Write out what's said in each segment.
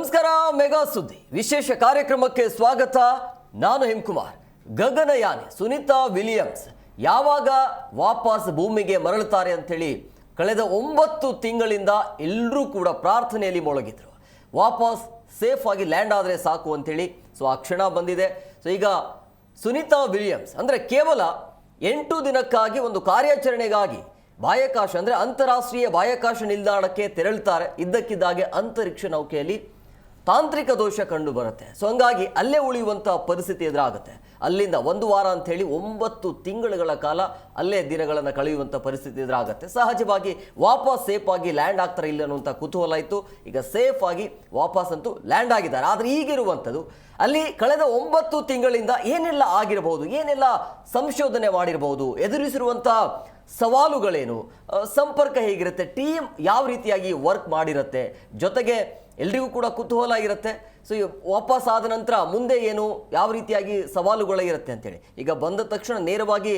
ನಮಸ್ಕಾರ. ಮೆಗಾ ಸುದ್ದಿ ವಿಶೇಷ ಕಾರ್ಯಕ್ರಮಕ್ಕೆ ಸ್ವಾಗತ. ನಾನು ಹೇಮಕುಮಾರ್. ಗಗನಯಾನಿ ಸುನೀತಾ ವಿಲಿಯಮ್ಸ್ ಯಾವಾಗ ವಾಪಸ್ ಭೂಮಿಗೆ ಮರಳುತ್ತಾರೆ ಅಂತೇಳಿ ಕಳೆದ 9 ತಿಂಗಳಿಂದ ಎಲ್ಲರೂ ಕೂಡ ಪ್ರಾರ್ಥನೆಯಲ್ಲಿ ಮುಳುಗಿದ್ರು. ವಾಪಸ್ ಸೇಫ್ ಆಗಿ ಲ್ಯಾಂಡ್ ಆದರೆ ಸಾಕು ಅಂತೇಳಿ. ಸೊ ಆ ಕ್ಷಣ ಬಂದಿದೆ. ಸೊ ಈಗ ಸುನೀತಾ ವಿಲಿಯಮ್ಸ್ ಅಂದರೆ ಕೇವಲ 8 ದಿನಕ್ಕಾಗಿ ಒಂದು ಕಾರ್ಯಾಚರಣೆಗಾಗಿ ಬಾಹ್ಯಾಕಾಶ ಅಂದರೆ ಅಂತಾರಾಷ್ಟ್ರೀಯ ಬಾಹ್ಯಾಕಾಶ ನಿಲ್ದಾಣಕ್ಕೆ ತೆರಳುತ್ತಾರೆ. ಇದ್ದಕ್ಕಿದ್ದಾಗೆ ಅಂತರಿಕ್ಷ ನೌಕೆಯಲ್ಲಿ ತಾಂತ್ರಿಕ ದೋಷ ಕಂಡು ಬರುತ್ತೆ. ಸೊ ಹಂಗಾಗಿ ಅಲ್ಲೇ ಉಳಿಯುವಂಥ ಪರಿಸ್ಥಿತಿ ಎದುರಾಗುತ್ತೆ. ಅಲ್ಲಿಂದ 1 ವಾರ ಅಂಥೇಳಿ 9 ತಿಂಗಳುಗಳ ಕಾಲ ಅಲ್ಲೇ ದಿನಗಳನ್ನು ಕಳೆಯುವಂಥ ಪರಿಸ್ಥಿತಿ ಎದುರಾಗುತ್ತೆ. ಸಹಜವಾಗಿ ವಾಪಸ್ ಸೇಫ್ ಆಗಿ ಲ್ಯಾಂಡ್ ಆಗ್ತಾರೆ ಇಲ್ಲ ಅನ್ನುವಂಥ ಕುತೂಹಲ ಇತ್ತು. ಈಗ ಸೇಫ್ ಆಗಿ ವಾಪಸ್ ಅಂತೂ ಲ್ಯಾಂಡ್ ಆಗಿದ್ದಾರೆ. ಆದರೆ ಈಗಿರುವಂಥದ್ದು ಅಲ್ಲಿ ಕಳೆದ 9 ತಿಂಗಳಿಂದ ಏನೆಲ್ಲ ಆಗಿರಬಹುದು, ಏನೆಲ್ಲ ಸಂಶೋಧನೆ ಮಾಡಿರಬಹುದು, ಎದುರಿಸಿರುವಂಥ ಸವಾಲುಗಳೇನು, ಸಂಪರ್ಕ ಹೇಗಿರುತ್ತೆ, ಟೀಮ್ ಯಾವ ರೀತಿಯಾಗಿ ವರ್ಕ್ ಮಾಡಿರುತ್ತೆ, ಜೊತೆಗೆ ಎಲ್ರಿಗೂ ಕೂಡ ಕುತೂಹಲ ಇರುತ್ತೆ. ಸೊ ವಾಪಸ್ ಆದ ನಂತರ ಮುಂದೆ ಏನು, ಯಾವ ರೀತಿಯಾಗಿ ಸವಾಲುಗಳಿರುತ್ತೆ ಅಂತೇಳಿ. ಈಗ ಬಂದ ತಕ್ಷಣ ನೇರವಾಗಿ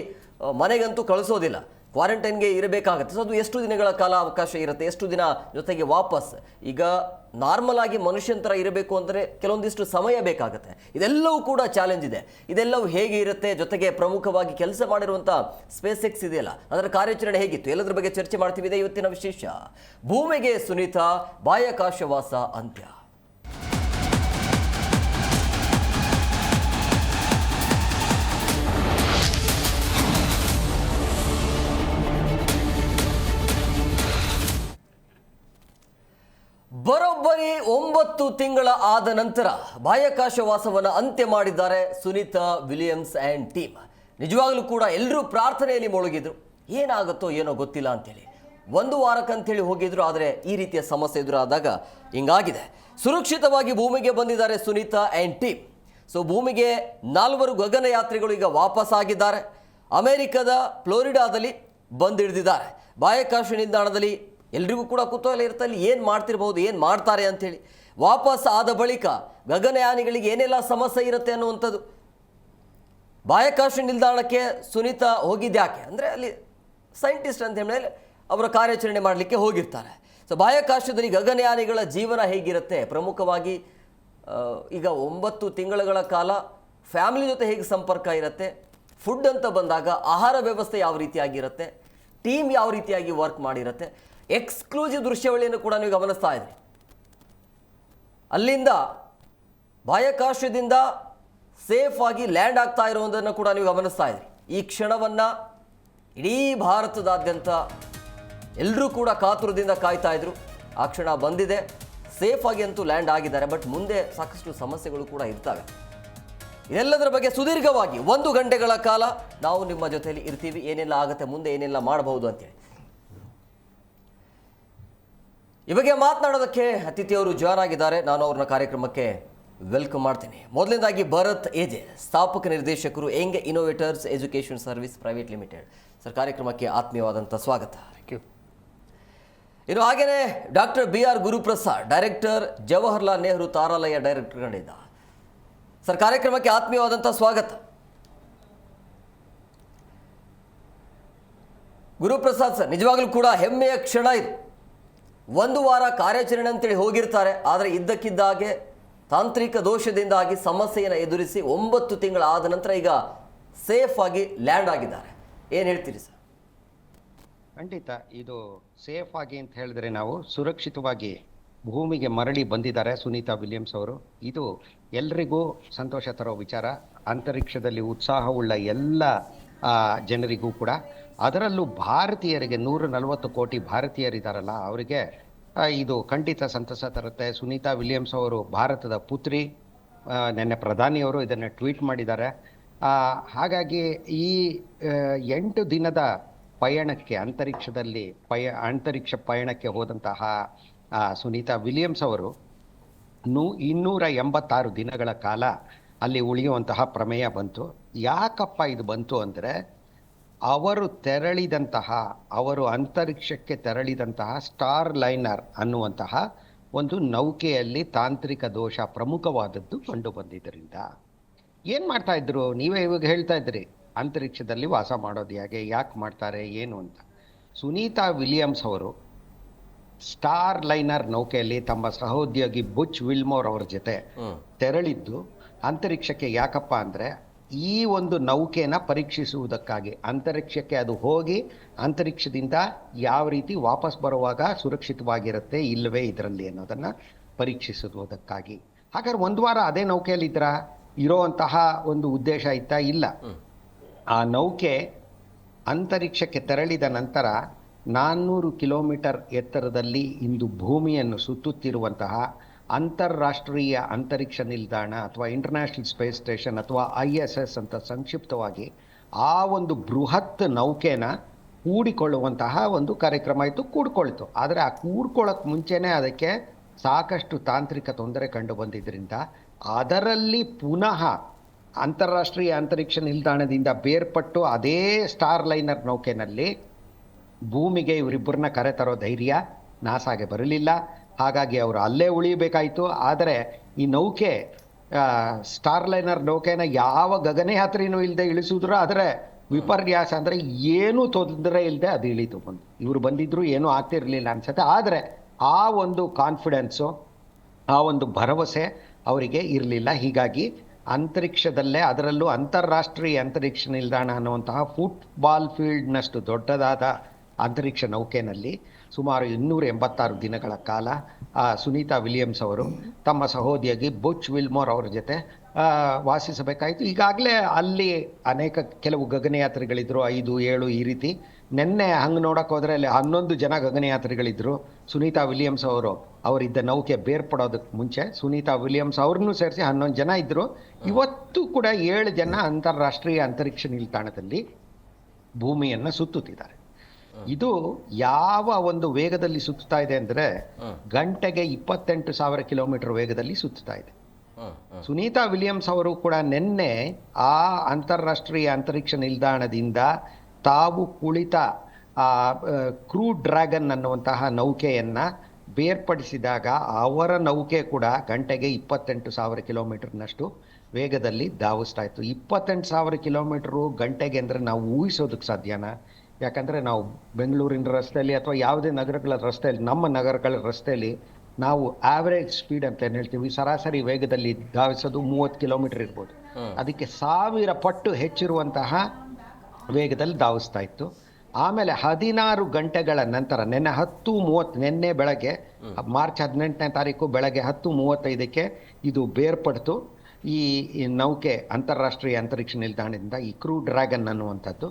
ಮನೆಗಂತೂ ಕಳಿಸೋದಿಲ್ಲ, ಕ್ವಾರಂಟೈನ್ಗೆ ಇರಬೇಕಾಗತ್ತೆ. ಸೊ ಅದು ಎಷ್ಟು ದಿನಗಳ ಕಾಲ ಅವಕಾಶ ಇರುತ್ತೆ, ಎಷ್ಟು ದಿನ ಜೊತೆಗೆ ವಾಪಸ್. ಈಗ ನಾರ್ಮಲ್ ಆಗಿ ಮನುಷ್ಯನ ಥರ ಇರಬೇಕು ಅಂದರೆ ಕೆಲವೊಂದಿಷ್ಟು ಸಮಯ ಬೇಕಾಗುತ್ತೆ. ಇದೆಲ್ಲವೂ ಕೂಡ ಚಾಲೆಂಜ್ ಇದೆ. ಇದೆಲ್ಲವೂ ಹೇಗೆ ಇರುತ್ತೆ, ಜೊತೆಗೆ ಪ್ರಮುಖವಾಗಿ ಕೆಲಸ ಮಾಡಿರುವಂಥ ಸ್ಪೇಸ್ ಎಕ್ಸ್ ಇದೆಯಲ್ಲ ಅದರ ಕಾರ್ಯಾಚರಣೆ ಹೇಗಿತ್ತು, ಎಲ್ಲದರ ಬಗ್ಗೆ ಚರ್ಚೆ ಮಾಡ್ತೀವಿ. ಇದೆ ಇವತ್ತಿನ ವಿಶೇಷ. ಭೂಮಿಗೆ ಸುನೀತಾ ಬಾಹ್ಯಾಕಾಶವಾಸ ಅಂತ್ಯ. ಬರೋಬ್ಬರಿ 9 ತಿಂಗಳ ಆದ ನಂತರ ಬಾಹ್ಯಾಕಾಶ ವಾಸವನ್ನು ಅಂತ್ಯ ಮಾಡಿದ್ದಾರೆ ಸುನೀತಾ ವಿಲಿಯಮ್ಸ್ ಆ್ಯಂಡ್ ಟೀಮ್. ನಿಜವಾಗ್ಲೂ ಕೂಡ ಎಲ್ಲರೂ ಪ್ರಾರ್ಥನೆಯಲ್ಲಿ ಮುಳುಗಿದ್ರು. ಏನಾಗುತ್ತೋ ಏನೋ ಗೊತ್ತಿಲ್ಲ ಅಂತೇಳಿ 1 ವಾರಕ್ಕಂತೇಳಿ ಹೋಗಿದ್ರು. ಆದರೆ ಈ ರೀತಿಯ ಸಮಸ್ಯೆ ಎದುರಾದಾಗ ಹಿಂಗಾಗಿದೆ. ಸುರಕ್ಷಿತವಾಗಿ ಭೂಮಿಗೆ ಬಂದಿದ್ದಾರೆ ಸುನೀತಾ ಆ್ಯಂಡ್ ಟೀಮ್. ಸೊ ಭೂಮಿಗೆ 4 ಗಗನಯಾತ್ರಿಗಳು ಈಗ ವಾಪಸ್ ಆಗಿದ್ದಾರೆ. ಅಮೆರಿಕದ ಫ್ಲೋರಿಡಾದಲ್ಲಿ ಬಂದಿಳಿದಿದ್ದಾರೆ. ಬಾಹ್ಯಾಕಾಶ ನಿಲ್ದಾಣದಲ್ಲಿ ಎಲ್ರಿಗೂ ಕೂಡ ಕುತೂಹಲ ಇರುತ್ತೆ, ಅಲ್ಲಿ ಏನು ಮಾಡ್ತಿರ್ಬೋದು, ಏನು ಮಾಡ್ತಾರೆ ಅಂಥೇಳಿ. ವಾಪಸ್ ಆದ ಬಳಿಕ ಗಗನಯಾನಿಗಳಿಗೆ ಏನೆಲ್ಲ ಸಮಸ್ಯೆ ಇರುತ್ತೆ ಅನ್ನುವಂಥದ್ದು. ಬಾಹ್ಯಾಕಾಶ ನಿಲ್ದಾಣಕ್ಕೆ ಸುನೀತಾ ಹೋಗಿದ್ಯಾಕೆ ಅಂದರೆ ಅಲ್ಲಿ ಸೈಂಟಿಸ್ಟ್ ಅಂತ ಹೇಳಿದ್ರೆ ಅವರ ಕಾರ್ಯಾಚರಣೆ ಮಾಡಲಿಕ್ಕೆ ಹೋಗಿರ್ತಾರೆ. ಸೊ ಬಾಹ್ಯಾಕಾಶದಲ್ಲಿ ಗಗನಯಾನಿಗಳ ಜೀವನ ಹೇಗಿರುತ್ತೆ, ಪ್ರಮುಖವಾಗಿ ಈಗ 9 ತಿಂಗಳ ಕಾಲ ಫ್ಯಾಮಿಲಿ ಜೊತೆ ಹೇಗೆ ಸಂಪರ್ಕ ಇರುತ್ತೆ, ಫುಡ್ ಅಂತ ಬಂದಾಗ ಆಹಾರ ವ್ಯವಸ್ಥೆ ಯಾವ ರೀತಿಯಾಗಿರುತ್ತೆ, ಟೀಮ್ ಯಾವ ರೀತಿಯಾಗಿ ವರ್ಕ್ ಮಾಡಿರುತ್ತೆ, ಎಕ್ಸ್ಕ್ಲೂಸಿವ್ ದೃಶ್ಯಾವಳಿಯನ್ನು ಕೂಡ ನೀವು ಗಮನಿಸ್ತಾ ಇದ್ರಿ. ಅಲ್ಲಿಂದ ಬಾಹ್ಯಾಕಾಶದಿಂದ ಸೇಫ್ ಆಗಿ ಲ್ಯಾಂಡ್ ಆಗ್ತಾ ಇರುವುದನ್ನು ಕೂಡ ನೀವು ಗಮನಿಸ್ತಾ ಇದ್ರಿ. ಈ ಕ್ಷಣವನ್ನು ಇಡೀ ಭಾರತದಾದ್ಯಂತ ಎಲ್ಲರೂ ಕೂಡ ಕಾತುರದಿಂದ ಕಾಯ್ತಾ ಇದ್ರು. ಆ ಕ್ಷಣ ಬಂದಿದೆ. ಸೇಫ್ ಆಗಿ ಅಂತೂ ಲ್ಯಾಂಡ್ ಆಗಿದ್ದಾರೆ. ಬಟ್ ಮುಂದೆ ಸಾಕಷ್ಟು ಸಮಸ್ಯೆಗಳು ಕೂಡ ಇರ್ತವೆ. ಇದೆಲ್ಲದರ ಬಗ್ಗೆ ಸುದೀರ್ಘವಾಗಿ 1 ಗಂಟೆಗಳ ಕಾಲ ನಾವು ನಿಮ್ಮ ಜೊತೆಯಲ್ಲಿ ಇರ್ತೀವಿ. ಏನೆಲ್ಲ ಆಗುತ್ತೆ, ಮುಂದೆ ಏನೆಲ್ಲ ಮಾಡಬಹುದು ಅಂತೇಳಿ. ಈ ಬಗ್ಗೆ ಮಾತನಾಡೋದಕ್ಕೆ ಅತಿಥಿಯವರು ಜಾಯ್ನ್ ಆಗಿದ್ದಾರೆ. ನಾನು ಅವ್ರನ್ನ ಕಾರ್ಯಕ್ರಮಕ್ಕೆ ವೆಲ್ಕಮ್ ಮಾಡ್ತೀನಿ. ಮೊದಲನೇದಾಗಿ ಭರತ್ ಎಜೆ, ಸ್ಥಾಪಕ ನಿರ್ದೇಶಕರು young innovators education service private limited. Sir, ಕಾರ್ಯಕ್ರಮಕ್ಕೆ ಆತ್ಮೀಯವಾದಂಥ ಸ್ವಾಗತ. Thank you. ಇನ್ನು ಹಾಗೆಯೇ doctor BR Guruprasad, director, Jawaharlal Nehru ತಾರಾಲಯ ಡೈರೆಕ್ಟರ್ಗಳಿಂದ. ಸರ್, ಕಾರ್ಯಕ್ರಮಕ್ಕೆ ಆತ್ಮೀಯವಾದಂಥ ಸ್ವಾಗತ. ಗುರುಪ್ರಸಾದ್ ಸರ್, ನಿಜವಾಗ್ಲೂ ಕೂಡ ಹೆಮ್ಮೆಯ ಕ್ಷಣ ಇದು. 1 ವಾರ ಕಾರ್ಯಾಚರಣೆ ಅಂತೇಳಿ ಹೋಗಿರ್ತಾರೆ. ಆದರೆ ಇದ್ದಕ್ಕಿದ್ದಾಗೆ ತಾಂತ್ರಿಕ ದೋಷದಿಂದಾಗಿ ಸಮಸ್ಯೆಯನ್ನು ಎದುರಿಸಿ 9 ತಿಂಗಳ ಆದ ನಂತರ ಈಗ ಸೇಫ್ ಆಗಿ ಲ್ಯಾಂಡ್ ಆಗಿದ್ದಾರೆ. ಏನು ಹೇಳ್ತೀರಿ ಸರ್? ಖಂಡಿತ ಇದು ಸೇಫ್ ಆಗಿ ಅಂತ ಹೇಳಿದ್ರೆ ನಾವು ಸುರಕ್ಷಿತವಾಗಿ ಭೂಮಿಗೆ ಮರಳಿ ಬಂದಿದ್ದಾರೆ ಸುನೀತಾ ವಿಲಿಯಮ್ಸ್ ಅವರು. ಇದು ಎಲ್ರಿಗೂ ಸಂತೋಷ ತರೋ ವಿಚಾರ. ಅಂತರಿಕ್ಷದಲ್ಲಿ ಉತ್ಸಾಹವುಳ್ಳ ಎಲ್ಲ ಜನರಿಗೂ ಕೂಡ, ಅದರಲ್ಲೂ ಭಾರತೀಯರಿಗೆ 140 ಕೋಟಿ ಭಾರತೀಯರಿದ್ದಾರಲ್ಲ ಅವರಿಗೆ ಇದು ಖಂಡಿತ ಸಂತಸ ತರುತ್ತೆ. ಸುನೀತಾ ವಿಲಿಯಮ್ಸ್ ಅವರು ಭಾರತದ ಪುತ್ರಿ. ನೆನ್ನೆ ಪ್ರಧಾನಿಯವರು ಇದನ್ನು ಟ್ವೀಟ್ ಮಾಡಿದ್ದಾರೆ. ಹಾಗಾಗಿ ಈ 8 ದಿನದ ಪಯಣಕ್ಕೆ ಅಂತರಿಕ್ಷ ಪಯಣಕ್ಕೆ ಹೋದಂತಹ ಸುನೀತಾ ವಿಲಿಯಮ್ಸ್ ಅವರು 286 ದಿನಗಳ ಕಾಲ ಅಲ್ಲಿ ಉಳಿಯುವಂತಹ ಪ್ರಮೇಯ ಬಂತು. ಯಾಕಪ್ಪ ಇದು ಬಂತು ಅಂದರೆ ಅವರು ಅಂತರಿಕ್ಷಕ್ಕೆ ತೆರಳಿದಂತಹ ಸ್ಟಾರ್ ಲೈನರ್ ಅನ್ನುವಂತಹ ಒಂದು ನೌಕೆಯಲ್ಲಿ ತಾಂತ್ರಿಕ ದೋಷ ಪ್ರಮುಖವಾದದ್ದು ಕಂಡು ಬಂದಿದ್ದರಿಂದ. ಏನು ಮಾಡ್ತಾ ಇದ್ರು, ನೀವೇ ಇವಾಗ ಹೇಳ್ತಾ ಇದ್ರಿ ಅಂತರಿಕ್ಷದಲ್ಲಿ ವಾಸ ಮಾಡೋದು ಯಾಕೆ ಮಾಡ್ತಾರೆ ಏನು ಅಂತ. ಸುನೀತಾ ವಿಲಿಯಮ್ಸ್ ಅವರು ಸ್ಟಾರ್ ಲೈನರ್ ನೌಕೆಯಲ್ಲಿ ತಮ್ಮ ಸಹೋದ್ಯೋಗಿ ಬುಚ್ ವಿಲ್ಮೋರ್ ಅವರ ಜೊತೆ ತೆರಳಿದ್ದು ಅಂತರಿಕ್ಷಕ್ಕೆ. ಯಾಕಪ್ಪ ಅಂದರೆ ಈ ಒಂದು ನೌಕೆನ ಪರೀಕ್ಷಿಸುವುದಕ್ಕಾಗಿ, ಅಂತರಿಕ್ಷಕ್ಕೆ ಅದು ಹೋಗಿ ಅಂತರಿಕ್ಷದಿಂದ ಯಾವ ರೀತಿ ವಾಪಸ್ ಬರುವಾಗ ಸುರಕ್ಷಿತವಾಗಿರುತ್ತೆ ಇಲ್ಲವೇ ಇದರಲ್ಲಿ ಅನ್ನೋದನ್ನು ಪರೀಕ್ಷಿಸುವುದಕ್ಕಾಗಿ. ಹಾಗಾದ್ರೆ ಒಂದು ವಾರ ಅದೇ ನೌಕೆಯಲ್ಲಿ ಇರೋವಂತಹ ಒಂದು ಉದ್ದೇಶ ಇತ್ತಾ? ಇಲ್ಲ. ಆ ನೌಕೆ ಅಂತರಿಕ್ಷಕ್ಕೆ ತೆರಳಿದ ನಂತರ 400 ಕಿಲೋಮೀಟರ್ ಎತ್ತರದಲ್ಲಿ ಇಂದು ಭೂಮಿಯನ್ನು ಸುತ್ತುತ್ತಿರುವಂತಹ ಅಂತಾರಾಷ್ಟ್ರೀಯ ಅಂತರಿಕ್ಷ ನಿಲ್ದಾಣ ಅಥವಾ ಇಂಟರ್ನ್ಯಾಷನಲ್ ಸ್ಪೇಸ್ ಸ್ಟೇಷನ್ ಅಥವಾ ISS ಅಂತ ಸಂಕ್ಷಿಪ್ತವಾಗಿ ಆ ಒಂದು ಬೃಹತ್ ನೌಕೆನ ಕೂಡಿಕೊಳ್ಳುವಂತಹ ಒಂದು ಕಾರ್ಯಕ್ರಮ ಇತ್ತು. ಕೂಡ್ಕೊಳ್ತು. ಆದರೆ ಆ ಕೂಡ್ಕೊಳ್ಳೋಕೆ ಮುಂಚೆನೇ ಅದಕ್ಕೆ ಸಾಕಷ್ಟು ತಾಂತ್ರಿಕ ತೊಂದರೆ ಕಂಡು ಬಂದಿದ್ದರಿಂದ ಅದರಲ್ಲಿ ಪುನಃ ಅಂತಾರಾಷ್ಟ್ರೀಯ ಅಂತರಿಕ್ಷ ನಿಲ್ದಾಣದಿಂದ ಬೇರ್ಪಟ್ಟು ಅದೇ ಸ್ಟಾರ್ ಲೈನರ್ ನೌಕೆನಲ್ಲಿ ಭೂಮಿಗೆ ಇವರಿಬ್ಬರನ್ನ ಕರೆತರೋ ಧೈರ್ಯ ನಾಸಾಗೆ ಬರಲಿಲ್ಲ. ಹಾಗಾಗಿ ಅವರು ಅಲ್ಲೇ ಉಳಿಯಬೇಕಾಯಿತು. ಆದರೆ ಈ ನೌಕೆ ಸ್ಟಾರ್ ಲೈನರ್ ನೌಕೆನ ಯಾವ ಗಗನಯಾತ್ರಿನೂ ಇಲ್ಲದೆ ಇಳಿಸಿದ್ರು. ಆದರೆ ವಿಪರ್ಯಾಸ ಅಂದರೆ ಏನೂ ತೊಂದರೆ ಇಲ್ಲದೆ ಅದು ಇಳೀತು. ಇವರು ಬಂದಿದ್ರು ಏನೂ ಆಗ್ತಿರಲಿಲ್ಲ ಅನ್ಸುತ್ತೆ. ಆದರೆ ಆ ಒಂದು ಕಾನ್ಫಿಡೆನ್ಸು, ಆ ಒಂದು ಭರವಸೆ ಅವರಿಗೆ ಇರಲಿಲ್ಲ. ಹೀಗಾಗಿ ಅಂತರಿಕ್ಷದಲ್ಲೇ, ಅದರಲ್ಲೂ ಅಂತಾರಾಷ್ಟ್ರೀಯ ಅಂತರಿಕ್ಷ ನಿಲ್ದಾಣ ಅನ್ನುವಂತಹ ಫುಟ್ಬಾಲ್ ಫೀಲ್ಡ್ನಷ್ಟು ದೊಡ್ಡದಾದ ಅಂತರಿಕ್ಷ ನೌಕೆಯಲ್ಲಿ ಸುಮಾರು 286 ದಿನಗಳ ಕಾಲ ಸುನೀತಾ ವಿಲಿಯಮ್ಸ್ ಅವರು ತಮ್ಮ ಸಹೋದ್ಯೋಗಿ ಬುಚ್ ವಿಲ್ಮೋರ್ ಅವರ ಜೊತೆ ವಾಸಿಸಬೇಕಾಯಿತು. ಈಗಾಗಲೇ ಅಲ್ಲಿ ಕೆಲವು ಗಗನಯಾತ್ರಿಗಳಿದ್ರು, 5, 7 ಈ ರೀತಿ. ನಿನ್ನೆ ಹಂಗೆ ನೋಡೋಕೆ ಹೋದರೆ ಅಲ್ಲಿ 11 ಜನ ಗಗನಯಾತ್ರಿಗಳಿದ್ರು. ಸುನೀತಾ ವಿಲಿಯಮ್ಸ್ ಅವರಿದ್ದ ನೌಕೆ ಬೇರ್ಪಡೋದಕ್ಕೆ ಮುಂಚೆ ಸುನೀತಾ ವಿಲಿಯಮ್ಸ್ ಅವ್ರನ್ನೂ ಸೇರಿಸಿ 11 ಜನ ಇದ್ದರು. ಇವತ್ತು ಕೂಡ 7 ಜನ ಅಂತಾರಾಷ್ಟ್ರೀಯ ಅಂತರಿಕ್ಷ ನಿಲ್ದಾಣದಲ್ಲಿ ಭೂಮಿಯನ್ನು ಸುತ್ತುತ್ತಿದ್ದಾರೆ. ಇದು ಯಾವ ಒಂದು ವೇಗದಲ್ಲಿ ಸುತ್ತಾ ಇದೆ ಅಂದರೆ ಗಂಟೆಗೆ 28,000 ಕಿಲೋಮೀಟರ್ ವೇಗದಲ್ಲಿ ಸುತ್ತಾ ಇದೆ. ಸುನೀತಾ ವಿಲಿಯಮ್ಸ್ ಅವರು ಕೂಡ ನಿನ್ನೆ ಆ ಅಂತಾರಾಷ್ಟ್ರೀಯ ಅಂತರಿಕ್ಷ ನಿಲ್ದಾಣದಿಂದ ತಾವು ಕುಳಿತ ಕ್ರೂ ಡ್ರ್ಯಾಗನ್ ಅನ್ನುವಂತಹ ನೌಕೆಯನ್ನು ಬೇರ್ಪಡಿಸಿದಾಗ ಅವರ ನೌಕೆ ಕೂಡ ಗಂಟೆಗೆ 28,000 ಕಿಲೋಮೀಟರ್ನಷ್ಟು ವೇಗದಲ್ಲಿ ಧಾವಿಸ್ತಾ ಇತ್ತು. 28,000 ಕಿಲೋಮೀಟರು ಗಂಟೆಗೆ ಅಂದರೆ ನಾವು ಊಹಿಸೋದಕ್ಕೆ ಸಾಧ್ಯನಾ? ಯಾಕಂದರೆ ನಾವು ಬೆಂಗಳೂರಿನ ರಸ್ತೆಯಲ್ಲಿ ಅಥವಾ ಯಾವುದೇ ನಗರಗಳ ರಸ್ತೆಯಲ್ಲಿ, ನಮ್ಮ ನಗರಗಳ ರಸ್ತೆಯಲ್ಲಿ ನಾವು ಆವರೇಜ್ ಸ್ಪೀಡ್ ಅಂತ ಏನು ಹೇಳ್ತೀವಿ, ಸರಾಸರಿ ವೇಗದಲ್ಲಿ ಧಾವಿಸೋದು 30 ಕಿಲೋಮೀಟರ್ ಇರ್ಬೋದು. ಅದಕ್ಕೆ 1000 ಪಟ್ಟು ಹೆಚ್ಚಿರುವಂತಹ ವೇಗದಲ್ಲಿ ಧಾವಿಸ್ತಾ ಇತ್ತು. ಆಮೇಲೆ 16 ಗಂಟೆಗಳ ನಂತರ ನಿನ್ನೆ ಬೆಳಗ್ಗೆ ಮಾರ್ಚ್ 18ನೇ ತಾರೀಕು ಬೆಳಗ್ಗೆ 10:35ಕ್ಕೆ ಇದು ಬೇರ್ಪಡ್ತು. ಈ ನೌಕೆ ಅಂತಾರಾಷ್ಟ್ರೀಯ ಅಂತರಿಕ್ಷ ನಿಲ್ದಾಣದಿಂದ ಈ ಕ್ರೂ ಡ್ರ್ಯಾಗನ್ ಅನ್ನುವಂಥದ್ದು.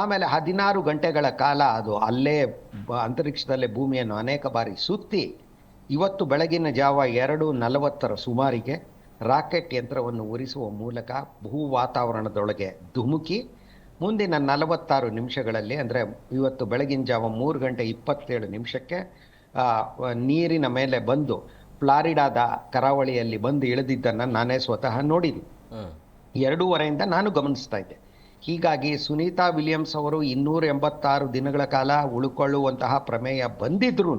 ಆಮೇಲೆ 16 ಗಂಟೆಗಳ ಕಾಲ ಅದು ಅಲ್ಲೇ ಅಂತರಿಕ್ಷದಲ್ಲೇ ಭೂಮಿಯನ್ನು ಅನೇಕ ಬಾರಿ ಸುತ್ತಿ ಇವತ್ತು ಬೆಳಗಿನ ಜಾವ 2:40 ಸುಮಾರಿಗೆ ರಾಕೆಟ್ ಯಂತ್ರವನ್ನು ಉರಿಸುವ ಮೂಲಕ ಭೂ ವಾತಾವರಣದೊಳಗೆ ಧುಮುಕಿ ಮುಂದಿನ 46 ನಿಮಿಷಗಳಲ್ಲಿ, ಅಂದರೆ ಇವತ್ತು ಬೆಳಗಿನ ಜಾವ 3:27 ನೀರಿನ ಮೇಲೆ ಬಂದು ಫ್ಲಾರಿಡಾದ ಕರಾವಳಿಯಲ್ಲಿ ಬಂದು ಇಳಿದಿದ್ದನ್ನು ನಾನೇ ಸ್ವತಃ ನೋಡಿದ್ದೀನಿ. 2:30 ನಾನು ಗಮನಿಸ್ತಾ ಇದ್ದೆ. ಹೀಗಾಗಿ ಸುನೀತಾ ವಿಲಿಯಮ್ಸ್ ಅವರು 286 ದಿನಗಳ ಕಾಲ ಉಳ್ಕೊಳ್ಳುವಂತಹ ಪ್ರಮೇಯ ಬಂದಿದ್ರೂ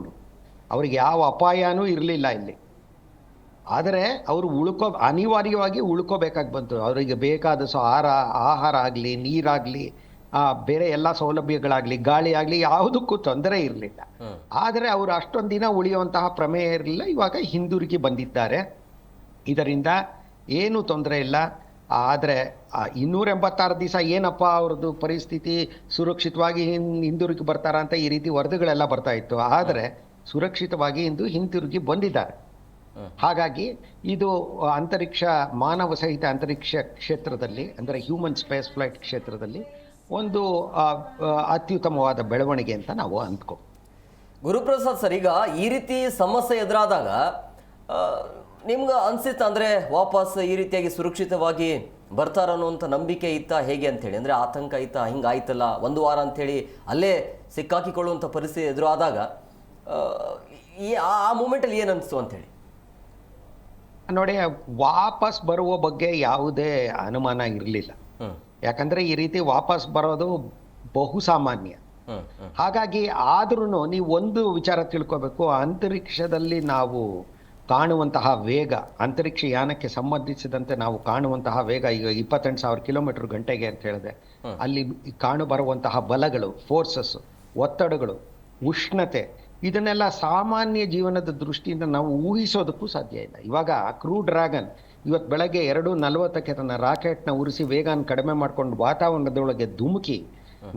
ಅವ್ರಿಗೆ ಯಾವ ಅಪಾಯನೂ ಇರಲಿಲ್ಲ ಇಲ್ಲಿ. ಆದರೆ ಅವರು ಅನಿವಾರ್ಯವಾಗಿ ಉಳ್ಕೋಬೇಕಾಗಿ ಬಂತು. ಅವರಿಗೆ ಬೇಕಾದ ಆಹಾರ ಆಗಲಿ, ನೀರಾಗಲಿ, ಬೇರೆ ಎಲ್ಲ ಸೌಲಭ್ಯಗಳಾಗಲಿ, ಗಾಳಿ ಆಗಲಿ, ಯಾವುದಕ್ಕೂ ತೊಂದರೆ ಇರಲಿಲ್ಲ. ಆದರೆ ಅವರು ಅಷ್ಟೊಂದು ದಿನ ಉಳಿಯುವಂತಹ ಪ್ರಮೇಯ ಇರಲಿಲ್ಲ. ಇವಾಗ ಹಿಂದಿರುಗಿ ಬಂದಿದ್ದಾರೆ. ಇದರಿಂದ ಏನೂ ತೊಂದರೆ ಇಲ್ಲ. ಆದರೆ 286 ದಿವಸ ಏನಪ್ಪ ಅವ್ರದ್ದು ಪರಿಸ್ಥಿತಿ, ಸುರಕ್ಷಿತವಾಗಿ ಹಿಂದಿರುಗಿ ಬರ್ತಾರ ಅಂತ ಈ ರೀತಿ ವರದಿಗಳೆಲ್ಲ ಬರ್ತಾ ಇತ್ತು. ಆದರೆ ಸುರಕ್ಷಿತವಾಗಿ ಹಿಂತಿರುಗಿ ಬಂದಿದ್ದಾರೆ. ಹಾಗಾಗಿ ಇದು ಮಾನವ ಸಹಿತ ಅಂತರಿಕ್ಷ ಕ್ಷೇತ್ರದಲ್ಲಿ, ಅಂದರೆ ಹ್ಯೂಮನ್ ಸ್ಪೇಸ್ ಫ್ಲೈಟ್ ಕ್ಷೇತ್ರದಲ್ಲಿ ಒಂದು ಅತ್ಯುತ್ತಮವಾದ ಬೆಳವಣಿಗೆ ಅಂತ ನಾವು ಅಂದ್ಕೋ. ಗುರುಪ್ರಸಾದ್ ಸರ್, ಈಗ ಈ ರೀತಿ ಸಮಸ್ಯೆ ಎದುರಾದಾಗ ನಿಮ್ಗೆ ಅನ್ಸಿತ್ತು ಅಂದರೆ ವಾಪಸ್ ಈ ರೀತಿಯಾಗಿ ಸುರಕ್ಷಿತವಾಗಿ ಬರ್ತಾರ ಅನ್ನುವಂಥ ನಂಬಿಕೆ ಇತ್ತಾ, ಹೇಗೆ ಅಂತೇಳಿ? ಅಂದರೆ ಆತಂಕ ಇತ್ತಾ? ಹಿಂಗಾಯ್ತಲ್ಲ 1 ವಾರ ಅಂಥೇಳಿ ಅಲ್ಲೇ ಸಿಕ್ಕಾಕಿಕೊಳ್ಳುವಂಥ ಪರಿಸ್ಥಿತಿ ಎದುರಾದಾಗ ಆ ಮೂಮೆಂಟಲ್ಲಿ ಏನು ಅನಿಸ್ತು ಅಂಥೇಳಿ? ನೋಡಿ, ವಾಪಸ್ ಬರುವ ಬಗ್ಗೆ ಯಾವುದೇ ಅನುಮಾನ ಇರಲಿಲ್ಲ. ಯಾಕಂದರೆ ಈ ರೀತಿ ವಾಪಸ್ ಬರೋದು ಬಹು ಸಾಮಾನ್ಯ. ಹಾಗಾಗಿ ಆದ್ರೂ ನೀವು ಒಂದು ವಿಚಾರ ತಿಳ್ಕೋಬೇಕು. ಅಂತರಿಕ್ಷದಲ್ಲಿ ನಾವು ಕಾಣುವಂತಹ ವೇಗ, ಅಂತರಿಕ್ಷ ಯಾನಕ್ಕೆ ಸಂಬಂಧಿಸಿದಂತೆ ನಾವು ಕಾಣುವಂತಹ ವೇಗ ಈಗ 28,000 ಕಿಲೋಮೀಟರ್ ಗಂಟೆಗೆ ಅಂತ ಹೇಳಿದೆ. ಅಲ್ಲಿ ಕಾಣು ಬರುವಂತಹ ಬಲಗಳು, ಫೋರ್ಸಸ್, ಒತ್ತಡಗಳು, ಉಷ್ಣತೆ, ಇದನ್ನೆಲ್ಲ ಸಾಮಾನ್ಯ ಜೀವನದ ದೃಷ್ಟಿಯಿಂದ ನಾವು ಊಹಿಸೋದಕ್ಕೂ ಸಾಧ್ಯ ಇಲ್ಲ. ಇವಾಗ ಕ್ರೂ ಡ್ರ್ಯಾಗನ್ ಇವತ್ತು ಬೆಳಗ್ಗೆ 2:40ಕ್ಕೆ ತನ್ನ ರಾಕೆಟ್ನ ಉರಿಸಿ ವೇಗನ ಕಡಿಮೆ ಮಾಡ್ಕೊಂಡು ವಾತಾವರಣದೊಳಗೆ ಧುಮುಕಿ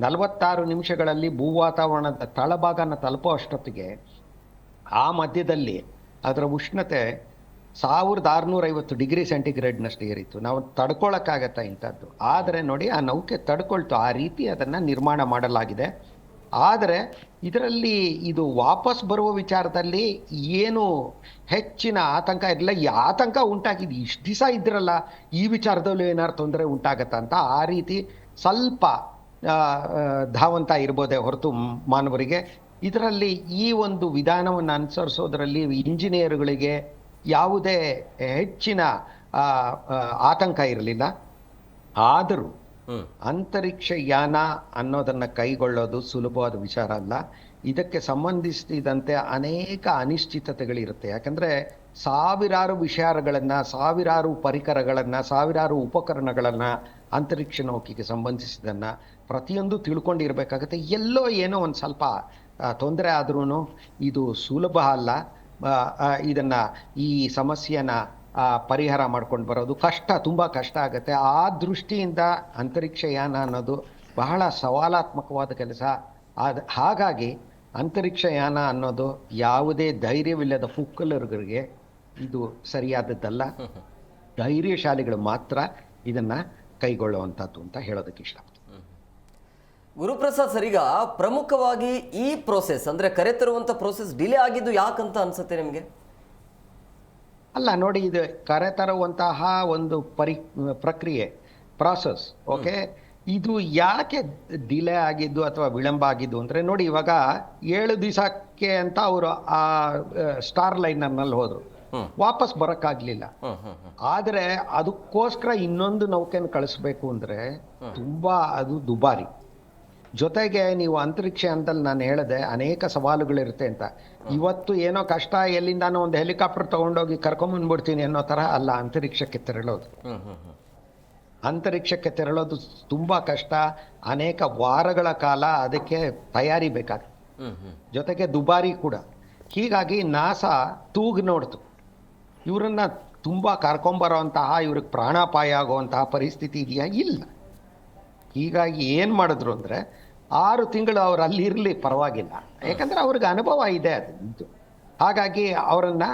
46 ನಿಮಿಷಗಳಲ್ಲಿ ಭೂ ವಾತಾವರಣದ ತಳಭಾಗನ ತಲುಪೋ ಅಷ್ಟೊತ್ತಿಗೆ ಆ ಮಧ್ಯದಲ್ಲಿ ಅದರ ಉಷ್ಣತೆ 1650 ಡಿಗ್ರಿ ಸೆಂಟಿಗ್ರೇಡ್ನಷ್ಟು ಏರಿತ್ತು. ನಾವು ತಡ್ಕೊಳಕ್ಕಾಗತ್ತಾ ಇಂಥದ್ದು? ಆದರೆ ನೋಡಿ, ಆ ನೌಕೆ ತಡ್ಕೊಳ್ತು. ಆ ರೀತಿ ಅದನ್ನು ನಿರ್ಮಾಣ ಮಾಡಲಾಗಿದೆ. ಆದರೆ ಇದರಲ್ಲಿ ಇದು ವಾಪಸ್ ಬರುವ ವಿಚಾರದಲ್ಲಿ ಏನು ಹೆಚ್ಚಿನ ಆತಂಕ ಇರಲಿಲ್ಲ. ಈ ಆತಂಕ ಉಂಟಾಗಿದೆ, ಇಷ್ಟು ದಿವಸ ಇದ್ರಲ್ಲ, ಈ ವಿಚಾರದಲ್ಲೂ ಏನಾದ್ರು ತೊಂದರೆ ಉಂಟಾಗತ್ತಾ ಅಂತ ಆ ರೀತಿ ಸ್ವಲ್ಪ ಧಾವಂತ ಇರ್ಬೋದೇ ಹೊರತು ಮಾನವರಿಗೆ ಇದರಲ್ಲಿ ಈ ಒಂದು ವಿಧಾನವನ್ನು ಅನುಸರಿಸೋದ್ರಲ್ಲಿ ಇಂಜಿನಿಯರ್ಗಳಿಗೆ ಯಾವುದೇ ಹೆಚ್ಚಿನ ಆತಂಕ ಇರಲಿಲ್ಲ. ಆದರೂ ಅಂತರಿಕ್ಷ ಯಾನ ಅನ್ನೋದನ್ನು ಕೈಗೊಳ್ಳೋದು ಸುಲಭವಾದ ವಿಚಾರ ಅಲ್ಲ. ಇದಕ್ಕೆ ಸಂಬಂಧಿಸಿದಂತೆ ಅನೇಕ ಅನಿಶ್ಚಿತತೆಗಳಿರುತ್ತೆ. ಯಾಕಂದರೆ ಸಾವಿರಾರು ವಿಚಾರಗಳನ್ನು, ಸಾವಿರಾರು ಪರಿಕರಗಳನ್ನು, ಸಾವಿರಾರು ಉಪಕರಣಗಳನ್ನು ಅಂತರಿಕ್ಷ ನೌಕೆಗೆ ಸಂಬಂಧಿಸಿದನ್ನು ಪ್ರತಿಯೊಂದು ತಿಳ್ಕೊಂಡಿರ್ಬೇಕಾಗತ್ತೆ. ಎಲ್ಲೋ ಏನೋ ಒಂದು ಸ್ವಲ್ಪ ತೊಂದರೆ ಆದ್ರೂ ಇದು ಸುಲಭ ಅಲ್ಲ. ಇದನ್ನು ಈ ಸಮಸ್ಯೆನ ಪರಿಹಾರ ಮಾಡ್ಕೊಂಡು ಬರೋದು ಕಷ್ಟ, ತುಂಬ ಕಷ್ಟ ಆಗುತ್ತೆ. ಆ ದೃಷ್ಟಿಯಿಂದ ಅಂತರಿಕ್ಷಯಾನ ಅನ್ನೋದು ಬಹಳ ಸವಾಲಾತ್ಮಕವಾದ ಕೆಲಸ. ಹಾಗಾಗಿ ಅಂತರಿಕ್ಷಯಾನ ಅನ್ನೋದು ಯಾವುದೇ ಧೈರ್ಯವಿಲ್ಲದ ಪುಕ್ಕಲರಿಗೆ ಇದು ಸರಿಯಾದದ್ದಲ್ಲ. ಧೈರ್ಯಶಾಲಿಗಳು ಮಾತ್ರ ಇದನ್ನು ಕೈಗೊಳ್ಳುವಂಥದ್ದು ಅಂತ ಹೇಳೋದಕ್ಕೆ ಇಷ್ಟಪಡ್ತೀನಿ. ಗುರುಪ್ರಸಾದ್ ಸರ್, ಈಗ ಪ್ರಮುಖವಾಗಿ ಈ ಪ್ರೋಸೆಸ್ ಅಂದರೆ ಕರೆತರುವಂಥ ಪ್ರೋಸೆಸ್ ಡಿಲೇ ಆಗಿದ್ದು ಯಾಕಂತ ಅನ್ಸುತ್ತೆ ನಿಮಗೆ? ಅಲ್ಲ ನೋಡಿ, ಇದು ಕರೆತರುವಂತಹ ಒಂದು ಪ್ರಕ್ರಿಯೆ, ಪ್ರಾಸೆಸ್, ಓಕೆ, ಇದು ಯಾಕೆ ಡಿಲೇ ಆಗಿದ್ದು ಅಥವಾ ವಿಳಂಬ ಆಗಿದ್ದು ಅಂದರೆ ನೋಡಿ, ಇವಾಗ 7 ದಿವಸಕ್ಕೆ ಅಂತ ಅವರು ಆ ಸ್ಟಾರ್ ಲೈನರ್ನಲ್ಲಿ ಹೋದರು, ವಾಪಸ್ ಬರೋಕ್ಕಾಗಲಿಲ್ಲ. ಆದರೆ ಅದಕ್ಕೋಸ್ಕರ ಇನ್ನೊಂದು ನೌಕೆನ ಕಳಿಸ್ಬೇಕು ಅಂದರೆ ತುಂಬ ಅದು ದುಬಾರಿ. ಜೊತೆಗೆ ನೀವು ಅಂತರಿಕ್ಷ ಅಂತಲ್ಲಿ ನಾನು ಹೇಳಿದೆ ಅನೇಕ ಸವಾಲುಗಳಿರುತ್ತೆ ಅಂತ. ಇವತ್ತು ಏನೋ ಕಷ್ಟ, ಎಲ್ಲಿಂದಾನೋ ಒಂದು ಹೆಲಿಕಾಪ್ಟರ್ ತಗೊಂಡೋಗಿ ಕರ್ಕೊಂಬಂದ್ಬಿಡ್ತೀನಿ ಅನ್ನೋ ಥರ ಅಲ್ಲ ಅಂತರಿಕ್ಷಕ್ಕೆ ತೆರಳೋದು. ಅಂತರಿಕ್ಷಕ್ಕೆ ತೆರಳೋದು ತುಂಬ ಕಷ್ಟ. ಅನೇಕ ವಾರಗಳ ಕಾಲ ಅದಕ್ಕೆ ತಯಾರಿ ಬೇಕಾಗುತ್ತೆ, ಜೊತೆಗೆ ದುಬಾರಿ ಕೂಡ. ಹೀಗಾಗಿ ನಾಸಾ ತೂಗು ನೋಡ್ತು, ಇವರನ್ನ ತುಂಬ ಕರ್ಕೊಂಬರೋಂತಹ, ಇವ್ರಿಗೆ ಪ್ರಾಣಾಪಾಯ ಆಗುವಂತಹ ಪರಿಸ್ಥಿತಿ ಇದೆಯಾ? ಇಲ್ಲ. ಹೀಗಾಗಿ ಏನು ಮಾಡಿದ್ರು ಅಂದರೆ 6 ತಿಂಗಳು ಅವ್ರು ಅಲ್ಲಿ ಇರಲಿ, ಪರವಾಗಿಲ್ಲ, ಯಾಕಂದರೆ ಅವ್ರಿಗೆ ಅನುಭವ ಇದೆ ಅದು. ಹಾಗಾಗಿ ಅವರನ್ನು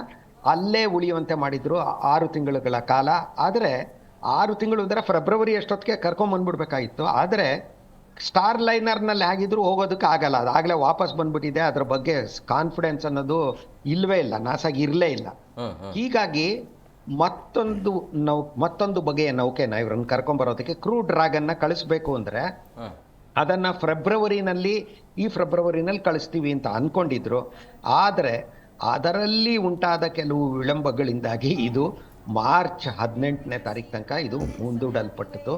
ಅಲ್ಲೇ ಉಳಿಯುವಂತೆ ಮಾಡಿದರು 6 ತಿಂಗಳುಗಳ ಕಾಲ. ಆದರೆ 6 ತಿಂಗಳು ಅಂದರೆ ಫೆಬ್ರವರಿ ಅಷ್ಟೊತ್ತಿಗೆ ಕರ್ಕೊಂಬಂದ್ಬಿಡ್ಬೇಕಾಗಿತ್ತು. ಆದರೆ ಸ್ಟಾರ್ ಲೈನರ್ನಲ್ಲಿ ಹೇಗಿದ್ರು ಹೋಗೋದಕ್ಕೆ ಆಗಲ್ಲ, ಅದಾಗಲೇ ವಾಪಸ್ ಬಂದ್ಬಿಟ್ಟಿದೆ. ಅದ್ರ ಬಗ್ಗೆ ಕಾನ್ಫಿಡೆನ್ಸ್ ಅನ್ನೋದು ಇಲ್ಲವೇ ಇಲ್ಲ, ನಾಸಾಗಿ ಇರಲೇ ಇಲ್ಲ. ಹೀಗಾಗಿ ಮತ್ತೊಂದು ಬಗೆಯ ನೌಕೆನ ಇವ್ರನ್ನ ಕರ್ಕೊಂಬರೋದಕ್ಕೆ ಕ್ರೂ ಡ್ರ್ಯಾಗನ್ನ ಕಳಿಸ್ಬೇಕು ಅಂದರೆ ಅದನ್ನು ಈ ಫೆಬ್ರವರಿನಲ್ಲಿ ಕಳಿಸ್ತೀವಿ ಅಂತ ಅಂದ್ಕೊಂಡಿದ್ರು. ಆದರೆ ಅದರಲ್ಲಿ ಉಂಟಾದ ಕೆಲವು ವಿಳಂಬಗಳಿಂದಾಗಿ ಇದು ಮಾರ್ಚ್ 18ನೇ ತಾರೀಕು ತನಕ ಇದು ಮುಂದೂಡಲ್ಪಟ್ಟಿತು.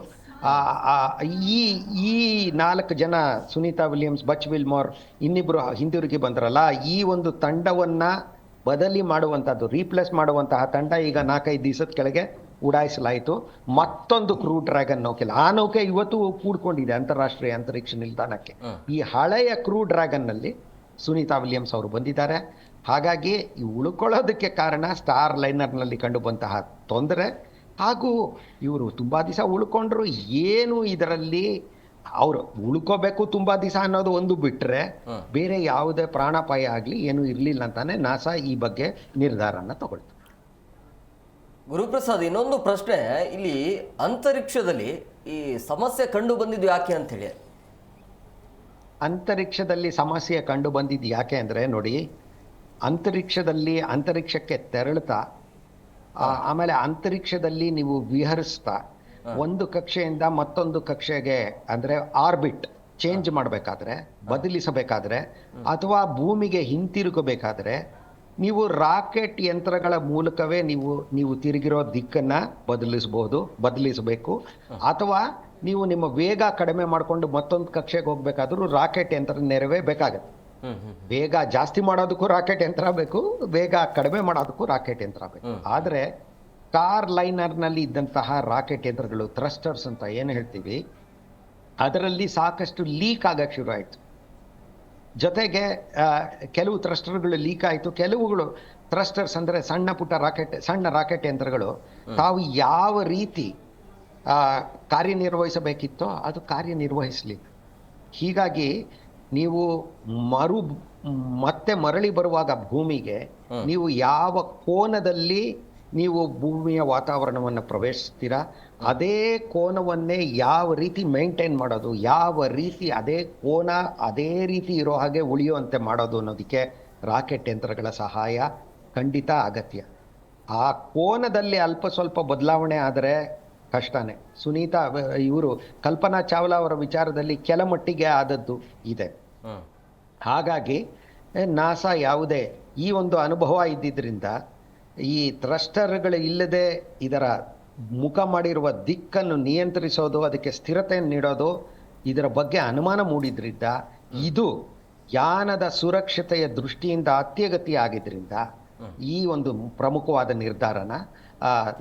ಈ 4 ಜನ, ಸುನೀತಾ ವಿಲಿಯಮ್ಸ್, ಬಚ್ ವಿಲ್ಮೋರ್, ಇನ್ನಿಬ್ಬರು ಹಿಂದಿರುಗಿ ಬಂದ್ರಲ್ಲ, ಈ ಒಂದು ತಂಡವನ್ನು ಬದಲಿ ಮಾಡುವಂಥದ್ದು, ರೀಪ್ಲೇಸ್ ಮಾಡುವಂತಹ ತಂಡ ಈಗ 4-5 ದಿವಸದ ಕೆಳಗೆ ಉಡಾಯಿಸಲಾಯಿತು. ಮತ್ತೊಂದು ಕ್ರೂ ಡ್ರ್ಯಾಗನ್ ನೌಕೆ, ಆ ನೌಕೆ ಇವತ್ತು ಕೂಡ್ಕೊಂಡಿದೆ ಅಂತಾರಾಷ್ಟ್ರೀಯ ಅಂತರಿಕ್ಷ ನಿಲ್ದಾಣಕ್ಕೆ. ಈ ಹಳೆಯ ಕ್ರೂ ಡ್ರ್ಯಾಗನ್ನಲ್ಲಿ ಸುನೀತಾ ವಿಲಿಯಮ್ಸ್ ಅವರು ಬಂದಿದ್ದಾರೆ. ಹಾಗಾಗಿ ಈ ಉಳ್ಕೊಳ್ಳೋದಕ್ಕೆ ಕಾರಣ ಸ್ಟಾರ್ ಲೈನರ್ನಲ್ಲಿ ಕಂಡುಬಂತಹ ತೊಂದರೆ, ಹಾಗೂ ಇವರು ತುಂಬ ದಿವಸ ಉಳ್ಕೊಂಡ್ರು. ಏನು ಇದರಲ್ಲಿ ಅವರು ಉಳ್ಕೋಬೇಕು ತುಂಬ ದಿವಸ ಅನ್ನೋದು ಒಂದು ಬಿಟ್ಟರೆ ಬೇರೆ ಯಾವುದೇ ಪ್ರಾಣಾಪಾಯ ಆಗಲಿ ಏನೂ ಇರಲಿಲ್ಲ ಅಂತಾನೆ ನಾಸಾ ಈ ಬಗ್ಗೆ ನಿರ್ಧಾರನ ತಗೊಳ್ತು. ಗುರುಪ್ರಸಾದ್, ಇನ್ನೊಂದು ಪ್ರಶ್ನೆ ಇಲ್ಲಿ, ಅಂತರಿಕ್ಷದಲ್ಲಿ ಈ ಸಮಸ್ಯೆ ಕಂಡು ಬಂದಿದ್ದು ಯಾಕೆ ಅಂತೇಳಿ? ಅಂತರಿಕ್ಷದಲ್ಲಿ ಸಮಸ್ಯೆ ಕಂಡು ಬಂದಿದ್ದು ಯಾಕೆ ಅಂದರೆ ನೋಡಿ, ಅಂತರಿಕ್ಷಕ್ಕೆ ತೆರಳುತ್ತಾ ಆಮೇಲೆ ಅಂತರಿಕ್ಷದಲ್ಲಿ ನೀವು ವಿಹರಿಸ್ತಾ ಒಂದು ಕಕ್ಷೆಯಿಂದ ಮತ್ತೊಂದು ಕಕ್ಷೆಗೆ ಅಂದರೆ ಆರ್ಬಿಟ್ ಚೇಂಜ್ ಮಾಡಬೇಕಾದ್ರೆ, ಬದಲಿಸಬೇಕಾದ್ರೆ, ಅಥವಾ ಭೂಮಿಗೆ ಹಿಂತಿರುಗಬೇಕಾದ್ರೆ ನೀವು ರಾಕೆಟ್ ಯಂತ್ರಗಳ ಮೂಲಕವೇ ನೀವು ತಿರುಗಿರೋ ದಿಕ್ಕನ್ನು ಬದಲಿಸಬೇಕು. ಅಥವಾ ನೀವು ನಿಮ್ಮ ವೇಗ ಕಡಿಮೆ ಮಾಡಿಕೊಂಡು ಮತ್ತೊಂದು ಕಕ್ಷೆಗೆ ಹೋಗ್ಬೇಕಾದ್ರೂ ರಾಕೆಟ್ ಯಂತ್ರ ನೆರವೇ ಬೇಕಾಗತ್ತೆ. ವೇಗ ಜಾಸ್ತಿ ಮಾಡೋದಕ್ಕೂ ರಾಕೆಟ್ ಯಂತ್ರ ಬೇಕು, ವೇಗ ಕಡಿಮೆ ಮಾಡೋದಕ್ಕೂ ರಾಕೆಟ್ ಯಂತ್ರ ಬೇಕು. ಆದರೆ ಸ್ಟಾರ್ ಲೈನರ್ನಲ್ಲಿ ಇದ್ದಂತಹ ರಾಕೆಟ್ ಯಂತ್ರಗಳು, ಥ್ರಸ್ಟರ್ಸ್ ಅಂತ ಏನು ಹೇಳ್ತೀವಿ, ಅದರಲ್ಲಿ ಸಾಕಷ್ಟು ಲೀಕ್ ಆಗಕ್ಕೆ ಶುರು ಆಯಿತು. ಜೊತೆಗೆ ಕೆಲವು ಥ್ರಸ್ಟರ್ಗಳು ಲೀಕ್ ಆಯಿತು. ಕೆಲವುಗಳು ಥ್ರಸ್ಟರ್ಸ್ ಅಂದರೆ ಸಣ್ಣ ರಾಕೆಟ್ ಯಂತ್ರಗಳು ತಾವು ಯಾವ ರೀತಿ ಕಾರ್ಯನಿರ್ವಹಿಸಬೇಕಿತ್ತೋ ಅದು ಕಾರ್ಯನಿರ್ವಹಿಸಲಿಲ್ಲ. ಹೀಗಾಗಿ ನೀವು ಮತ್ತೆ ಮರಳಿ ಬರುವಾಗ ಭೂಮಿಗೆ ನೀವು ಯಾವ ಕೋನದಲ್ಲಿ ನೀವು ಭೂಮಿಯ ವಾತಾವರಣವನ್ನು ಪ್ರವೇಶಿಸ್ತೀರಾ ಅದೇ ಕೋನವನ್ನೇ ಯಾವ ರೀತಿ ಮೇಂಟೈನ್ ಮಾಡೋದು, ಯಾವ ರೀತಿ ಅದೇ ಕೋನ ಅದೇ ರೀತಿ ಇರೋ ಹಾಗೆ ಉಳಿಯುವಂತೆ ಮಾಡೋದು ಅನ್ನೋದಕ್ಕೆ ರಾಕೆಟ್ ಯಂತ್ರಗಳ ಸಹಾಯ ಖಂಡಿತ ಅಗತ್ಯ. ಆ ಕೋನದಲ್ಲಿ ಅಲ್ಪ ಸ್ವಲ್ಪ ಬದಲಾವಣೆ ಆದರೆ ಕಷ್ಟನೇ. ಸುನೀತಾ ಇವರು ಕಲ್ಪನಾ ಚಾವ್ಲಾ ಅವರ ವಿಚಾರದಲ್ಲಿ ಕೆಲ ಮಟ್ಟಿಗೆ ಆದದ್ದು ಇದೆ. ಹಾಗಾಗಿ ನಾಸಾ ಯಾವುದೇ ಈ ಒಂದು ಅನುಭವ ಇದ್ದಿದ್ದರಿಂದ ಈ ಥ್ರಸ್ಟರ್ಗಳು ಇಲ್ಲದೆ ಇದರ ಮುಖ ಮಾಡಿರುವ ದಿಕ್ಕನ್ನು ನಿಯಂತ್ರಿಸೋದು, ಅದಕ್ಕೆ ಸ್ಥಿರತೆಯನ್ನು ನೀಡೋದು, ಇದರ ಬಗ್ಗೆ ಅನುಮಾನ ಮೂಡಿದ್ರಿಂದ ಇದು ಯಾನದ ಸುರಕ್ಷತೆಯ ದೃಷ್ಟಿಯಿಂದ ಅತ್ಯಗತ್ಯ ಆಗಿದ್ದರಿಂದ ಈ ಒಂದು ಪ್ರಮುಖವಾದ ನಿರ್ಧಾರನ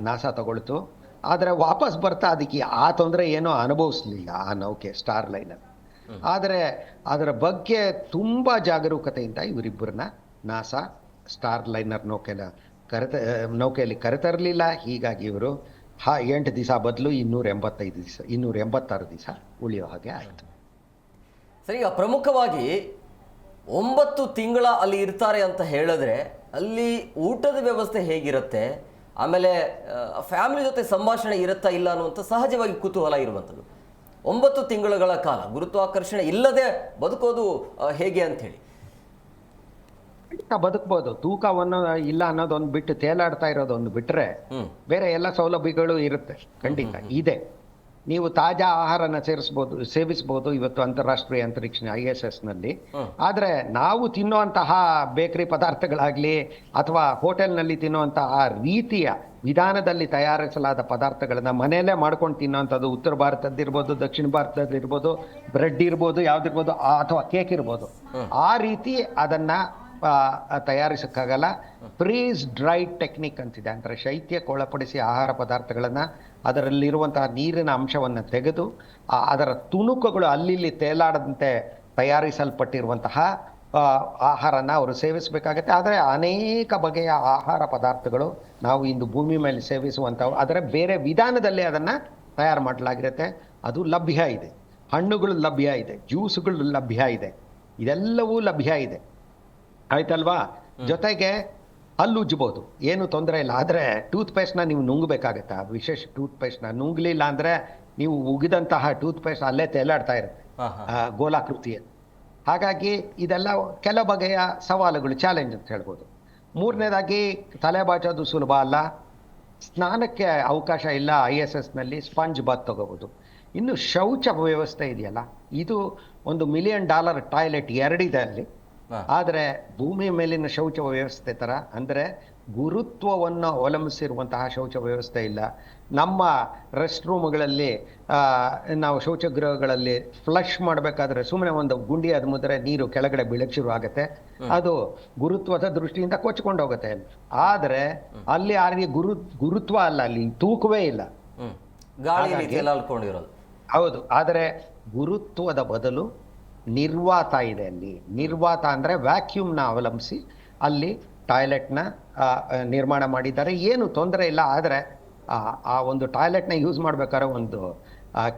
ನಾಸಾ ತಗೊಳ್ತು. ಆದರೆ ವಾಪಸ್ ಬರ್ತಾ ಅದಕ್ಕೆ ಆ ತೊಂದರೆ ಏನೋ ಅನುಭವಿಸ್ಲಿಲ್ಲ ಆ ನೌಕೆ ಸ್ಟಾರ್ ಲೈನರ್. ಆದರೆ ಅದರ ಬಗ್ಗೆ ತುಂಬ ಜಾಗರೂಕತೆಯಿಂದ ಇವರಿಬ್ಬರನ್ನ ನಾಸಾ ಸ್ಟಾರ್ ಲೈನರ್ ನೌಕೆಯಲ್ಲಿ ಕರೆತರಲಿಲ್ಲ. ಹೀಗಾಗಿ ಇವರು 8 ದಿವಸ ಬದಲು 286 ದಿವಸ ಉಳಿಯೋ ಹಾಗೆ ಆಯಿತು. ಸರಿ, ಈಗ ಪ್ರಮುಖವಾಗಿ 9 ತಿಂಗಳ ಅಲ್ಲಿ ಇರ್ತಾರೆ ಅಂತ ಹೇಳಿದ್ರೆ ಅಲ್ಲಿ ಊಟದ ವ್ಯವಸ್ಥೆ ಹೇಗಿರುತ್ತೆ, ಆಮೇಲೆ ಫ್ಯಾಮಿಲಿ ಜೊತೆ ಸಂಭಾಷಣೆ ಇರುತ್ತಾ ಇಲ್ಲ ಅನ್ನುವಂಥ ಸಹಜವಾಗಿ ಕುತೂಹಲ ಇರುವಂಥದ್ದು. 9 ತಿಂಗಳುಗಳ ಕಾಲ ಗುರುತ್ವಾಕರ್ಷಣೆ ಇಲ್ಲದೆ ಬದುಕೋದು ಹೇಗೆ ಅಂಥೇಳಿ. ಬದುಕಬಹುದು. ತೂಕವನ್ನು ಇಲ್ಲ ಅನ್ನೋದೊಂದು ಬಿಟ್ಟು ತೇಲಾಡ್ತಾ ಇರೋದೊಂದು ಬಿಟ್ರೆ ಬೇರೆ ಎಲ್ಲ ಸೌಲಭ್ಯಗಳು ಇರುತ್ತೆ, ಖಂಡಿತ ಇದೆ. ನೀವು ತಾಜಾ ಆಹಾರನ ಸೇವಿಸಬಹುದು ಇವತ್ತು ಅಂತಾರಾಷ್ಟ್ರೀಯ ಅಂತರಿಕ್ಷ ISS ನಲ್ಲಿ. ಆದ್ರೆ ನಾವು ತಿನ್ನುವಂತಹ ಬೇಕರಿ ಪದಾರ್ಥಗಳಾಗ್ಲಿ ಅಥವಾ ಹೋಟೆಲ್ನಲ್ಲಿ ತಿನ್ನುವಂತಹ ರೀತಿಯ ವಿಧಾನದಲ್ಲಿ ತಯಾರಿಸಲಾದ ಪದಾರ್ಥಗಳನ್ನ ಮನೆಯಲ್ಲೇ ಮಾಡ್ಕೊಂಡು ತಿನ್ನುವಂಥದ್ದು, ಉತ್ತರ ಭಾರತದ್ದಿರ್ಬೋದು, ದಕ್ಷಿಣ ಭಾರತದಲ್ಲಿರ್ಬೋದು, ಬ್ರೆಡ್ ಇರ್ಬೋದು, ಯಾವ್ದಿರ್ಬೋದು, ಅಥವಾ ಕೇಕ್ ಇರ್ಬೋದು, ಆ ರೀತಿ ಅದನ್ನ ತಯಾರಿಸಕ್ಕಾಗಲ್ಲ. ಫ್ರೀಸ್ ಡ್ರೈಡ್ ಟೆಕ್ನಿಕ್ ಅಂತಿದೆ. ಅಂದರೆ ಶೈತ್ಯಕ್ಕೆ ಒಳಪಡಿಸಿ ಆಹಾರ ಪದಾರ್ಥಗಳನ್ನು ಅದರಲ್ಲಿರುವಂತಹ ನೀರಿನ ಅಂಶವನ್ನು ತೆಗೆದು ಅದರ ತುಣುಕುಗಳು ಅಲ್ಲಿ ತೇಲಾಡದಂತೆ ತಯಾರಿಸಲ್ಪಟ್ಟಿರುವಂತಹ ಆಹಾರನ ಅವರು ಸೇವಿಸಬೇಕಾಗತ್ತೆ. ಆದರೆ ಅನೇಕ ಬಗೆಯ ಆಹಾರ ಪದಾರ್ಥಗಳು ನಾವು ಇಂದು ಭೂಮಿ ಮೇಲೆ ಸೇವಿಸುವಂಥವು, ಅದರ ಬೇರೆ ವಿಧಾನದಲ್ಲಿ ಅದನ್ನು ತಯಾರು ಮಾಡಲಾಗಿರುತ್ತೆ. ಅದು ಲಭ್ಯ ಇದೆ. ಹಣ್ಣುಗಳು ಲಭ್ಯ ಇದೆ, ಜ್ಯೂಸುಗಳು ಲಭ್ಯ ಇದೆ, ಇದೆಲ್ಲವೂ ಲಭ್ಯ ಇದೆ, ಆಯ್ತಲ್ವಾ. ಜೊತೆಗೆ ಹಲ್ಲುಜ್ಬೋದು, ಏನು ತೊಂದರೆ ಇಲ್ಲ. ಆದರೆ ಟೂತ್ಪೇಸ್ಟ್ನ ನೀವು ನುಂಗಬೇಕಾಗತ್ತೆ. ವಿಶೇಷ ಟೂತ್ಪೇಸ್ಟ್ನ ನುಂಗ್ಲಿಲ್ಲ ಅಂದರೆ ನೀವು ಉಗಿದಂತಹ ಟೂತ್ಪೇಸ್ಟ್ ಅಲ್ಲೇ ತೇಲಾಡ್ತಾ ಇರುತ್ತೆ ಗೋಲಾಕೃತಿಯಲ್ಲಿ. ಹಾಗಾಗಿ ಇದೆಲ್ಲ ಕೆಲ ಬಗೆಯ ಸವಾಲುಗಳು, ಚಾಲೆಂಜ್ ಅಂತ ಹೇಳ್ಬೋದು. ಮೂರನೇದಾಗಿ ತಲೆ ಬಾಚೋದು ಸುಲಭ ಅಲ್ಲ. ಸ್ನಾನಕ್ಕೆ ಅವಕಾಶ ಇಲ್ಲ. ISSನಲ್ಲಿ ಸ್ಪಂಜ್ ಬಾತ್ ತಗೋಬೋದು. ಇನ್ನು ಶೌಚ ವ್ಯವಸ್ಥೆ ಇದೆಯಲ್ಲ, ಇದು $1 ಮಿಲಿಯನ್ ಟಾಯ್ಲೆಟ್ 2 ಇದೆ ಅಲ್ಲಿ. ಆದರೆ ಭೂಮಿಯ ಮೇಲಿನ ಶೌಚ ವ್ಯವಸ್ಥೆ ಥರ ಅಂದರೆ ಗುರುತ್ವವನ್ನು ಅವಲಂಬಿಸಿರುವಂತಹ ಶೌಚ ವ್ಯವಸ್ಥೆ ಇಲ್ಲ. ನಮ್ಮ ರೆಸ್ಟ್ ರೂಮ್ಗಳಲ್ಲಿ ನಾವು ಶೌಚಗೃಹಗಳಲ್ಲಿ ಫ್ಲಶ್ ಮಾಡಬೇಕಾದ್ರೆ ಸುಮ್ಮನೆ ಒಂದು ಗುಂಡಿ ಅದು ಮುದ್ರೆ ನೀರು ಕೆಳಗಡೆ ಬೀಳಕ್ಕೆ ಶುರು ಆಗುತ್ತೆ. ಅದು ಗುರುತ್ವದ ದೃಷ್ಟಿಯಿಂದ ಕೊಚ್ಕೊಂಡು ಹೋಗುತ್ತೆ. ಆದರೆ ಅಲ್ಲಿ ಆ ಗುರುತ್ವ ಅಲ್ಲ, ಅಲ್ಲಿ ತೂಕವೇ ಇಲ್ಲ, ಹೌದು. ಆದರೆ ಗುರುತ್ವದ ಬದಲು ನಿರ್ವಾತ ಇದೆ ಅಲ್ಲಿ. ನಿರ್ವಾತ ಅಂದರೆ ವ್ಯಾಕ್ಯೂಮ್ನ ಅವಲಂಬಿಸಿ ಅಲ್ಲಿ ಟಾಯ್ಲೆಟ್ನ ನಿರ್ಮಾಣ ಮಾಡಿದ್ದಾರೆ. ಏನು ತೊಂದರೆ ಇಲ್ಲ. ಆದರೆ ಆ ಒಂದು ಟಾಯ್ಲೆಟ್ನ ಯೂಸ್ ಮಾಡ್ಬೇಕಾದ್ರೆ ಒಂದು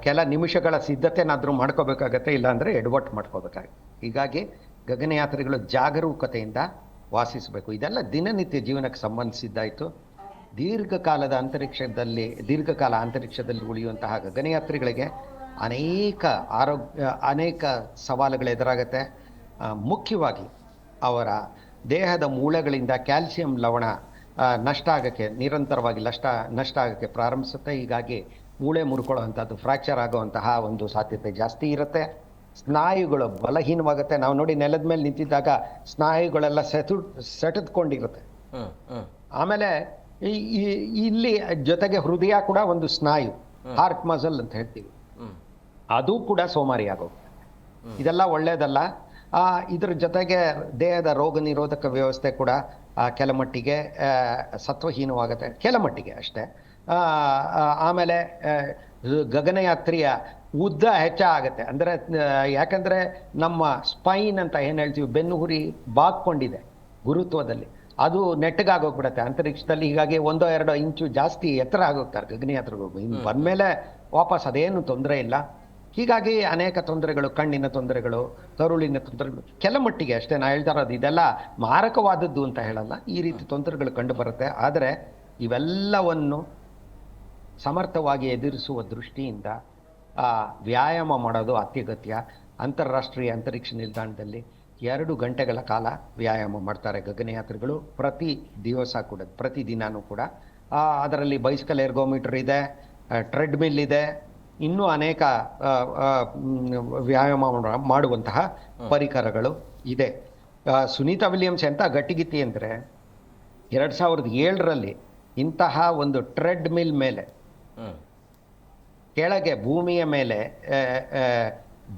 ಕೆಲ ನಿಮಿಷಗಳ ಸಿದ್ಧತೆನಾದರೂ ಮಾಡ್ಕೋಬೇಕಾಗತ್ತೆ, ಇಲ್ಲಾಂದರೆ ಎಡವಟ್ಟು ಮಾಡ್ಕೋಬೇಕಾಗುತ್ತೆ. ಹೀಗಾಗಿ ಗಗನಯಾತ್ರಿಗಳು ಜಾಗರೂಕತೆಯಿಂದ ವಾಸಿಸಬೇಕು. ಇದೆಲ್ಲ ದಿನನಿತ್ಯ ಜೀವನಕ್ಕೆ ಸಂಬಂಧಿಸಿದ್ದಾಯಿತು. ದೀರ್ಘಕಾಲ ಅಂತರಿಕ್ಷದಲ್ಲಿ ಉಳಿಯುವಂತಹ ಗಗನಯಾತ್ರಿಗಳಿಗೆ ಅನೇಕ ಸವಾಲುಗಳು ಎದುರಾಗುತ್ತೆ. ಮುಖ್ಯವಾಗಿ ಅವರ ದೇಹದ ಮೂಳೆಗಳಿಂದ ಕ್ಯಾಲ್ಸಿಯಂ ಲವಣ ನಿರಂತರವಾಗಿ ನಷ್ಟ ಆಗೋಕ್ಕೆ ಪ್ರಾರಂಭಿಸುತ್ತೆ. ಹೀಗಾಗಿ ಮೂಳೆ ಮುರ್ಕೊಳ್ಳುವಂಥದ್ದು, ಫ್ರ್ಯಾಕ್ಚರ್ ಆಗುವಂತಹ ಒಂದು ಸಾಧ್ಯತೆ ಜಾಸ್ತಿ ಇರುತ್ತೆ. ಸ್ನಾಯುಗಳು ಬಲಹೀನವಾಗುತ್ತೆ. ನಾವು ನೋಡಿ ನೆಲದ ಮೇಲೆ ನಿಂತಿದ್ದಾಗ ಸ್ನಾಯುಗಳೆಲ್ಲ ಸೆಟೆದುಕೊಂಡಿರುತ್ತೆ. ಆಮೇಲೆ ಇಲ್ಲಿ ಜೊತೆಗೆ ಹೃದಯ ಕೂಡ ಒಂದು ಸ್ನಾಯು, ಹಾರ್ಟ್ ಮಸಲ್ ಅಂತ ಹೇಳ್ತೀವಿ, ಅದು ಕೂಡ ಸೋಮಾರಿ ಆಗೋಗುತ್ತೆ. ಇದೆಲ್ಲ ಒಳ್ಳೆಯದಲ್ಲ. ಇದ್ರ ಜೊತೆಗೆ ದೇಹದ ರೋಗ ನಿರೋಧಕ ವ್ಯವಸ್ಥೆ ಕೂಡ ಕೆಲ ಮಟ್ಟಿಗೆ ಸತ್ವಹೀನವಾಗುತ್ತೆ, ಕೆಲ ಮಟ್ಟಿಗೆ ಅಷ್ಟೇ. ಆಮೇಲೆ ಗಗನಯಾತ್ರಿಯ ಉದ್ದ ಹೆಚ್ಚಾಗತ್ತೆ. ಅಂದರೆ ಯಾಕಂದ್ರೆ ನಮ್ಮ ಸ್ಪೈನ್ ಅಂತ ಏನು ಹೇಳ್ತೀವಿ, ಬೆನ್ನು ಹುರಿ ಬಾಗ್ಕೊಂಡಿದೆ ಗುರುತ್ವದಲ್ಲಿ, ಅದು ನೆಟ್ಟಗಾಗೋಗ್ಬಿಡತ್ತೆ ಅಂತರಿಕ್ಷದಲ್ಲಿ. ಹೀಗಾಗಿ 1-2 ಇಂಚು ಜಾಸ್ತಿ ಎತ್ತರ ಆಗೋಗ್ತಾರೆ ಗಗನಯಾತ್ರಿಗಳು. ಇನ್ನು ಬಂದಮೇಲೆ ವಾಪಸ್ ಅದೇನು ತೊಂದರೆ ಇಲ್ಲ. ಹೀಗಾಗಿ ಅನೇಕ ತೊಂದರೆಗಳು, ಕಣ್ಣಿನ ತೊಂದರೆಗಳು, ಕರುಳಿನ ತೊಂದರೆಗಳು, ಕೆಲ ಮಟ್ಟಿಗೆ ಅಷ್ಟೇ. ನಾ ಹೇಳ್ತಾ ಇರೋದು ಇದೆಲ್ಲ ಮಾರಕವಾದದ್ದು ಅಂತ ಹೇಳಲ್ಲ, ಈ ರೀತಿ ತೊಂದರೆಗಳು ಕಂಡು ಬರುತ್ತೆ. ಆದರೆ ಇವೆಲ್ಲವನ್ನು ಸಮರ್ಥವಾಗಿ ಎದುರಿಸುವ ದೃಷ್ಟಿಯಿಂದ ವ್ಯಾಯಾಮ ಮಾಡೋದು ಅತ್ಯಗತ್ಯ. ಅಂತಾರಾಷ್ಟ್ರೀಯ ಅಂತರಿಕ್ಷ ನಿಲ್ದಾಣದಲ್ಲಿ 2 ಗಂಟೆಗಳ ಕಾಲ ವ್ಯಾಯಾಮ ಮಾಡ್ತಾರೆ ಗಗನಯಾತ್ರಿಗಳು ಪ್ರತಿ ದಿವಸ ಕೂಡ, ಪ್ರತಿದಿನವೂ ಕೂಡ. ಅದರಲ್ಲಿ ಬೈಸಿಕಲ್ ಎರ್ಗೋಮೀಟರ್ ಇದೆ, ಟ್ರೆಡ್ಮಿಲ್ ಇದೆ, ಇನ್ನೂ ಅನೇಕ ವ್ಯಾಯಾಮ ಮಾಡುವಂತಹ ಪರಿಕರಗಳು ಇದೆ. ಸುನೀತಾ ವಿಲಿಯಮ್ಸ್ ಎಂಥ ಗಟ್ಟಿಗಿತ್ತಿ ಅಂದರೆ 2007ರಲ್ಲಿ ಇಂತಹ ಒಂದು ಟ್ರೆಡ್ಮಿಲ್ ಮೇಲೆ ಕೆಳಗೆ ಭೂಮಿಯ ಮೇಲೆ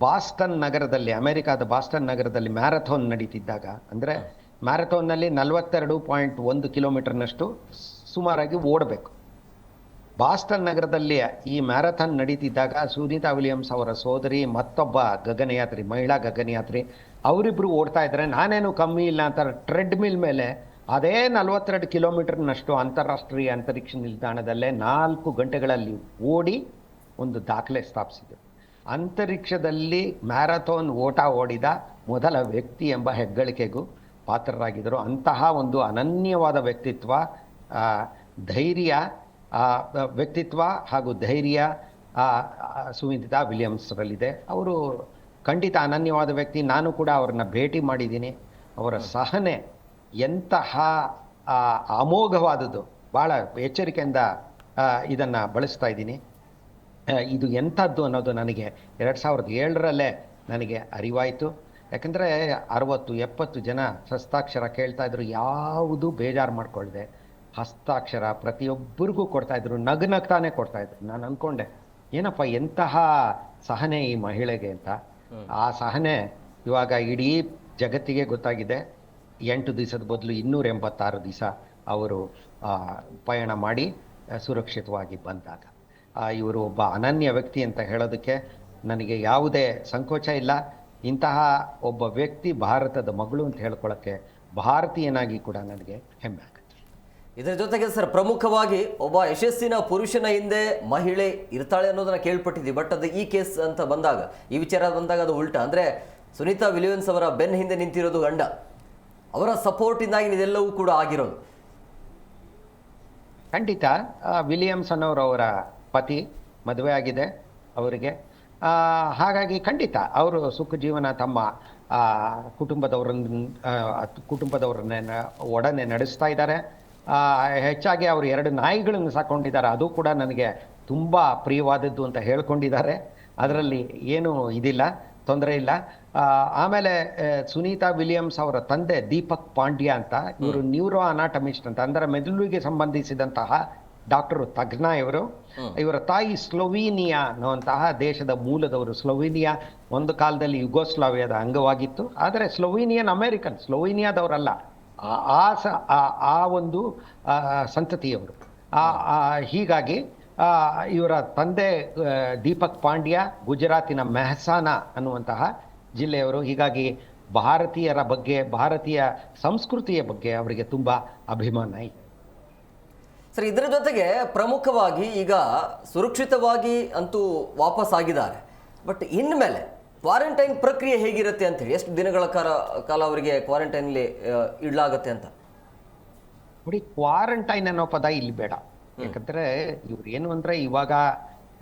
ಬಾಸ್ಟನ್ ನಗರದಲ್ಲಿ, ಅಮೆರಿಕಾದ ಬಾಸ್ಟನ್ ನಗರದಲ್ಲಿ ಮ್ಯಾರಥಾನ್ ನಡೀತಿದ್ದಾಗ, ಅಂದರೆ ಮ್ಯಾರಥಾನ್ನಲ್ಲಿ 42.1 ಕಿಲೋಮೀಟರ್ನಷ್ಟು ಸುಮಾರಾಗಿ ಓಡಬೇಕು. ಬಾಸ್ಟನ್ ನಗರದಲ್ಲಿ ಈ ಮ್ಯಾರಥಾನ್ ನಡೀತಿದ್ದಾಗ ಸುನೀತಾ ವಿಲಿಯಮ್ಸ್ ಅವರ ಸೋದರಿ, ಮತ್ತೊಬ್ಬ ಗಗನಯಾತ್ರಿ, ಮಹಿಳಾ ಗಗನಯಾತ್ರಿ, ಅವರಿಬ್ಬರು ಓಡ್ತಾ ಇದ್ದಾರೆ. ನಾನೇನು ಕಮ್ಮಿ ಇಲ್ಲ ಅಂತ ಟ್ರೆಡ್ಮಿಲ್ ಮೇಲೆ ಅದೇ 42 ಕಿಲೋಮೀಟರ್ನಷ್ಟು ಅಂತಾರಾಷ್ಟ್ರೀಯ ಅಂತರಿಕ್ಷ ನಿಲ್ದಾಣದಲ್ಲೇ 4 ಗಂಟೆಗಳಲ್ಲಿ ಓಡಿ ಒಂದು ದಾಖಲೆ ಸ್ಥಾಪಿಸಿದರು. ಅಂತರಿಕ್ಷದಲ್ಲಿ ಮ್ಯಾರಥಾನ್ ಓಟ ಓಡಿದ ಮೊದಲ ವ್ಯಕ್ತಿ ಎಂಬ ಹೆಗ್ಗಳಿಕೆಗೂ ಪಾತ್ರರಾಗಿದ್ದರು. ಅಂತಹ ಒಂದು ಅನನ್ಯವಾದ ವ್ಯಕ್ತಿತ್ವ, ಧೈರ್ಯ, ವ್ಯಕ್ತಿತ್ವ ಹಾಗೂ ಧೈರ್ಯ ಸುನೀತಾ ವಿಲಿಯಮ್ಸ್ರಲ್ಲಿದೆ. ಅವರು ಖಂಡಿತ ಅನನ್ಯವಾದ ವ್ಯಕ್ತಿ. ನಾನು ಕೂಡ ಅವ್ರನ್ನ ಭೇಟಿ ಮಾಡಿದ್ದೀನಿ. ಅವರ ಸಹನೆ ಎಂತಹ ಅಮೋಘವಾದದ್ದು. ಭಾಳ ಎಚ್ಚರಿಕೆಯಿಂದ ಇದನ್ನು ಬಳಸ್ತಾ ಇದ್ದೀನಿ. ಇದು ಎಂಥದ್ದು ಅನ್ನೋದು ನನಗೆ 2007ರಲ್ಲೇ ನನಗೆ ಅರಿವಾಯಿತು. ಯಾಕಂದರೆ 60-70 ಜನ ಹಸ್ತಾಕ್ಷರ ಕೇಳ್ತಾ ಇದ್ರು. ಯಾವುದು ಬೇಜಾರು ಮಾಡ್ಕೊಳ್ದೆ ಹಸ್ತಾಕ್ಷರ ಪ್ರತಿಯೊಬ್ಬರಿಗೂ ಕೊಡ್ತಾಯಿದ್ರು, ನಗ್ನಗ್ತಾನೆ ಕೊಡ್ತಾಯಿದ್ರು. ನಾನು ಅಂದ್ಕೊಂಡೆ ಏನಪ್ಪ ಎಂತಹ ಸಹನೆ ಈ ಮಹಿಳೆಗೆ ಅಂತ. ಆ ಸಹನೆ ಇವಾಗ ಇಡೀ ಜಗತ್ತಿಗೆ ಗೊತ್ತಾಗಿದೆ. 8 ದಿವಸದ ಬದಲು 286 ದಿವಸ ಅವರು ಪಯಣ ಮಾಡಿ ಸುರಕ್ಷಿತವಾಗಿ ಬಂದಾಗ ಇವರು ಒಬ್ಬ ಅನನ್ಯ ವ್ಯಕ್ತಿ ಅಂತ ಹೇಳೋದಕ್ಕೆ ನನಗೆ ಯಾವುದೇ ಸಂಕೋಚ ಇಲ್ಲ. ಇಂತಹ ಒಬ್ಬ ವ್ಯಕ್ತಿ ಭಾರತದ ಮಗಳು ಅಂತ ಹೇಳ್ಕೊಳ್ಳೋಕ್ಕೆ ಭಾರತೀಯನಾಗಿ ಕೂಡ ನನಗೆ ಹೆಮ್ಮೆ ಆಗುತ್ತೆ. ಇದರ ಜೊತೆಗೆ ಸರ್, ಪ್ರಮುಖವಾಗಿ ಒಬ್ಬ ಯಶಸ್ಸಿನ ಪುರುಷನ ಹಿಂದೆ ಮಹಿಳೆ ಇರ್ತಾಳೆ ಅನ್ನೋದನ್ನ ಕೇಳ್ಪಟ್ಟಿದ್ವಿ. ಬಟ್ ಅದು ಈ ಕೇಸ್ ಅಂತ ಬಂದಾಗ, ಈ ವಿಚಾರ ಬಂದಾಗ ಅದು ಉಲ್ಟಾ. ಅಂದರೆ ಸುನೀತಾ ವಿಲಿಯಮ್ಸ್ ಅವರ ಬೆನ್ನ ಹಿಂದೆ ನಿಂತಿರೋದು ಗಂಡ, ಅವರ ಸಪೋರ್ಟಿಂದಾಗಿ ಇದೆಲ್ಲವೂ ಕೂಡ ಆಗಿರೋದು. ಖಂಡಿತ ವಿಲಿಯಮ್ಸ್ ಅನ್ನೋರು ಅವರ ಪತಿ, ಮದುವೆ ಆಗಿದೆ ಅವರಿಗೆ. ಹಾಗಾಗಿ ಖಂಡಿತ ಅವರು ಸುಖ ಜೀವನ ತಮ್ಮ ಕುಟುಂಬದವರನ್ನ ಒಡನೆ ನಡೆಸ್ತಾ ಇದ್ದಾರೆ. ಹೆಚ್ಚಾಗಿ ಅವರು 2 ನಾಯಿಗಳನ್ನು ಸಾಕೊಂಡಿದ್ದಾರೆ. ಅದು ಕೂಡ ನನಗೆ ತುಂಬ ಪ್ರಿಯವಾದದ್ದು ಅಂತ ಹೇಳ್ಕೊಂಡಿದ್ದಾರೆ. ಅದರಲ್ಲಿ ಏನು ಇದಿಲ್ಲ, ತೊಂದರೆ ಇಲ್ಲ. ಆಮೇಲೆ ಸುನೀತಾ ವಿಲಿಯಮ್ಸ್ ಅವರ ತಂದೆ ದೀಪಕ್ ಪಾಂಡ್ಯ ಅಂತ, ಇವರು ನ್ಯೂರೋ ಅನಾಟಮಿಸ್ಟ್ ಅಂತ, ಅಂದರೆ ಮೆದುಳಿಗೆ ಸಂಬಂಧಿಸಿದಂತಹ ಡಾಕ್ಟರು, ತಜ್ಞ ಇವರು. ಇವರ ತಾಯಿ ಸ್ಲೋವೇನಿಯಾ ಅನ್ನುವಂತಹ ದೇಶದ ಮೂಲದವರು. ಸ್ಲೋವೇನಿಯಾ ಒಂದು ಕಾಲದಲ್ಲಿ ಯುಗೋಸ್ಲಾವಿಯಾದ ಅಂಗವಾಗಿತ್ತು. ಆದರೆ ಸ್ಲೋವೇನಿಯನ್ ಅಮೇರಿಕನ್, ಸ್ಲೋವೇನಿಯಾದವರಲ್ಲ, ಆ ಒಂದು ಸಂತತಿಯವರು. ಹೀಗಾಗಿ ಇವರ ತಂದೆ ದೀಪಕ್ ಪಾಂಡ್ಯ ಗುಜರಾತಿನ ಮೆಹಸಾನ ಅನ್ನುವಂತಹ ಜಿಲ್ಲೆಯವರು. ಹೀಗಾಗಿ ಭಾರತೀಯರ ಬಗ್ಗೆ, ಭಾರತೀಯ ಸಂಸ್ಕೃತಿಯ ಬಗ್ಗೆ ಅವರಿಗೆ ತುಂಬ ಅಭಿಮಾನ ಇದೆ. ಸರ್, ಇದರ ಜೊತೆಗೆ ಪ್ರಮುಖವಾಗಿ ಈಗ ಸುರಕ್ಷಿತವಾಗಿ ಅಂತೂ ವಾಪಸ್ ಆಗಿದ್ದಾರೆ. ಬಟ್ ಇನ್ಮೇಲೆ ಕ್ವಾರಂಟೈನ್ ಪ್ರಕ್ರಿಯೆ ಹೇಗಿರುತ್ತೆ ಅಂತೇಳಿ, ಎಷ್ಟು ದಿನಗಳ ಕಾಲ ಅವರಿಗೆ ಕ್ವಾರಂಟೈನಲ್ಲಿ ಇಡಲಾಗುತ್ತೆ ಅಂತ? ನೋಡಿ, ಕ್ವಾರಂಟೈನ್ ಅನ್ನೋ ಪದ ಇಲ್ಲಿ ಬೇಡ. ಯಾಕಂದ್ರೆ ಇವ್ರು ಏನು ಅಂದ್ರೆ, ಇವಾಗ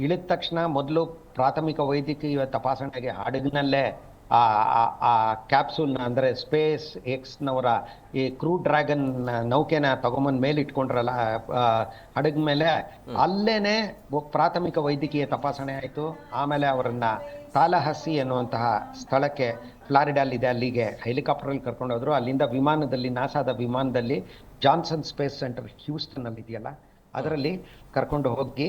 ಇಳಿದ ತಕ್ಷಣ ಮೊದಲು ಪ್ರಾಥಮಿಕ ವೈದ್ಯಕೀಯ ತಪಾಸಣೆಗೆ ಹಡಗಿನಲ್ಲೇ ಆ ಕ್ಯಾಪ್ಸೂಲ್ನ, ಅಂದರೆ ಸ್ಪೇಸ್ ಎಕ್ಸ್ನವರ ಈ ಕ್ರೂ ಡ್ರ್ಯಾಗನ್ ನೌಕೆನ ತಗೊಂಬಂದು ಮೇಲೆ ಇಟ್ಕೊಂಡ್ರಲ್ಲ ಹಡಗ ಮೇಲೆ, ಅಲ್ಲೇನೆ ಪ್ರಾಥಮಿಕ ವೈದ್ಯಕೀಯ ತಪಾಸಣೆ ಆಯಿತು. ಆಮೇಲೆ ಅವರನ್ನ ತಾಲಹಸಿ ಅನ್ನುವಂತಹ ಸ್ಥಳಕ್ಕೆ, ಫ್ಲಾರಿಡಾಲಿದೆ, ಅಲ್ಲಿಗೆ ಹೆಲಿಕಾಪ್ಟರಲ್ಲಿ ಕರ್ಕೊಂಡು ಹೋದ್ರು. ಅಲ್ಲಿಂದ ವಿಮಾನದಲ್ಲಿ, ನಾಸಾದ ವಿಮಾನದಲ್ಲಿ, ಜಾನ್ಸನ್ ಸ್ಪೇಸ್ ಸೆಂಟರ್ ಹ್ಯೂಸ್ಟನ್ನಲ್ಲಿ ಇದೆಯಲ್ಲ, ಅದರಲ್ಲಿ ಕರ್ಕೊಂಡು ಹೋಗಿ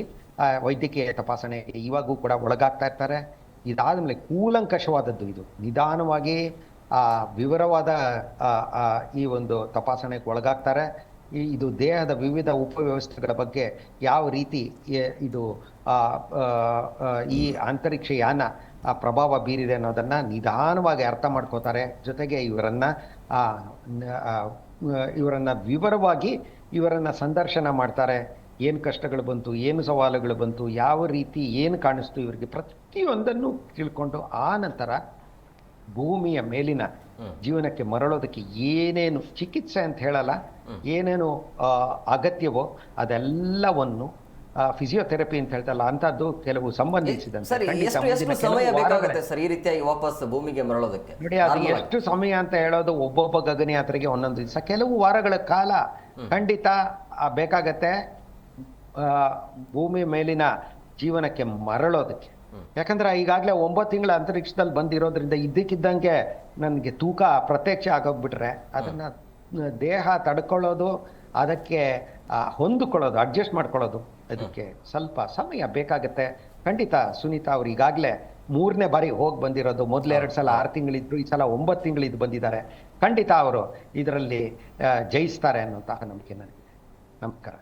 ವೈದ್ಯಕೀಯ ತಪಾಸಣೆ ಇವಾಗೂ ಕೂಡ ಒಳಗಾಗ್ತಾ ಇರ್ತಾರೆ. ಇದಾದಮೇಲೆ ಕೂಲಂಕಷವಾದದ್ದು ಇದು, ನಿಧಾನವಾಗಿ ವಿವರವಾದ ಈ ಒಂದು ತಪಾಸಣೆಗೆ ಒಳಗಾಗ್ತಾರೆ. ಇದು ದೇಹದ ವಿವಿಧ ಉಪವ್ಯವಸ್ಥೆಗಳ ಬಗ್ಗೆ ಯಾವ ರೀತಿ ಇದು ಈ ಅಂತರಿಕ್ಷ ಯಾನ ಪ್ರಭಾವ ಬೀರಿದೆ ಅನ್ನೋದನ್ನ ನಿಧಾನವಾಗಿ ಅರ್ಥ ಮಾಡ್ಕೋತಾರೆ. ಜೊತೆಗೆ ಇವರನ್ನ ವಿವರವಾಗಿ ಸಂದರ್ಶನ ಮಾಡ್ತಾರೆ. ಏನು ಕಷ್ಟಗಳು ಬಂತು, ಏನು ಸವಾಲುಗಳು ಬಂತು, ಯಾವ ರೀತಿ ಏನು ಕಾಣಿಸ್ತು ಇವರಿಗೆ, ಪ್ರತಿಯೊಂದನ್ನು ತಿಳ್ಕೊಂಡು ಆ ನಂತರ ಭೂಮಿಯ ಮೇಲಿನ ಜೀವನಕ್ಕೆ ಮರಳೋದಕ್ಕೆ ಏನೇನು ಚಿಕಿತ್ಸೆ ಅಂತ ಹೇಳಲ್ಲ, ಏನೇನು ಅಗತ್ಯವೋ ಅದೆಲ್ಲವನ್ನು ಫಿಸಿಯೋಥೆರಪಿ ಅಂತ ಹೇಳ್ತಲ್ಲ ಅಂತದ್ದು ಕೆಲವು ಸಂಬಂಧಿಸಿದಂತೆ ಸಮಯ ಬೇಕಾಗುತ್ತೆ ಸರ್ ಈ ರೀತಿಯಾಗಿ ವಾಪಸ್ ಭೂಮಿಗೆ ಮರಳೋದಕ್ಕೆ. ನೋಡಿ, ಅದು ಎಷ್ಟು ಸಮಯ ಅಂತ ಹೇಳೋದು ಒಬ್ಬೊಬ್ಬ ಗಗನಯಾತ್ರೆಗೆ ಒಂದೊಂದು ದಿವಸ, ಕೆಲವು ವಾರಗಳ ಕಾಲ ಖಂಡಿತ ಬೇಕಾಗತ್ತೆ ಭೂಮಿ ಮೇಲಿನ ಜೀವನಕ್ಕೆ ಮರಳೋದಕ್ಕೆ. ಯಾಕಂದ್ರೆ ಈಗಾಗಲೇ 9 ತಿಂಗಳ ಅಂತರಿಕ್ಷದಲ್ಲಿ ಬಂದಿರೋದ್ರಿಂದ ಇದ್ದಕ್ಕಿದ್ದಂಗೆ ನನಗೆ ತೂಕ ಪ್ರತ್ಯಕ್ಷ ಆಗೋಗ್ಬಿಟ್ರೆ ಅದನ್ನ ದೇಹ ತಡ್ಕೊಳ್ಳೋದು, ಅದಕ್ಕೆ ಹೊಂದಿಕೊಳ್ಳೋದು, ಅಡ್ಜಸ್ಟ್ ಮಾಡ್ಕೊಳ್ಳೋದು, ಅದಕ್ಕೆ ಸ್ವಲ್ಪ ಸಮಯ ಬೇಕಾಗತ್ತೆ. ಖಂಡಿತ ಸುನೀತಾ ಅವ್ರು ಈಗಾಗಲೇ 3ನೇ ಬಾರಿ ಹೋಗಿ ಬಂದಿರೋದು. ಮೊದಲು 2 ಸಲ 6 ತಿಂಗಳಿದ್ರು, ಈ ಸಲ 9 ತಿಂಗಳಿದ್ದು ಬಂದಿದ್ದಾರೆ. ಖಂಡಿತ ಅವರು ಇದರಲ್ಲಿ ಜಯಿಸ್ತಾರೆ ಅನ್ನೋಂತಹ ನಂಬಿಕೆ ನನಗೆ. ನಮಸ್ಕಾರ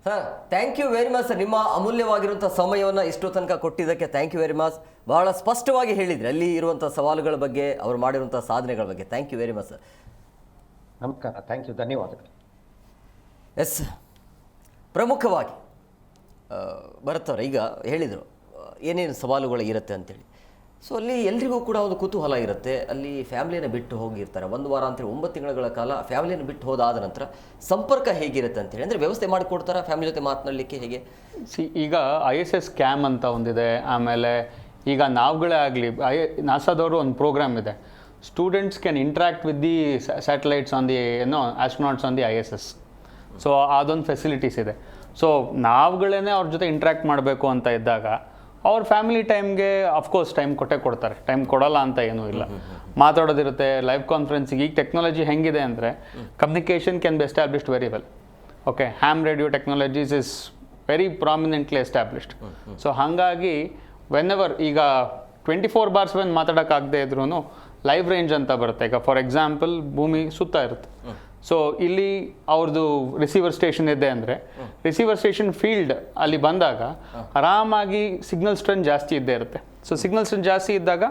sir, thank you very much sir. ನಿಮ್ಮ ಅಮೂಲ್ಯವಾಗಿರುವಂಥ ಸಮಯವನ್ನು ಇಷ್ಟು ತನಕ ಕೊಟ್ಟಿದ್ದಕ್ಕೆ ಥ್ಯಾಂಕ್ ಯು ವೆರಿ ಮಚ್. ಬಹಳ ಸ್ಪಷ್ಟವಾಗಿ ಹೇಳಿದ್ರಿ ಅಲ್ಲಿ ಇರುವಂಥ ಸವಾಲುಗಳ ಬಗ್ಗೆ, ಅವರು ಮಾಡಿರುವಂಥ ಸಾಧನೆಗಳ ಬಗ್ಗೆ. Thank you very much sir. ನಮಸ್ಕಾರ, ಥ್ಯಾಂಕ್ ಯು, ಧನ್ಯವಾದಗಳು. ಎಸ್, ಪ್ರಮುಖವಾಗಿ ಬರುತ್ತವ್ರೆ ಈಗ ಹೇಳಿದರು ಏನೇನು ಸವಾಲುಗಳು ಇರುತ್ತೆ ಅಂತೇಳಿ. ಸೊ ಅಲ್ಲಿ ಎಲ್ರಿಗೂ ಕೂಡ ಒಂದು ಕುತೂಹಲ ಇರುತ್ತೆ. ಅಲ್ಲಿ ಫ್ಯಾಮಿಲಿನ ಬಿಟ್ಟು ಹೋಗಿರ್ತಾರೆ 1 ವಾರ ಅಂತೇಳಿ 9 ತಿಂಗಳ ಕಾಲ ಫ್ಯಾಮಿಲಿಯನ್ನು ಬಿಟ್ಟು ಹೋದಾದ ನಂತರ ಸಂಪರ್ಕ ಹೇಗಿರುತ್ತೆ ಅಂತೇಳಿ, ಅಂದರೆ ವ್ಯವಸ್ಥೆ ಮಾಡಿಕೊಡ್ತಾರೆ ಫ್ಯಾಮಿಲಿ ಜೊತೆ ಮಾತನಾಡಲಿಕ್ಕೆ ಹೇಗೆ? ಈಗ ISS ಕ್ಯಾಮ್ ಅಂತ ಒಂದಿದೆ. ಆಮೇಲೆ ಈಗ ನಾವುಗಳೇ ಆಗಲಿ, ನಾಸಾದವರು ಒಂದು ಪ್ರೋಗ್ರಾಮ್ ಇದೆ, students can interact with the satellites on the astronauts on the ISS. So ಅದೊಂದು ಫೆಸಿಲಿಟೀಸ್ ಇದೆ. ಸೊ ನಾವುಗಳೇ ಅವ್ರ ಜೊತೆ ಇಂಟ್ರ್ಯಾಕ್ಟ್ ಮಾಡಬೇಕು ಅಂತ ಇದ್ದಾಗ ಅವ್ರ ಫ್ಯಾಮಿಲಿ ಟೈಮ್ಗೆ ಅಫ್ಕೋರ್ಸ್ ಟೈಮ್ ಕೊಡ್ತಾರೆ, ಟೈಮ್ ಕೊಡಲ್ಲ ಅಂತ ಏನೂ ಇಲ್ಲ. ಮಾತಾಡೋದಿರುತ್ತೆ, ಲೈವ್ ಕಾನ್ಫರೆನ್ಸಿಗೆ. ಈಗ ಟೆಕ್ನಾಲಜಿ ಹೆಂಗಿದೆ ಅಂದರೆ communication can be established very well. Okay, ham radio technologies is very prominently established. So ಹಾಗಾಗಿ ವೆನ್ಎವರ್ ಈಗ 24/7 ಮಾತಾಡೋಕ್ಕಾಗದೇ ಇದ್ರೂ ಲೈವ್ ರೇಂಜ್ ಅಂತ ಬರುತ್ತೆ. ಈಗ ಫಾರ್ ಎಕ್ಸಾಂಪಲ್ ಭೂಮಿ ಸುತ್ತ ಇರುತ್ತೆ. ಸೊ ಇಲ್ಲಿ ಅವ್ರದ್ದು ರಿಸೀವರ್ ಸ್ಟೇಷನ್ ಇದೆ ಅಂದರೆ ರಿಸೀವರ್ ಸ್ಟೇಷನ್ ಫೀಲ್ಡ್ ಅಲ್ಲಿ ಬಂದಾಗ ಆರಾಮಾಗಿ ಸಿಗ್ನಲ್ ಸ್ಟ್ರೆಂತ್ ಜಾಸ್ತಿ ಇದ್ದೇ ಇರುತ್ತೆ. ಸೊ ಸಿಗ್ನಲ್ ಸ್ಟ್ರೆಂತ್ ಜಾಸ್ತಿ ಇದ್ದಾಗ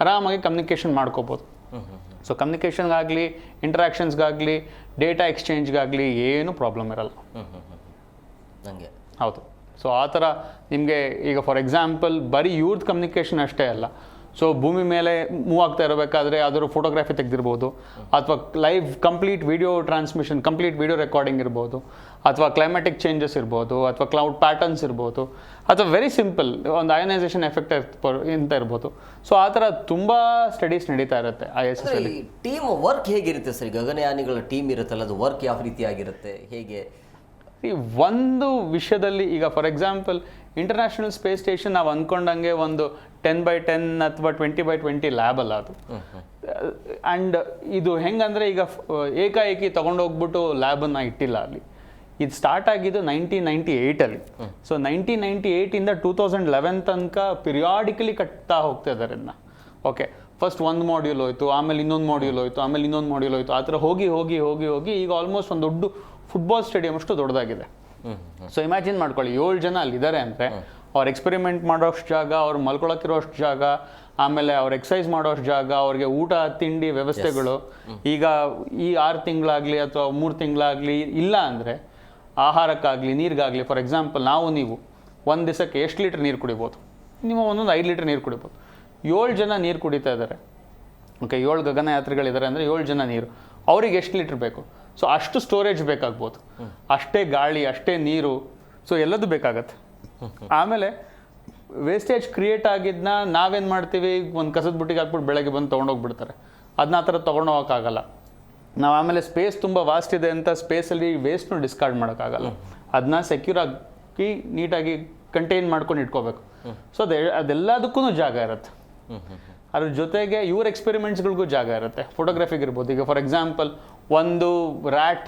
ಆರಾಮಾಗಿ ಕಮ್ಯುನಿಕೇಷನ್ ಮಾಡ್ಕೋಬೋದು. ಸೊ ಕಮ್ಯುನಿಕೇಷನ್ಗಾಗಲಿ, ಇಂಟ್ರಾಕ್ಷನ್ಸ್ಗಾಗಲಿ, ಡೇಟಾ ಎಕ್ಸ್ಚೇಂಜ್ಗಾಗಲಿ ಏನೂ ಪ್ರಾಬ್ಲಮ್ ಇರಲ್ಲ. ನನಗೆ ಹೌದು. ಸೊ ಆ ಥರ ನಿಮಗೆ ಈಗ ಫಾರ್ ಎಕ್ಸಾಂಪಲ್ ಬರೀ ಇವ್ರದ್ದು ಕಮ್ಯುನಿಕೇಷನ್ ಅಷ್ಟೇ ಅಲ್ಲ. ಸೊ ಭೂಮಿ ಮೇಲೆ ಮೂವ್ ಆಗ್ತಾ ಇರಬೇಕಾದ್ರೆ ಅದರ ಫೋಟೋಗ್ರಫಿ ತೆಗೆದಿರ್ಬೋದು, ಅಥವಾ live complete video transmission, complete video recording ಇರ್ಬೋದು, ಅಥವಾ ಕ್ಲೈಮ್ಯಾಟಿಕ್ ಚೇಂಜಸ್ ಇರ್ಬೋದು, ಅಥವಾ ಕ್ಲೌಡ್ ಪ್ಯಾಟರ್ನ್ಸ್ ಇರ್ಬೋದು, ಅಥವಾ ವೆರಿ ಸಿಂಪಲ್ ಒಂದು ಅಯನೈಸೇಷನ್ ಎಫೆಕ್ಟ್ ಅಂತ ಇರ್ಬೋದು. ಸೊ ಆ ಥರ ತುಂಬ ಸ್ಟಡೀಸ್ ನಡೀತಾ ಇರುತ್ತೆ ISS ಅಲ್ಲಿ. ಟೀಮ್ ವರ್ಕ್ ಹೇಗಿರುತ್ತೆ ಸರ್? ಗಗನಯಾನಿಗಳ ಟೀಮ್ ಇರುತ್ತಲ್ಲ, ಅದು ವರ್ಕ್ ಯಾವ ರೀತಿಯಾಗಿರುತ್ತೆ, ಹೇಗೆ? ಒಂದು ವಿಷಯದಲ್ಲಿ ಈಗ for example international space station ನಾವು ಅಂದ್ಕೊಂಡಂಗೆ ಒಂದು 10x10 ಅಥವಾ 20x20 ಲ್ಯಾಬ್ ಅಲ್ಲ ಅದು. ಆ್ಯಂಡ್ ಇದು ಹೆಂಗಂದರೆ ಈಗ ಏಕಾಏಕಿ ತೊಗೊಂಡೋಗ್ಬಿಟ್ಟು ಲ್ಯಾಬನ್ನು ಇಟ್ಟಿಲ್ಲ ಅಲ್ಲಿ. ಇದು ಸ್ಟಾರ್ಟ್ ಆಗಿದ್ದು 1998ಅಲ್ಲಿ. ಸೊ 1998ಇಂದ 2011 ತನಕ ಪಿರಿಯಾಡಿಕಲಿ ಕಟ್ತಾ ಹೋಗ್ತಾ ಇದ್ದಾರೆ ಇದನ್ನ. ಓಕೆ, ಫಸ್ಟ್ ಒಂದು ಮಾಡ್ಯೂಲ್ ಹೋಯ್ತು, ಆಮೇಲೆ ಇನ್ನೊಂದು ಮಾಡ್ಯೂಲ್ ಹೋಯ್ತು, ಆಮೇಲೆ ಇನ್ನೊಂದು ಮಾಡ್ಯೂಲ್ ಹೋಯ್ತು. ಆ ಥರ ಹೋಗಿ ಹೋಗಿ ಹೋಗಿ ಹೋಗಿ ಈಗ ಆಲ್ಮೋಸ್ಟ್ ಒಂದು ದೊಡ್ಡ ಫುಟ್ಬಾಲ್ ಸ್ಟೇಡಿಯಂ ಅಷ್ಟು ದೊಡ್ಡದಾಗಿದೆ. ಸೊ ಇಮ್ಯಾಜಿನ್ ಮಾಡ್ಕೊಳ್ಳಿ, 7 ಜನ ಅಲ್ಲಿದ್ದಾರೆ ಅಂದರೆ ಅವ್ರು ಎಕ್ಸ್ಪೆರಿಮೆಂಟ್ ಮಾಡೋಷ್ಟು ಜಾಗ, ಅವ್ರು ಮಲ್ಕೊಳಕ್ಕಿರೋಷ್ಟು ಜಾಗ, ಆಮೇಲೆ ಅವ್ರು ಎಕ್ಸಸೈಸ್ ಮಾಡೋಷ್ಟು ಜಾಗ, ಅವ್ರಿಗೆ ಊಟ ತಿಂಡಿ ವ್ಯವಸ್ಥೆಗಳು. ಈಗ ಈ 6 ತಿಂಗಳಾಗಲಿ ಅಥವಾ 3 ತಿಂಗಳಾಗಲಿ ಇಲ್ಲ ಅಂದರೆ ಆಹಾರಕ್ಕಾಗಲಿ, ನೀರಿಗಾಗಲಿ, ಫಾರ್ ಎಕ್ಸಾಂಪಲ್ ನೀವು ಒಂದು ದಿವಸಕ್ಕೆ ಎಷ್ಟು ಲೀಟ್ರ್ ನೀರು ಕುಡಿಬೋದು? ನೀವು ಒಂದೊಂದು 5 ಲೀಟ್ರ್ ನೀರು ಕುಡಿಬೋದು. 7 ಜನ ನೀರು ಕುಡಿತಾ ಇದ್ದಾರೆ. ಓಕೆ, 7 ಗಗನಯಾತ್ರಿಗಳಿದ್ದಾರೆ ಅಂದರೆ 7 ಜನ ನೀರು, ಅವ್ರಿಗೆ ಎಷ್ಟು ಲೀಟ್ರ್ ಬೇಕು? ಸೊ ಅಷ್ಟು ಸ್ಟೋರೇಜ್ ಬೇಕಾಗ್ಬೋದು, ಅಷ್ಟೇ ಗಾಳಿ, ಅಷ್ಟೇ ನೀರು, ಸೊ ಎಲ್ಲದೂ ಬೇಕಾಗತ್ತೆ. ಆಮೇಲೆ ವೇಸ್ಟೇಜ್ ಕ್ರಿಯೇಟ್ ಆಗಿದ್ದನ್ನ ನಾವೇನು ಮಾಡ್ತೀವಿ, ಒಂದು ಕಸದ ಬುಟ್ಟಿಗೆ ಹಾಕ್ಬಿಟ್ಟು ಬೆಳಗ್ಗೆ ಬಂದು ತೊಗೊಂಡೋಗ್ಬಿಡ್ತಾರೆ. ಅದನ್ನ ಆ ಥರ ತೊಗೊಂಡೋಗೋಕ್ಕಾಗಲ್ಲ ನಾವು. ಆಮೇಲೆ ಸ್ಪೇಸ್ ತುಂಬ ವಾಸ್ಟ್ ಇದೆ ಅಂತ ಸ್ಪೇಸಲ್ಲಿ ವೇಸ್ಟ್ನು ಡಿಸ್ಕಾರ್ಡ್ ಮಾಡೋಕ್ಕಾಗಲ್ಲ. ಅದನ್ನ ಸೆಕ್ಯೂರ್ ಆಗಿ ನೀಟಾಗಿ ಕಂಟೈನ್ ಮಾಡ್ಕೊಂಡು ಇಟ್ಕೋಬೇಕು. ಸೊ ಅದೆಲ್ಲದಕ್ಕೂ ಜಾಗ ಇರುತ್ತೆ. ಅದ್ರ ಜೊತೆಗೆ ಇವ್ರ ಎಕ್ಸ್ಪೆರಿಮೆಂಟ್ಸ್ಗಳಿಗೂ ಜಾಗ ಇರುತ್ತೆ. ಫೋಟೋಗ್ರಫಿಗೆ ಇರ್ಬೋದು. ಈಗ ಫಾರ್ ಎಕ್ಸಾಂಪಲ್ ಒಂದು ರ್ಯಾಟ್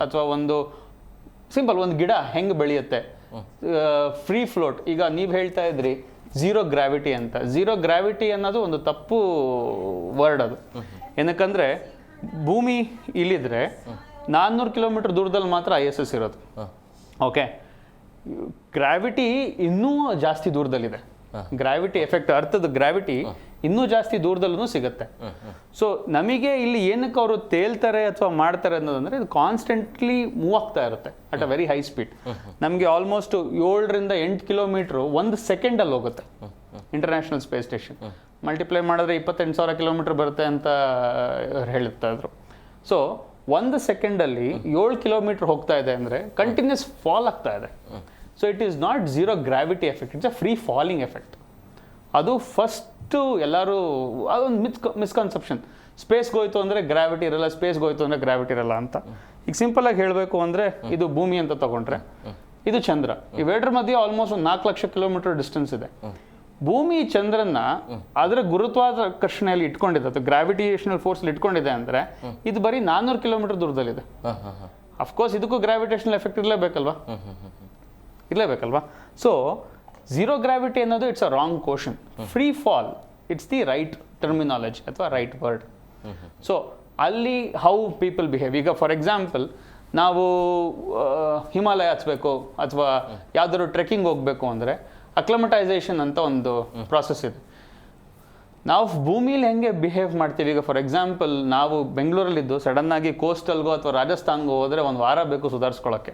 ಅಥವಾ ಒಂದು ಸಿಂಪಲ್ ಒಂದು ಗಿಡ ಹೆಂಗೆ ಬೆಳೆಯುತ್ತೆ, ಫ್ರೀ ಫ್ಲೋಟ್. ಈಗ ನೀವು ಹೇಳ್ತಾ ಇದ್ರಿ ಝೀರೋ ಗ್ರಾವಿಟಿ ಅಂತ. ಝೀರೋ ಗ್ರಾವಿಟಿ ಅನ್ನೋದು ಒಂದು ತಪ್ಪು ವರ್ಡ್ ಅದು. ಏನಕ್ಕಂದರೆ ಭೂಮಿ ಇಲ್ಲಿದ್ರೆ 400 ಕಿಲೋಮೀಟರ್ ದೂರದಲ್ಲಿ ಮಾತ್ರ ISS ಇರೋದು. ಓಕೆ, ಗ್ರಾವಿಟಿ ಇನ್ನೂ ಜಾಸ್ತಿ ದೂರದಲ್ಲಿದೆ. ಗ್ರಾವಿಟಿ ಎಫೆಕ್ಟ್, ಅರ್ಥದ ಗ್ರಾವಿಟಿ ಇನ್ನೂ ಜಾಸ್ತಿ ದೂರದಲ್ಲೂ ಸಿಗುತ್ತೆ. ಸೊ ನಮಗೆ ಇಲ್ಲಿ ಏನಕ್ಕೆ ಅವರು ತೇಲ್ತಾರೆ ಅಥವಾ ಮಾಡ್ತಾರೆ ಅನ್ನೋದಂದ್ರೆ ಇದು ಕಾನ್ಸ್ಟೆಂಟ್ಲಿ ಮೂವ್ ಆಗ್ತಾ ಇರುತ್ತೆ at a very high speed. ನಮಗೆ ಆಲ್ಮೋಸ್ಟ್ 7ರಿಂದ 8 ಕಿಲೋಮೀಟರ್ 1 ಸೆಕೆಂಡಲ್ಲಿ ಹೋಗುತ್ತೆ ಇಂಟರ್ನ್ಯಾಷನಲ್ ಸ್ಪೇಸ್ ಸ್ಟೇಷನ್. ಮಲ್ಟಿಪ್ಲೈ ಮಾಡಿದ್ರೆ 28,000 ಕಿಲೋಮೀಟರ್ ಬರುತ್ತೆ ಅಂತ ಹೇಳ್ತಾ ಇದ್ರು. ಸೊ 1 ಸೆಕೆಂಡಲ್ಲಿ 7 ಕಿಲೋಮೀಟರ್ ಹೋಗ್ತಾ ಇದೆ ಅಂದರೆ ಕಂಟಿನ್ಯೂಸ್ ಫಾಲ್ ಆಗ್ತಾ ಇದೆ. So it is not zero gravity effect, it's a free falling effect. ಅದು ಫಸ್ಟು ಎಲ್ಲರೂ ಅದೊಂದು ಮಿಸ್ಕನ್ಸೆಪ್ಷನ್. ಸ್ಪೇಸ್ಗೆ ಹೋಯ್ತು ಅಂದರೆ ಗ್ರಾವಿಟಿ ಇರಲ್ಲ, ಸ್ಪೇಸ್ಗೆ ಹೋಯ್ತು ಅಂದರೆ ಗ್ರಾವಿಟಿ ಇರಲ್ಲ ಅಂತ. ಈಗ ಸಿಂಪಲಾಗಿ ಹೇಳಬೇಕು ಅಂದರೆ ಇದು ಭೂಮಿ ಅಂತ ತಗೊಂಡ್ರೆ ಇದು ಚಂದ್ರ, ಇವೆರಡರ ಮಧ್ಯೆ ಆಲ್ಮೋಸ್ಟ್ 4 ಲಕ್ಷ ಕಿಲೋಮೀಟರ್ ಡಿಸ್ಟೆನ್ಸ್ ಇದೆ. ಭೂಮಿ ಚಂದ್ರನ ಅದರ ಗುರುತ್ವಾಕರ್ಷಣೆಯಲ್ಲಿ ಇಟ್ಕೊಂಡಿದೆ ಅಥವಾ ಗ್ರಾವಿಟೇಷನಲ್ ಫೋರ್ಸ್ ಇಟ್ಕೊಂಡಿದೆ ಅಂದರೆ ಇದು ಬರೀ 400 ಕಿಲೋಮೀಟರ್ ದೂರದಲ್ಲಿದೆ. ಅಫ್ಕೋರ್ಸ್ ಇದಕ್ಕೂ ಗ್ರಾವಿಟೇಷನಲ್ ಎಫೆಕ್ಟ್ ಇರಲೇಬೇಕಲ್ವಾ. ಸೊ ಝೀರೋ ಗ್ರಾವಿಟಿ ಅನ್ನೋದು it's a wrong question. Free fall it's the right terminology ಅಥವಾ ರೈಟ್ ವರ್ಡ್. ಸೊ ಅಲ್ಲಿ ಹೌ ಪೀಪಲ್ ಬಿಹೇವ್. ಈಗ ಫಾರ್ ಎಕ್ಸಾಂಪಲ್ ನಾವು ಹಿಮಾಲಯ ಹತ್ಬೇಕು ಅಥವಾ ಯಾವ್ದಾದ್ರು ಟ್ರೆಕ್ಕಿಂಗ್ ಹೋಗ್ಬೇಕು ಅಂದರೆ ಅಕ್ಲಮಟೈಸೇಷನ್ ಅಂತ ಒಂದು ಪ್ರಾಸೆಸ್ ಇದೆ. ನಾವು ಭೂಮಿಲಿ ಹೆಂಗೆ ಬಿಹೇವ್ ಮಾಡ್ತೀವಿ. ಈಗ ಫಾರ್ ಎಕ್ಸಾಂಪಲ್ ನಾವು ಬೆಂಗಳೂರಲ್ಲಿದ್ದು ಸಡನ್ನಾಗಿ ಕೋಸ್ಟಲ್ಗೋ ಅಥವಾ ರಾಜಸ್ಥಾನ್ಗೋ ಹೋದರೆ 1 ವಾರ ಬೇಕು ಸುಧಾರಿಸ್ಕೊಳ್ಳೋಕ್ಕೆ,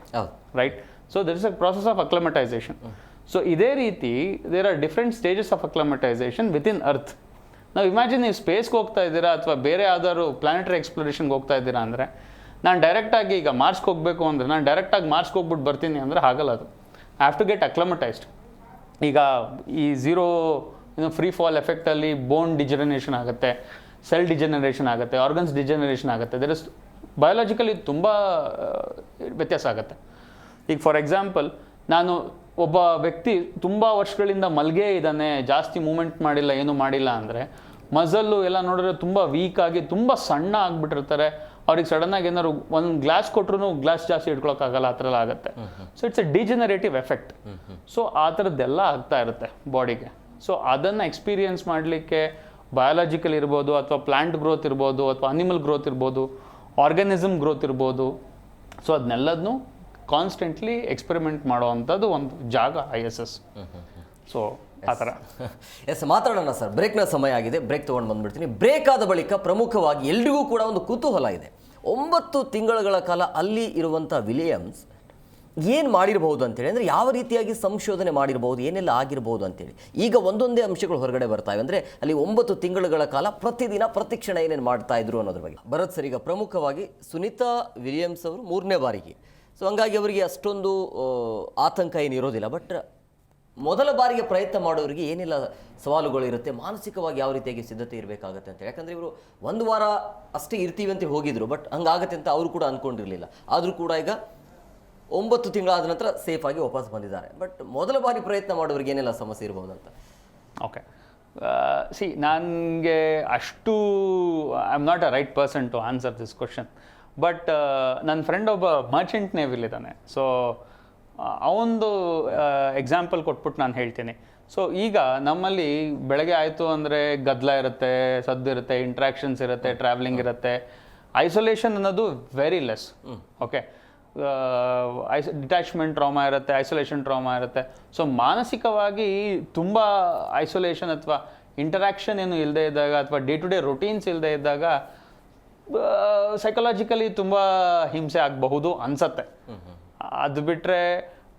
right? So there is a process of acclimatisation. So ಇದೇ ರೀತಿ there are different stages of acclimatisation with in earth. ನಾವು ಇಮ್ಯಾಜಿನ್ ನೀವು ಸ್ಪೇಸ್ಗೆ ಹೋಗ್ತಾ ಇದ್ದೀರಾ ಅಥವಾ ಬೇರೆ ಯಾವ್ದಾದ್ರು ಪ್ಲಾನೆಟರಿ ಎಕ್ಸ್ಪ್ಲೋರೇಷನ್ಗೆ ಹೋಗ್ತಾ ಇದ್ದೀರಾ ಅಂದರೆ, ನಾನು ಡೈರೆಕ್ಟಾಗಿ ಈಗ ಮಾರ್ಚ್ಗೆ ಹೋಗಬೇಕು ಅಂದರೆ ನಾನು ಡೈರೆಕ್ಟಾಗಿ ಮಾರ್ಚ್ಗೆ ಹೋಗ್ಬಿಟ್ಟು ಬರ್ತೀನಿ ಅಂದರೆ ಆಗಲ್ಲ. ಅದು ಐ ಹ್ಯಾವ್ ಟು ಗೆಟ್ ಅಕ್ಲಮಟೈಸ್ಡ್. ಈಗ ಈ ಝೀರೋ ಫ್ರೀ ಫಾಲ್ ಎಫೆಕ್ಟಲ್ಲಿ ಬೋನ್ ಡಿಜನರೇಷನ್ ಆಗುತ್ತೆ, ಸೆಲ್ ಡಿಜನರೇಷನ್ ಆಗುತ್ತೆ, ಆರ್ಗನ್ಸ್ ಡಿಜನರೇಷನ್ ಆಗುತ್ತೆ. ದರ್ ಇಸ್ ಬಯೋಲಾಜಿಕಲಿ ತುಂಬ ವ್ಯತ್ಯಾಸ ಆಗುತ್ತೆ. ಈಗ ಫಾರ್ ಎಕ್ಸಾಂಪಲ್ ನಾನು ಒಬ್ಬ ವ್ಯಕ್ತಿ ತುಂಬ ವರ್ಷಗಳಿಂದ ಮಲ್ಗೇ ಇದ್ದಾನೆ, ಜಾಸ್ತಿ ಮೂಮೆಂಟ್ ಮಾಡಿಲ್ಲ, ಏನೂ ಮಾಡಿಲ್ಲ ಅಂದರೆ ಮಸಲ್ಲು ಎಲ್ಲ ನೋಡಿದ್ರೆ ತುಂಬ ವೀಕ್ ಆಗಿ ತುಂಬ ಸಣ್ಣ ಆಗಿಬಿಟ್ಟಿರ್ತಾರೆ. ಅವ್ರಿಗೆ ಸಡನ್ನಾಗಿ ಏನಾದ್ರು ಒಂದು ಗ್ಲಾಸ್ ಕೊಟ್ಟರು ಗ್ಲಾಸ್ ಜಾಸ್ತಿ ಇಟ್ಕೊಳಕ್ಕಾಗಲ್ಲ, ಆ ಥರ ಎಲ್ಲ ಆಗುತ್ತೆ. So it's A degenerative effect. So ಆ ಥರದ್ದೆಲ್ಲ ಆಗ್ತಾ ಇರುತ್ತೆ ಬಾಡಿಗೆ. ಸೊ ಅದನ್ನು ಎಕ್ಸ್ಪೀರಿಯನ್ಸ್ ಮಾಡಲಿಕ್ಕೆ ಬಯಾಲಜಿಕಲ್ ಇರ್ಬೋದು ಅಥವಾ ಪ್ಲಾಂಟ್ ಗ್ರೋತ್ ಇರ್ಬೋದು ಅಥವಾ ಅನಿಮಲ್ ಗ್ರೋತ್ ಇರ್ಬೋದು, ಆರ್ಗನಿಸಮ್ ಗ್ರೋತ್ ಇರ್ಬೋದು. ಸೊ ಅದನ್ನೆಲ್ಲದನ್ನು ಕಾನ್ಸ್ಟೆಂಟ್ಲಿ ಎಕ್ಸ್ಪೆರಿಮೆಂಟ್ ಮಾಡೋವಂಥದ್ದು ಒಂದು ಜಾಗ ISS. ಸೊ ಆ ಥರ. ಎಸ್, ಮಾತಾಡೋಣ ಸರ್. ಬ್ರೇಕ್ನ ಸಮಯ ಆಗಿದೆ, ಬ್ರೇಕ್ ತೊಗೊಂಡು ಬಂದುಬಿಡ್ತೀನಿ. ಬ್ರೇಕ್ ಆದ ಬಳಿಕ ಪ್ರಮುಖವಾಗಿ ಎಲ್ರಿಗೂ ಕೂಡ ಒಂದು ಕುತೂಹಲ ಇದೆ. 9 ತಿಂಗಳ ಕಾಲ ಅಲ್ಲಿ ಇರುವಂಥ ವಿಲಿಯಮ್ಸ್ ಏನು ಮಾಡಿರ್ಬೋದು ಅಂತೇಳಿ, ಅಂದರೆ ಯಾವ ರೀತಿಯಾಗಿ ಸಂಶೋಧನೆ ಮಾಡಿರ್ಬೋದು, ಏನೆಲ್ಲ ಆಗಿರ್ಬೋದು ಅಂತೇಳಿ ಈಗ ಒಂದೊಂದೇ ಅಂಶಗಳು ಹೊರಗಡೆ ಬರ್ತಾವೆ. ಅಂದರೆ ಅಲ್ಲಿ 9 ತಿಂಗಳ ಕಾಲ ಪ್ರತಿದಿನ ಪ್ರತಿಕ್ಷಣ ಏನೇನು ಮಾಡ್ತಾ ಇದ್ರು ಅನ್ನೋದ್ರ ಬಗ್ಗೆ. ಭರತ್ ಸರ್, ಈಗ ಪ್ರಮುಖವಾಗಿ ಸುನೀತಾ ವಿಲಿಯಮ್ಸ್ ಅವರು 3ನೇ ಬಾರಿಗೆ, ಸೊ ಹಂಗಾಗಿ ಅವರಿಗೆ ಅಷ್ಟೊಂದು ಆತಂಕ ಏನಿರೋದಿಲ್ಲ. ಬಟ್ ಮೊದಲ ಬಾರಿಗೆ ಪ್ರಯತ್ನ ಮಾಡೋರಿಗೆ ಏನೆಲ್ಲ ಸವಾಲುಗಳು ಇರುತ್ತೆ, ಮಾನಸಿಕವಾಗಿ ಯಾವ ರೀತಿಯಾಗಿ ಸಿದ್ಧತೆ ಇರಬೇಕಾಗತ್ತೆ ಅಂತ. ಯಾಕಂದರೆ ಇವರು 1 ವಾರ ಅಷ್ಟೇ ಇರ್ತೀವಿ ಅಂತ ಹೋಗಿದ್ರು, ಬಟ್ ಹಂಗಾಗತ್ತೆ ಅಂತ ಅವರು ಕೂಡ ಅಂದ್ಕೊಂಡಿರಲಿಲ್ಲ. ಆದರೂ ಕೂಡ ಈಗ 9 ತಿಂಗಳಾದ ನಂತರ ಸೇಫಾಗಿ ವಾಪಸ್ ಬಂದಿದ್ದಾರೆ. ಬಟ್ ಮೊದಲ ಬಾರಿ ಪ್ರಯತ್ನ ಮಾಡೋರಿಗೆ ಏನೆಲ್ಲ ಸಮಸ್ಯೆ ಇರ್ಬೋದು ಅಂತ. ಓಕೆ, ನನಗೆ ಅಷ್ಟು I am not a right person to answer this question. But ನನ್ನ ಫ್ರೆಂಡ್ ಒಬ್ಬ ಮರ್ಚೆಂಟ್ ನೇವಿಲಿದ್ದಾನೆ. ಸೊ ಅವನದು ಎಕ್ಸಾಂಪಲ್ ಕೊಟ್ಬಿಟ್ಟು ನಾನು ಹೇಳ್ತೀನಿ. ಸೊ ಈಗ ನಮ್ಮಲ್ಲಿ ಬೆಳಗ್ಗೆ ಆಯಿತು ಅಂದರೆ ಗದ್ದಲ ಇರುತ್ತೆ, ಸದ್ದು ಇರುತ್ತೆ, ಇಂಟ್ರಾಕ್ಷನ್ಸ್ ಇರುತ್ತೆ, ಟ್ರಾವೆಲಿಂಗ್ ಇರುತ್ತೆ. ಐಸೋಲೇಷನ್ ಅನ್ನೋದು very less. Okay, detachment trauma ಇರುತ್ತೆ, ಐಸೋಲೇಷನ್ ಟ್ರಾಮಾ ಇರುತ್ತೆ. ಸೊ ಮಾನಸಿಕವಾಗಿ ತುಂಬ ಐಸೋಲೇಷನ್ ಅಥವಾ ಇಂಟರಾಕ್ಷನ್ ಏನು ಇಲ್ಲದೆ ಇದ್ದಾಗ ಅಥವಾ ಡೇ ಟು ಡೇ ರೊಟೀನ್ಸ್ ಇಲ್ಲದೆ ಇದ್ದಾಗ ಸೈಕಲಾಜಿಕಲಿ ತುಂಬ ಹಿಂಸೆ ಆಗಬಹುದು ಅನ್ಸತ್ತೆ. ಅದು ಬಿಟ್ಟರೆ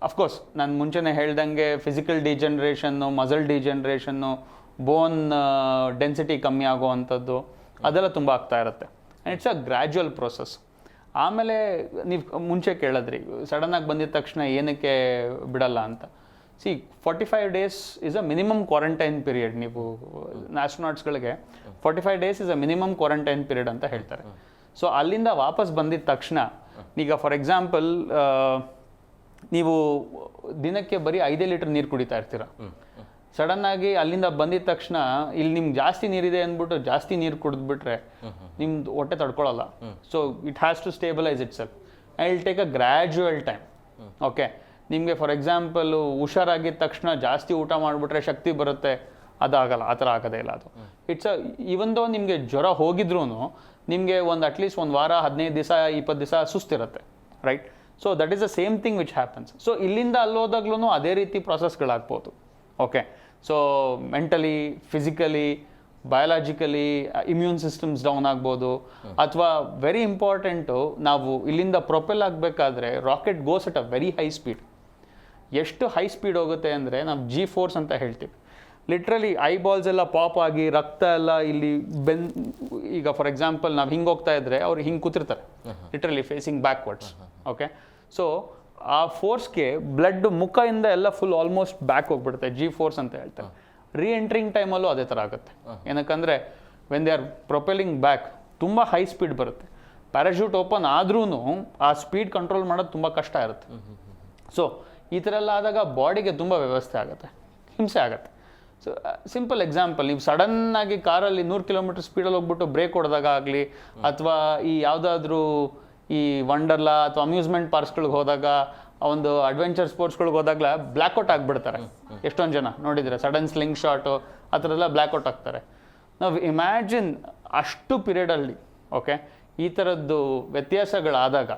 ಅಫ್ಕೋರ್ಸ್ ನಾನು ಮುಂಚೆನೇ ಹೇಳ್ದಂಗೆ ಫಿಸಿಕಲ್ ಡಿಜನ್ರೇಷನ್ನು, ಮಸಲ್ ಡಿಜನ್ರೇಷನ್ನು, ಬೋನ್ ಡೆನ್ಸಿಟಿ ಕಮ್ಮಿ ಆಗುವಂಥದ್ದು ಅದೆಲ್ಲ ತುಂಬ ಆಗ್ತಾ ಇರುತ್ತೆ. And it's a gradual process. ಆಮೇಲೆ ನೀವು ಮುಂಚೆ ಕೇಳಿದ್ರಿ ಸಡನ್ನಾಗಿ ಬಂದಿದ ತಕ್ಷಣ ಏನಕ್ಕೆ ಬಿಡಲ್ಲ ಅಂತ. 45 days is a minimum quarantine period. ನೀವು ಆಸ್ಟ್ರೋನಾಟ್ಸ್ಗಳಿಗೆ 45 days is a minimum quarantine period ಅಂತ ಹೇಳ್ತಾರೆ. ಸೊ ಅಲ್ಲಿಂದ ವಾಪಸ್ ಬಂದಿದ ತಕ್ಷಣ ಈಗ ಫಾರ್ ಎಕ್ಸಾಂಪಲ್ ನೀವು ದಿನಕ್ಕೆ ಬರೀ 5 ಲೀಟರ್ ನೀರು ಕುಡಿತಾ ಇರ್ತೀರ. ಸಡನ್ನಾಗಿ ಅಲ್ಲಿಂದ ಬಂದಿದ ತಕ್ಷಣ ಇಲ್ಲಿ ನಿಮ್ಗೆ ಜಾಸ್ತಿ ನೀರಿದೆ ಅಂದ್ಬಿಟ್ಟು ಜಾಸ್ತಿ ನೀರು ಕುಡಿದ್ಬಿಟ್ರೆ ನಿಮ್ದು ಹೊಟ್ಟೆ ತಡ್ಕೊಳ್ಳಲ್ಲ. So it has to stabilise itself and it'll take a gradual time. Okay, ನಿಮಗೆ ಫಾರ್ ಎಕ್ಸಾಂಪಲ್ ಹುಷಾರಾಗಿದ್ದ ತಕ್ಷಣ ಜಾಸ್ತಿ ಊಟ ಮಾಡಿಬಿಟ್ರೆ ಶಕ್ತಿ ಬರುತ್ತೆ, ಅದಾಗಲ್ಲ, ಆ ಥರ ಆಗೋದೇ ಇಲ್ಲ ಅದು. ಇಟ್ಸ್ ಇವನ್ ದೋ ನಿಮಗೆ ಜ್ವರ ಹೋಗಿದ್ರೂ ನಿಮಗೆ ಒಂದು ಅಟ್ಲೀಸ್ಟ್ ಒಂದು ವಾರ 15 ದಿವಸ 20 ದಿವಸ ಸುಸ್ತಿರುತ್ತೆ, right? So that is the same thing which happens. So ಇಲ್ಲಿಂದ ಅಲ್ಲೋದಾಗ್ಲೂ ಅದೇ ರೀತಿ ಪ್ರಾಸೆಸ್ಗಳಾಗ್ಬೋದು. Okay, so mentally, physically, biologically immune systems down ಆಗ್ಬೋದು. ಅಥವಾ ವೆರಿ ಇಂಪಾರ್ಟೆಂಟು, ನಾವು ಇಲ್ಲಿಂದ ಪ್ರೊಪೆಲ್ ಆಗಬೇಕಾದ್ರೆ rocket goes at a very high speed. ಎಷ್ಟು ಹೈ ಸ್ಪೀಡ್ ಹೋಗುತ್ತೆ ಅಂದರೆ ನಾವು G ಫೋರ್ಸ್ ಅಂತ ಹೇಳ್ತೀವಿ. ಲಿಟ್ರಲಿ ಐಬಾಲ್ಸ್ ಎಲ್ಲ ಪಾಪ್ ಆಗಿ ರಕ್ತ ಎಲ್ಲ ಇಲ್ಲಿ ಈಗ ಫಾರ್ ಎಕ್ಸಾಂಪಲ್ ನಾವು ಹಿಂಗೆ ಹೋಗ್ತಾ ಇದ್ರೆ ಅವ್ರು ಹಿಂಗೆ ಕೂತಿರ್ತಾರೆ, literally facing backwards. Okay, so ಆ ಫೋರ್ಸ್ಗೆ ಬ್ಲಡ್ ಮುಖದಿಂದ ಎಲ್ಲ ಫುಲ್ ಆಲ್ಮೋಸ್ಟ್ ಬ್ಯಾಕ್ ಹೋಗ್ಬಿಡುತ್ತೆ, G ಫೋರ್ಸ್ ಅಂತ ಹೇಳ್ತಾರೆ. ರೀ ಎಂಟ್ರಿಂಗ್ ಟೈಮಲ್ಲೂ ಅದೇ ಥರ ಆಗುತ್ತೆ. ಏನಕ್ಕಂದರೆ ವೆನ್ ದೇ ಆರ್ ಪ್ರೊಪೆಲಿಂಗ್ ಬ್ಯಾಕ್ ತುಂಬ ಹೈ ಸ್ಪೀಡ್ ಬರುತ್ತೆ. ಪ್ಯಾರಾಶೂಟ್ ಓಪನ್ ಆದ್ರೂ ಆ ಸ್ಪೀಡ್ ಕಂಟ್ರೋಲ್ ಮಾಡೋದು ತುಂಬ ಕಷ್ಟ ಇರುತ್ತೆ. ಸೊ ಈ ಥರ ಎಲ್ಲ ಆದಾಗ ಬಾಡಿಗೆ ತುಂಬ ವ್ಯವಸ್ಥೆ ಆಗುತ್ತೆ, ಹಿಂಸೆ ಆಗುತ್ತೆ. ಸೊ ಸಿಂಪಲ್ ಎಕ್ಸಾಂಪಲ್, ನೀವು ಸಡನ್ನಾಗಿ ಕಾರಲ್ಲಿ 100 ಕಿಲೋಮೀಟರ್ ಸ್ಪೀಡಲ್ಲಿ ಹೋಗ್ಬಿಟ್ಟು ಬ್ರೇಕ್ ಹೊಡೆದಾಗ ಆಗಲಿ, ಅಥವಾ ಈ ಯಾವುದಾದ್ರೂ ಈ ವಂಡರ್ಲಾ ಅಥವಾ ಅಮ್ಯೂಸ್ಮೆಂಟ್ ಪಾರ್ಕ್ಸ್ಗಳಿಗೆ ಹೋದಾಗ, ಒಂದು ಅಡ್ವೆಂಚರ್ ಸ್ಪೋರ್ಟ್ಸ್ಗಳಿಗೆ ಹೋದಾಗಲ ಬ್ಲ್ಯಾಕ್ಔಟ್ ಆಗಿಬಿಡ್ತಾರೆ. ಎಷ್ಟೊಂದು ಜನ ನೋಡಿದರೆ ಸಡನ್ ಸ್ಲಿಂಗ್ ಶಾಟು ಆ ಥರ ಎಲ್ಲ ಬ್ಲ್ಯಾಕ್ಔಟ್ ಆಗ್ತಾರೆ. ನಾವು ಇಮ್ಯಾಜಿನ್ ಅಷ್ಟು ಪೀರಿಯಡಲ್ಲಿ, ಓಕೆ, ಈ ಥರದ್ದು ವ್ಯತ್ಯಾಸಗಳಾದಾಗ,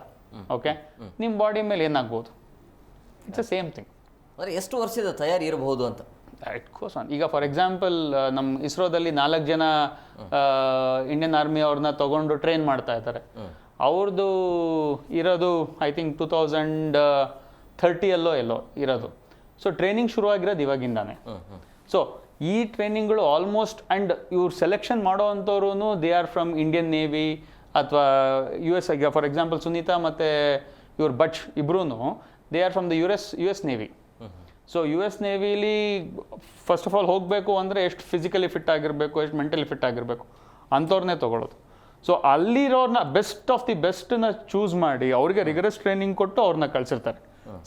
ಓಕೆ, ನಿಮ್ಮ ಬಾಡಿ ಮೇಲೆ ಏನಾಗ್ಬೋದು? It's a same thing. ಅಂದರೆ ಎಷ್ಟು ವರ್ಷದ ತಯಾರಿ ಇರಬಹುದು ಅಂತ? It goes on. ಈಗ ಫಾರ್ ಎಕ್ಸಾಂಪಲ್ ನಮ್ಮ ಇಸ್ರೋದಲ್ಲಿ 4 ಜನ ಇಂಡಿಯನ್ ಆರ್ಮಿ ಅವ್ರನ್ನ ತಗೊಂಡು ಟ್ರೈನ್ ಮಾಡ್ತಾ ಇದ್ದಾರೆ. ಅವ್ರದ್ದು ಇರೋದು ಐ ಥಿಂಕ್ 2030 ಎಲ್ಲೋ ಇರೋದು. ಸೊ ಟ್ರೈನಿಂಗ್ ಶುರುವಾಗಿರೋದು ಇವಾಗಿಂದಾನೆ. ಸೊ ಈ ಟ್ರೈನಿಂಗ್ಗಳು ಆಲ್ಮೋಸ್ಟ್, ಆ್ಯಂಡ್ ಇವ್ರು ಸೆಲೆಕ್ಷನ್ ಮಾಡೋ ಅಂಥವ್ರು they are from Indian navy ಅಥವಾ US. ಈಗ ಫಾರ್ ಎಕ್ಸಾಂಪಲ್ ಸುನೀತಾ ಮತ್ತು ಇವ್ರ ಬಚ್ ಇಬ್ರೂ they are from the US navy. So US ನೇವಿಲಿ ಫಸ್ಟ್ ಆಫ್ ಆಲ್ ಹೋಗಬೇಕು ಅಂದರೆ ಎಷ್ಟು ಫಿಸಿಕಲಿ ಫಿಟ್ ಆಗಿರಬೇಕು, ಎಷ್ಟು ಮೆಂಟಲಿ ಫಿಟ್ ಆಗಿರಬೇಕು ಅಂಥವ್ರನ್ನೇ ತೊಗೊಳ್ಳೋದು. ಸೊ ಅಲ್ಲಿರೋರ್ನ ಬೆಸ್ಟ್ ಆಫ್ ದಿ ಬೆಸ್ಟನ್ನ ಚೂಸ್ ಮಾಡಿ ಅವ್ರಿಗೆ ರಿಗರಸ್ ಟ್ರೈನಿಂಗ್ ಕೊಟ್ಟು ಅವ್ರನ್ನ ಕಳಿಸಿರ್ತಾರೆ.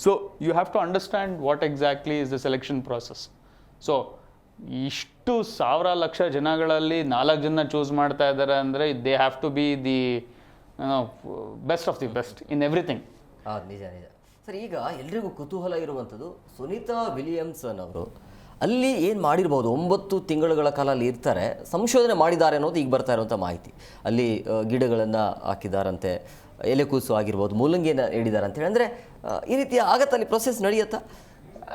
So you have to understand what exactly is the selection process. So ಇಷ್ಟು 1000 ಲಕ್ಷ ಜನಗಳಲ್ಲಿ 4 ಜನ ಚೂಸ್ ಮಾಡ್ತಾ ಇದ್ದಾರೆ ಅಂದರೆ they have to be the best of the best in everything. ನಿಜ ನಿಜ ಸರ್. ಈಗ ಎಲ್ರಿಗೂ ಕುತೂಹಲ ಇರುವಂಥದ್ದು, ಸುನೀತಾ ವಿಲಿಯಮ್ಸನ್ ಅವರು ಅಲ್ಲಿ ಏನು ಮಾಡಿರ್ಬೋದು, 9 ತಿಂಗಳುಗಳ ಕಾಲ ಅಲ್ಲಿ ಇರ್ತಾರೆ, ಸಂಶೋಧನೆ ಮಾಡಿದ್ದಾರೆ ಅನ್ನೋದು ಈಗ ಬರ್ತಾ ಇರುವಂಥ ಮಾಹಿತಿ. ಅಲ್ಲಿ ಗಿಡಗಳನ್ನು ಹಾಕಿದಾರಂತೆ, ಎಲೆಕೂಸು ಆಗಿರ್ಬೋದು, ಮೂಲಂಗಿಯನ್ನು ನೀಡಿದ್ದಾರೆ ಅಂತೇಳಿ. ಅಂದರೆ ಈ ರೀತಿಯ ಆಗತ್ತಲ್ಲಿ ಪ್ರೊಸೆಸ್ ನಡೆಯುತ್ತಾ?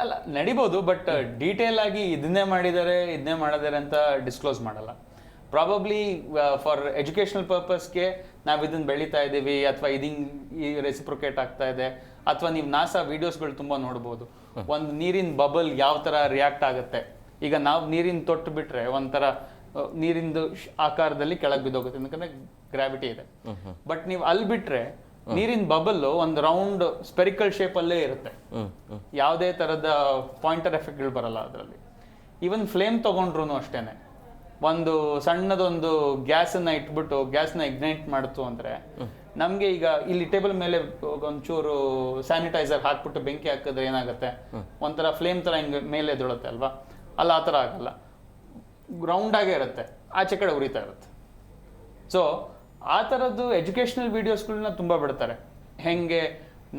ಅಲ್ಲ, ನಡಿಬೋದು, ಬಟ್ ಡೀಟೇಲ್ ಆಗಿ ಇದನ್ನೇ ಮಾಡಿದ್ದಾರೆ ಅಂತ ಡಿಸ್ಕ್ಲೋಸ್ ಮಾಡಲ್ಲ. ಪ್ರಾಬಬ್ಲಿ ಫಾರ್ ಎಜುಕೇಷನಲ್ ಪರ್ಪಸ್ಗೆ ನಾವು ಇದನ್ನು ಬೆಳೀತಾ ಇದ್ದೀವಿ, ಅಥವಾ ಈ ರೆಸಿಪ್ರೊಕೇಟ್ ಆಗ್ತಾ ಇದೆ, ಅಥವಾ ನೀವು ನಾಸಾ ವೀಡಿಯೋಸ್ಗಳು ತುಂಬ ನೋಡ್ಬೋದು. ಒಂದು ನೀರಿನ ಬಬಲ್ ಯಾವ ಥರ ರಿಯಾಕ್ಟ್ ಆಗುತ್ತೆ. ಈಗ ನಾವು ನೀರಿನ ತೊಟ್ಟು ಬಿಟ್ರೆ ಒಂಥರ ನೀರಿಂದು ಆಕಾರದಲ್ಲಿ ಕೆಳಗೆ ಬಿದ್ದೋಗುತ್ತೆ, ಯಾಕಂದ್ರೆ ಗ್ರಾವಿಟಿ ಇದೆ. ಬಟ್ ನೀವು ಅಲ್ಲಿ ಬಿಟ್ರೆ ನೀರಿನ ಬಬಲ್ ಒಂದು ರೌಂಡ್ ಸ್ಪೆರಿಕಲ್ ಶೇಪಲ್ಲೇ ಇರುತ್ತೆ, ಯಾವುದೇ ಥರದ ಪಾಯಿಂಟರ್ ಎಫೆಕ್ಟ್ಗಳು ಬರಲ್ಲ ಅದರಲ್ಲಿ. ಈವನ್ ಫ್ಲೇಮ್ ತೊಗೊಂಡ್ರು ಅಷ್ಟೇನೆ, ಒಂದು ಸಣ್ಣದೊಂದು ಗ್ಯಾಸನ್ನು ಇಟ್ಬಿಟ್ಟು ಗ್ಯಾಸ್ನ ಇಗ್ನೈಟ್ ಮಾಡ್ತು ಅಂದರೆ, ನಮಗೆ ಈಗ ಇಲ್ಲಿ ಟೇಬಲ್ ಮೇಲೆ ಒಂಚೂರು ಸ್ಯಾನಿಟೈಸರ್ ಹಾಕ್ಬಿಟ್ಟು ಬೆಂಕಿ ಹಾಕಿದ್ರೆ ಏನಾಗುತ್ತೆ, ಒಂಥರ ಫ್ಲೇಮ್ ಥರ ಹಿಂಗೆ ಮೇಲೆ ಎದುಳುತ್ತೆ ಅಲ್ವಾ? ಅಲ್ಲ, ಆ ಥರ ಆಗಲ್ಲ, ಗ್ರೌಂಡ್ ಆಗೇ ಇರುತ್ತೆ, ಆಚೆ ಕಡೆ ಉರಿತಾ ಇರುತ್ತೆ. ಸೊ ಆ ಥರದ್ದು ಎಜುಕೇಷ್ನಲ್ ವೀಡಿಯೋಸ್ಗಳನ್ನ ತುಂಬ ಬಿಡ್ತಾರೆ.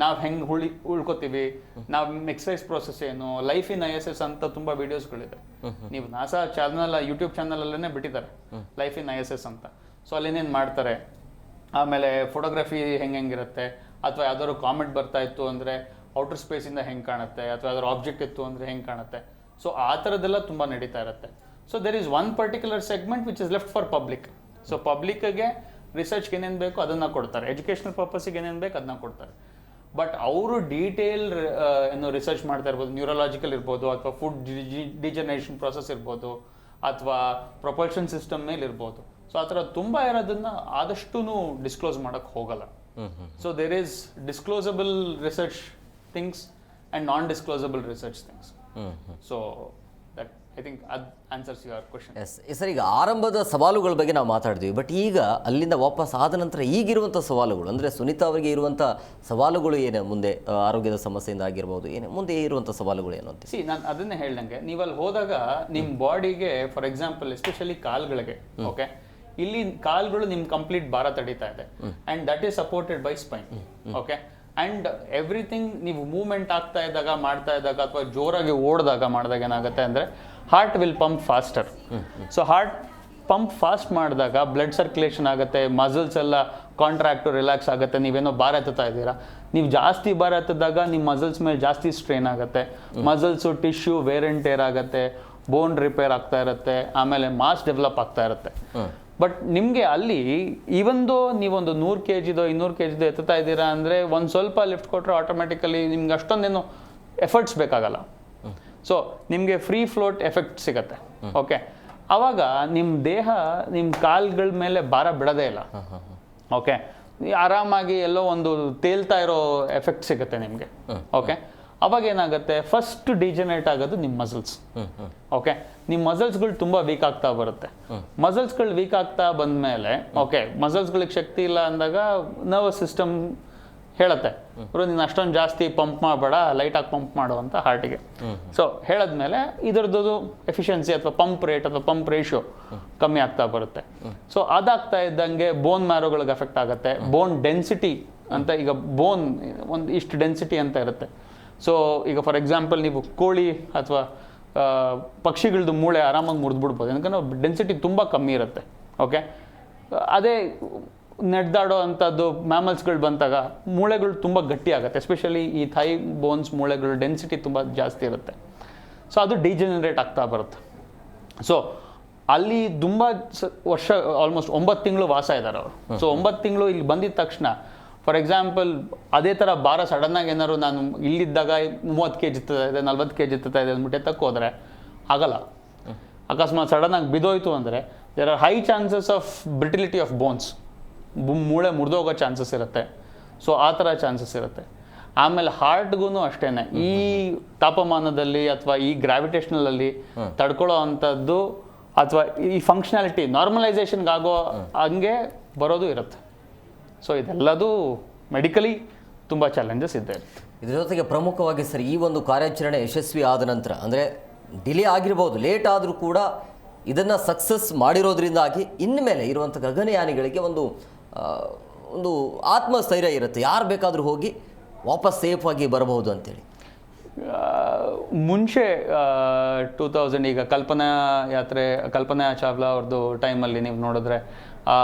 ನಾವು ಹೆಂಗೆ ಉಳ್ಕೋತೀವಿ, ನಾವು ಎಕ್ಸಸೈಸ್ ಪ್ರೋಸೆಸ್ ಏನು, ಲೈಫ್ ಇನ್ ISS ಅಂತ ತುಂಬ ವೀಡಿಯೋಸ್ಗಳಿದೆ. ನೀವು ನಾಸಾ ಚಾನಲ್, ಯೂಟ್ಯೂಬ್ ಚಾನಲಲ್ಲೇ ಬಿಟ್ಟಿದ್ದಾರೆ ಲೈಫ್ ಇನ್ ISS ಅಂತ. ಸೊ ಅಲ್ಲೇನೇನು ಮಾಡ್ತಾರೆ, ಆಮೇಲೆ ಫೋಟೋಗ್ರಫಿ ಹೆಂಗಿರುತ್ತೆ, ಅಥವಾ ಯಾವ್ದಾದ್ರು ಕಾಮೆಂಟ್ ಬರ್ತಾ ಇತ್ತು ಅಂದರೆ ಔಟರ್ ಸ್ಪೇಸಿಂದ ಹೆಂಗೆ ಕಾಣುತ್ತೆ, ಅಥವಾ ಯಾವ್ದಾದ್ರು ಆಬ್ಜೆಕ್ಟ್ ಇತ್ತು ಅಂದರೆ ಹೆಂಗೆ ಕಾಣುತ್ತೆ. ಸೊ ಆ ಥರದ್ದೆಲ್ಲ ತುಂಬ ನಡೀತಾ ಇರುತ್ತೆ. So there is one particular segment which is left for public. So ಪಬ್ಲಿಕ್ಗೆ ರಿಸರ್ಚ್ಗೆ ಏನೇನು ಬೇಕು ಅದನ್ನು ಕೊಡ್ತಾರೆ, ಎಜುಕೇಷನಲ್ ಪರ್ಪಸ್ಸಿಗೆ ಏನೇನು ಬೇಕು ಅದನ್ನ ಕೊಡ್ತಾರೆ. ಬಟ್ ಅವರು ಡೀಟೇಲ್ ಏನು ರಿಸರ್ಚ್ ಮಾಡ್ತಾ ಇರ್ಬೋದು, ನ್ಯೂರಲಾಜಿಕಲ್ ಇರ್ಬೋದು, ಅಥವಾ ಫುಡ್ ಡಿಜನರೇಷನ್ ಪ್ರಾಸೆಸ್ ಇರ್ಬೋದು, ಅಥವಾ ಪ್ರೊಪಲ್ಷನ್ ಸಿಸ್ಟಮ್ ಮೇಲೆ ಇರ್ಬೋದು. ಸೊ ಆ ಥರ ತುಂಬ ಇರೋದನ್ನ ಆದಷ್ಟು ಡಿಸ್ಕ್ಲೋಸ್ ಮಾಡೋಕ್ಕೆ ಹೋಗಲ್ಲ. So there is disclosable research things and non disclosable research things. So that I think ಅದು answers your question. Yes sir, ಈಗ ಆರಂಭದ ಸವಾಲುಗಳ ಬಗ್ಗೆ ನಾವು ಮಾತಾಡಿದ್ವಿ. ಬಟ್ ಈಗ ಅಲ್ಲಿಂದ ವಾಪಸ್ ಆದ ನಂತರ ಈಗಿರುವಂಥ ಸವಾಲುಗಳು, ಅಂದರೆ ಸುನೀತಾ ಅವರಿಗೆ ಇರುವಂಥ ಸವಾಲುಗಳು ಏನು, ಮುಂದೆ ಆರೋಗ್ಯದ ಸಮಸ್ಯೆಯಿಂದ ಆಗಿರ್ಬೋದು, ಏನು ಮುಂದೆ ಇರುವಂಥ ಸವಾಲುಗಳು ಏನು ಅಂತ? ನಾನು ಅದನ್ನೇ ಹೇಳ್ದಂಗೆ, ನೀವು ಅಲ್ಲಿ ಹೋದಾಗ ನಿಮ್ಮ ಬಾಡಿಗೆ, ಫಾರ್ ಎಕ್ಸಾಂಪಲ್ ಎಸ್ಪೆಷಲಿ ಕಾಲ್ಗಳಿಗೆ, ಓಕೆ, ಇಲ್ಲಿ ಕಾಲ್ಗಳು ನಿಮ್ ಕಂಪ್ಲೀಟ್ ಭಾರ ತಡೀತಾ ಇದೆ, and that is supported by spine. Okay, and everything ನೀವು ಮೂವ್ಮೆಂಟ್ ಆಗ್ತಾ ಇದ್ದಾಗ ಮಾಡ್ತಾ ಇದ್ದಾಗ ಅಥವಾ ಜೋರಾಗಿ ಓಡಿದಾಗ ಮಾಡಿದಾಗ ಏನಾಗುತ್ತೆ ಅಂದರೆ heart will pump faster. So heart pump fast ಮಾಡಿದಾಗ ಬ್ಲಡ್ ಸರ್ಕ್ಯುಲೇಷನ್ ಆಗುತ್ತೆ, ಮಸಲ್ಸ್ ಎಲ್ಲ ಕಾಂಟ್ರಾಕ್ಟು ರಿಲ್ಯಾಕ್ಸ್ ಆಗುತ್ತೆ. ನೀವೇನೋ ಭಾರ ಎತ್ತುತ್ತಾ ಇದ್ದೀರಾ, ನೀವು ಜಾಸ್ತಿ ಭಾರ ಎತ್ತಿದಾಗ ನಿಮ್ಮ ಮಸಲ್ಸ್ ಮೇಲೆ ಜಾಸ್ತಿ ಸ್ಟ್ರೈನ್ ಆಗುತ್ತೆ, muscles tissue wear and tear ಆಗುತ್ತೆ, ಬೋನ್ ರಿಪೇರ್ ಆಗ್ತಾ ಇರುತ್ತೆ, ಆಮೇಲೆ ಮಾಸ್ ಡೆವಲಪ್ ಆಗ್ತಾ ಇರುತ್ತೆ. ಬಟ್ ನಿಮಗೆ ಅಲ್ಲಿ ಈವಂದು ನೀವೊಂದು 100 kg 200 kg ಎತ್ತುತ್ತಾ ಇದ್ದೀರಾ ಅಂದರೆ ಒಂದು ಸ್ವಲ್ಪ ಲಿಫ್ಟ್ ಕೊಟ್ಟರೆ ಆಟೋಮೆಟಿಕಲಿ ನಿಮ್ಗೆ ಅಷ್ಟೊಂದೇನು ಎಫರ್ಟ್ಸ್ ಬೇಕಾಗಲ್ಲ. ಸೊ ನಿಮಗೆ ಫ್ರೀ ಫ್ಲೋಟ್ ಎಫೆಕ್ಟ್ ಸಿಗುತ್ತೆ. ಓಕೆ, ಆವಾಗ ನಿಮ್ಮ ದೇಹ ನಿಮ್ಮ ಕಾಲ್ಗಳ ಮೇಲೆ ಭಾರ ಬಿಡೋದೇ ಇಲ್ಲ. ಓಕೆ, ಆರಾಮಾಗಿ ಎಲ್ಲೋ ಒಂದು ತೇಲ್ತಾ ಇರೋ ಎಫೆಕ್ಟ್ ಸಿಗುತ್ತೆ ನಿಮಗೆ. ಓಕೆ, ಅವಾಗ ಏನಾಗುತ್ತೆ, ಫಸ್ಟ್ ಡಿಜೆನರೇಟ್ ಆಗೋದು ನಿಮ್ಮ ಮಸಲ್ಸ್. ಓಕೆ, ನಿಮ್ಮ ಮಸಲ್ಸ್ಗಳು ತುಂಬ ವೀಕ್ ಆಗ್ತಾ ಬರುತ್ತೆ. ಮಸಲ್ಸ್ಗಳು ವೀಕ್ ಆಗ್ತಾ ಬಂದಮೇಲೆ ಓಕೆ, ಮಸಲ್ಸ್ಗಳಿಗೆ ಶಕ್ತಿ ಇಲ್ಲ ಅಂದಾಗ ನರ್ವಸ್ ಸಿಸ್ಟಮ್ ಹೇಳುತ್ತೆ, ಬ್ರೋ ನೀನು ಅಷ್ಟೊಂದು ಜಾಸ್ತಿ ಪಂಪ್ ಮಾಡಬೇಡ, ಲೈಟಾಗಿ ಪಂಪ್ ಮಾಡು ಅಂತ ಹಾರ್ಟಿಗೆ. ಸೊ ಹೇಳಿದ್ಮೇಲೆ ಇದರದ್ದು ಎಫಿಷಿಯನ್ಸಿ ಅಥವಾ ಪಂಪ್ ರೇಟ್ ಅಥವಾ ಪಂಪ್ ರೇಷಿಯೋ ಕಮ್ಮಿ ಆಗ್ತಾ ಬರುತ್ತೆ. ಸೊ ಅದಾಗ್ತಾ ಇದ್ದಂಗೆ ಬೋನ್ ಮ್ಯಾರೋಗಳಿಗೆ ಎಫೆಕ್ಟ್ ಆಗುತ್ತೆ. ಬೋನ್ ಡೆನ್ಸಿಟಿ ಅಂತ, ಈಗ ಬೋನ್ ಒಂದು ಇಷ್ಟು ಡೆನ್ಸಿಟಿ ಅಂತ ಇರುತ್ತೆ. ಸೊ ಈಗ ಫಾರ್ ಎಕ್ಸಾಂಪಲ್ ನೀವು ಕೋಳಿ ಅಥವಾ ಪಕ್ಷಿಗಳದ್ದು ಮೂಳೆ ಆರಾಮಾಗಿ ಮುರಿದ್ಬಿಡ್ಬೋದು, ಯಾಕಂದ್ರೆ ಡೆನ್ಸಿಟಿ ತುಂಬ ಕಮ್ಮಿ ಇರುತ್ತೆ. ಓಕೆ, ಅದೇ ನಡೆದಾಡೋ ಅಂಥದ್ದು ಮ್ಯಾಮಲ್ಸ್ಗಳು ಬಂದಾಗ ಮೂಳೆಗಳು ತುಂಬ ಗಟ್ಟಿ ಆಗುತ್ತೆ. ಎಸ್ಪೆಷಲಿ ಈ ಥೈ ಬೋನ್ಸ್ ಮೂಳೆಗಳು ಡೆನ್ಸಿಟಿ ತುಂಬ ಜಾಸ್ತಿ ಇರುತ್ತೆ. ಸೊ ಅದು ಡಿಜೆನರೇಟ್ ಆಗ್ತಾ ಬರುತ್ತೆ. ಸೊ ಅಲ್ಲಿ ತುಂಬ ವರ್ಷ ಆಲ್ಮೋಸ್ಟ್ 9 ತಿಂಗಳು ವಾಸ ಇದ್ದಾರೆ ಅವರು. ಸೊ 9 ತಿಂಗಳು ಇಲ್ಲಿ ಬಂದಿದ್ದ ತಕ್ಷಣ ಫಾರ್ ಎಕ್ಸಾಂಪಲ್ ಅದೇ ಥರ ಭಾರ ಸಡನ್ನಾಗಿ ಏನಾದ್ರು ನಾನು ಇಲ್ಲಿದ್ದಾಗ 30 kg ಇರ್ತದೆ ಇದೆ, 40 kg ಇರ್ತದೆ ಇದೆ ಅಂದ್ಬಿಟ್ಟು ಎತ್ತಕ್ಕೆ ಹೋದರೆ ಆಗಲ್ಲ. ಅಕಸ್ಮಾತ್ ಸಡನ್ನಾಗಿ ಬಿದ್ದೋಯ್ತು ಅಂದರೆ there are high chances of brittility of bones, ಮೂಳೆ ಮುರಿದೋಗೋ ಚಾನ್ಸಸ್ ಇರುತ್ತೆ. ಸೊ ಆ ಥರ ಚಾನ್ಸಸ್ ಇರುತ್ತೆ. ಆಮೇಲೆ ಹಾರ್ಟ್ಗೂ ಅಷ್ಟೇ, ಈ ತಾಪಮಾನದಲ್ಲಿ ಅಥವಾ ಈ ಗ್ರಾವಿಟೇಷನಲಲ್ಲಿ ತಡ್ಕೊಳ್ಳೋ ಅಂಥದ್ದು ಅಥವಾ ಈ ಫಂಕ್ಷನಾಲಿಟಿ ನಾರ್ಮಲೈಸೇಷನ್ಗಾಗೋ ಹಂಗೆ ಬರೋದು ಇರುತ್ತೆ. ಸೊ ಇದೆಲ್ಲದೂ ಮೆಡಿಕಲಿ ತುಂಬ ಚಾಲೆಂಜಸ್ ಇದ್ದೇ ಇರುತ್ತೆ. ಇದ್ರ ಜೊತೆಗೆ ಪ್ರಮುಖವಾಗಿ ಸರ್, ಈ ಒಂದು ಕಾರ್ಯಾಚರಣೆ ಯಶಸ್ವಿ ಆದ ನಂತರ ಅಂದರೆ ಡಿಲೇ ಆಗಿರ್ಬೋದು, ಲೇಟ್ ಆದರೂ ಕೂಡ ಇದನ್ನು ಸಕ್ಸಸ್ ಮಾಡಿರೋದ್ರಿಂದಾಗಿ ಇನ್ಮೇಲೆ ಇರುವಂಥ ಗಗನಯಾನಿಗಳಿಗೆ ಒಂದು ಆತ್ಮಸ್ಥೈರ್ಯ ಇರುತ್ತೆ, ಯಾರು ಬೇಕಾದರೂ ಹೋಗಿ ವಾಪಸ್ ಸೇಫಾಗಿ ಬರಬಹುದು ಅಂತೇಳಿ. ಮುಂಚೆ 2000 ಈಗ ಕಲ್ಪನಾ ಚಾವ್ಲಾ ಅವ್ರದ್ದು ಟೈಮಲ್ಲಿ ನೀವು ನೋಡಿದ್ರೆ ಆ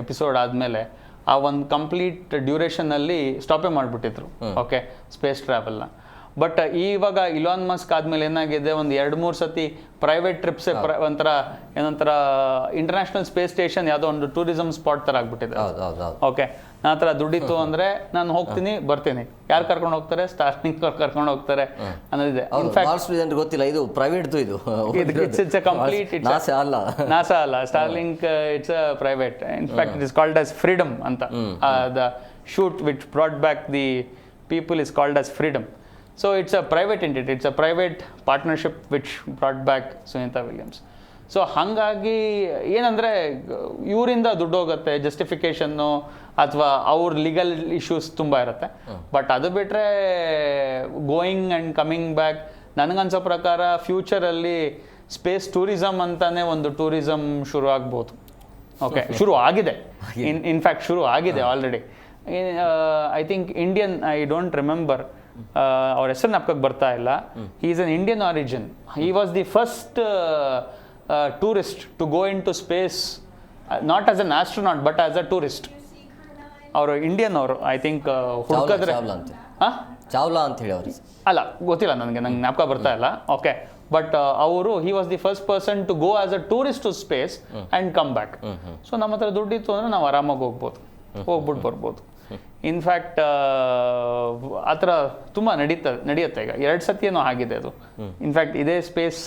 ಎಪಿಸೋಡ್ ಆದಮೇಲೆ ಆ ಒಂದು ಕಂಪ್ಲೀಟ್ ಡ್ಯೂರೇಷನಲ್ಲಿ ಸ್ಟಾಪೇ ಮಾಡಿಬಿಟ್ಟಿದ್ರು. ಓಕೆ, ಸ್ಪೇಸ್ ಟ್ರಾವೆಲ್ನ. ಬಟ್ ಇವಾಗ ಇಲಾನ್ ಮಸ್ಕ್ ಆದಮೇಲೆ ಏನಾಗಿದೆ, ಒಂದು 2-3 ಸತಿ ಪ್ರೈವೇಟ್ ಟ್ರಿಪ್ಸೇ ಏನೊಂಥರ ಇಂಟರ್ನ್ಯಾಷನಲ್ ಸ್ಪೇಸ್ ಸ್ಟೇಷನ್ ಯಾವುದೋ ಒಂದು ಟೂರಿಸಮ್ ಸ್ಪಾಟ್ ಥರ ಆಗ್ಬಿಟ್ಟಿದೆ. ಓಕೆ, ನನ್ನ ಹತ್ರ ದುಡ್ಡಿತ್ತು ಅಂದರೆ ನಾನು ಹೋಗ್ತೀನಿ ಬರ್ತೀನಿ, ಯಾರು ಕರ್ಕೊಂಡು ಹೋಗ್ತಾರೆ, ಸ್ಟಾರ್ಲಿಂಕ್ ಕರ್ಕೊಂಡು ಹೋಗ್ತಾರೆ ಅನ್ನೋದಿದೆ. ಇನ್ಫ್ಯಾಕ್ಟ್ ಗೊತ್ತಿಲ್ಲ, ಇದು ಪ್ರೈವೇಟ್, ಇದು ಇಟ್ಸ್ ಎ ಕಂಪ್ಲೀಟ್, ನಾಸಾ ಅಲ್ಲ, Starlink it's a private. In fact it is called as freedom ಅಂತ. The shoot which brought back the people is called as freedom. So it's a private entity, it's a private partnership which brought back Sunita Williams. So ಹಾಗಾಗಿ ಏನಂದರೆ ಇವರಿಂದ ದುಡ್ಡು ಹೋಗುತ್ತೆ, ಜಸ್ಟಿಫಿಕೇಷನ್ನು ಅಥವಾ ಅವ್ರ legal issues ತುಂಬ ಇರುತ್ತೆ. ಬಟ್ ಅದು ಬಿಟ್ಟರೆ ಗೋಯಿಂಗ್ ಆ್ಯಂಡ್ ಕಮಿಂಗ್ ಬ್ಯಾಕ್ ನನಗನ್ಸೋ ಪ್ರಕಾರ ಫ್ಯೂಚರಲ್ಲಿ ಸ್ಪೇಸ್ ಟೂರಿಸಮ್ ಅಂತಾನೆ ಒಂದು ಟೂರಿಸಮ್ ಶುರು ಆಗ್ಬೋದು. ಓಕೆ, ಶುರು ಆಗಿದೆ, ಇನ್ಫ್ಯಾಕ್ಟ್ ಶುರು ಆಗಿದೆ already. I think Indian, I don't remember ಅವ್ರ ಹೆಸರು ನಾಪಕಕ್ಕೆ ಬರ್ತಾ ಇಲ್ಲ. He is an Indian origin. He was the first tourist to go in to space, not as an astronaut but as a tourist. ಅವರು Indian ಅವರು, I think ಹುಡುಕಿದ್ರೆ ಚಾವ್ಲಾ ಅಂತ ಹೇಳಿ ಅವ್ರಿಗೆ ಅಲ್ಲ, ಗೊತ್ತಿಲ್ಲ ನನಗೆ ಜ್ಞಾಪಕ ಬರ್ತಾ ಇಲ್ಲ. ಓಕೆ, ಬಟ್ ಅವರು he was the first person to go as a tourist to space and come back. So ನಮ್ಮ ಹತ್ರ ದುಡ್ಡಿತ್ತು ಅಂದರೆ ನಾವು ಆರಾಮಾಗಿ ಹೋಗ್ಬಿಟ್ಟು ಬರ್ಬೋದು. ಇನ್ಫ್ಯಾಕ್ಟ್ ಆ ಥರ ತುಂಬ ನಡೆಯುತ್ತೆ. ಈಗ 2 ಸತಿ ಏನೋ ಆಗಿದೆ ಅದು. ಇನ್ಫ್ಯಾಕ್ಟ್ ಇದೇ ಸ್ಪೇಸ್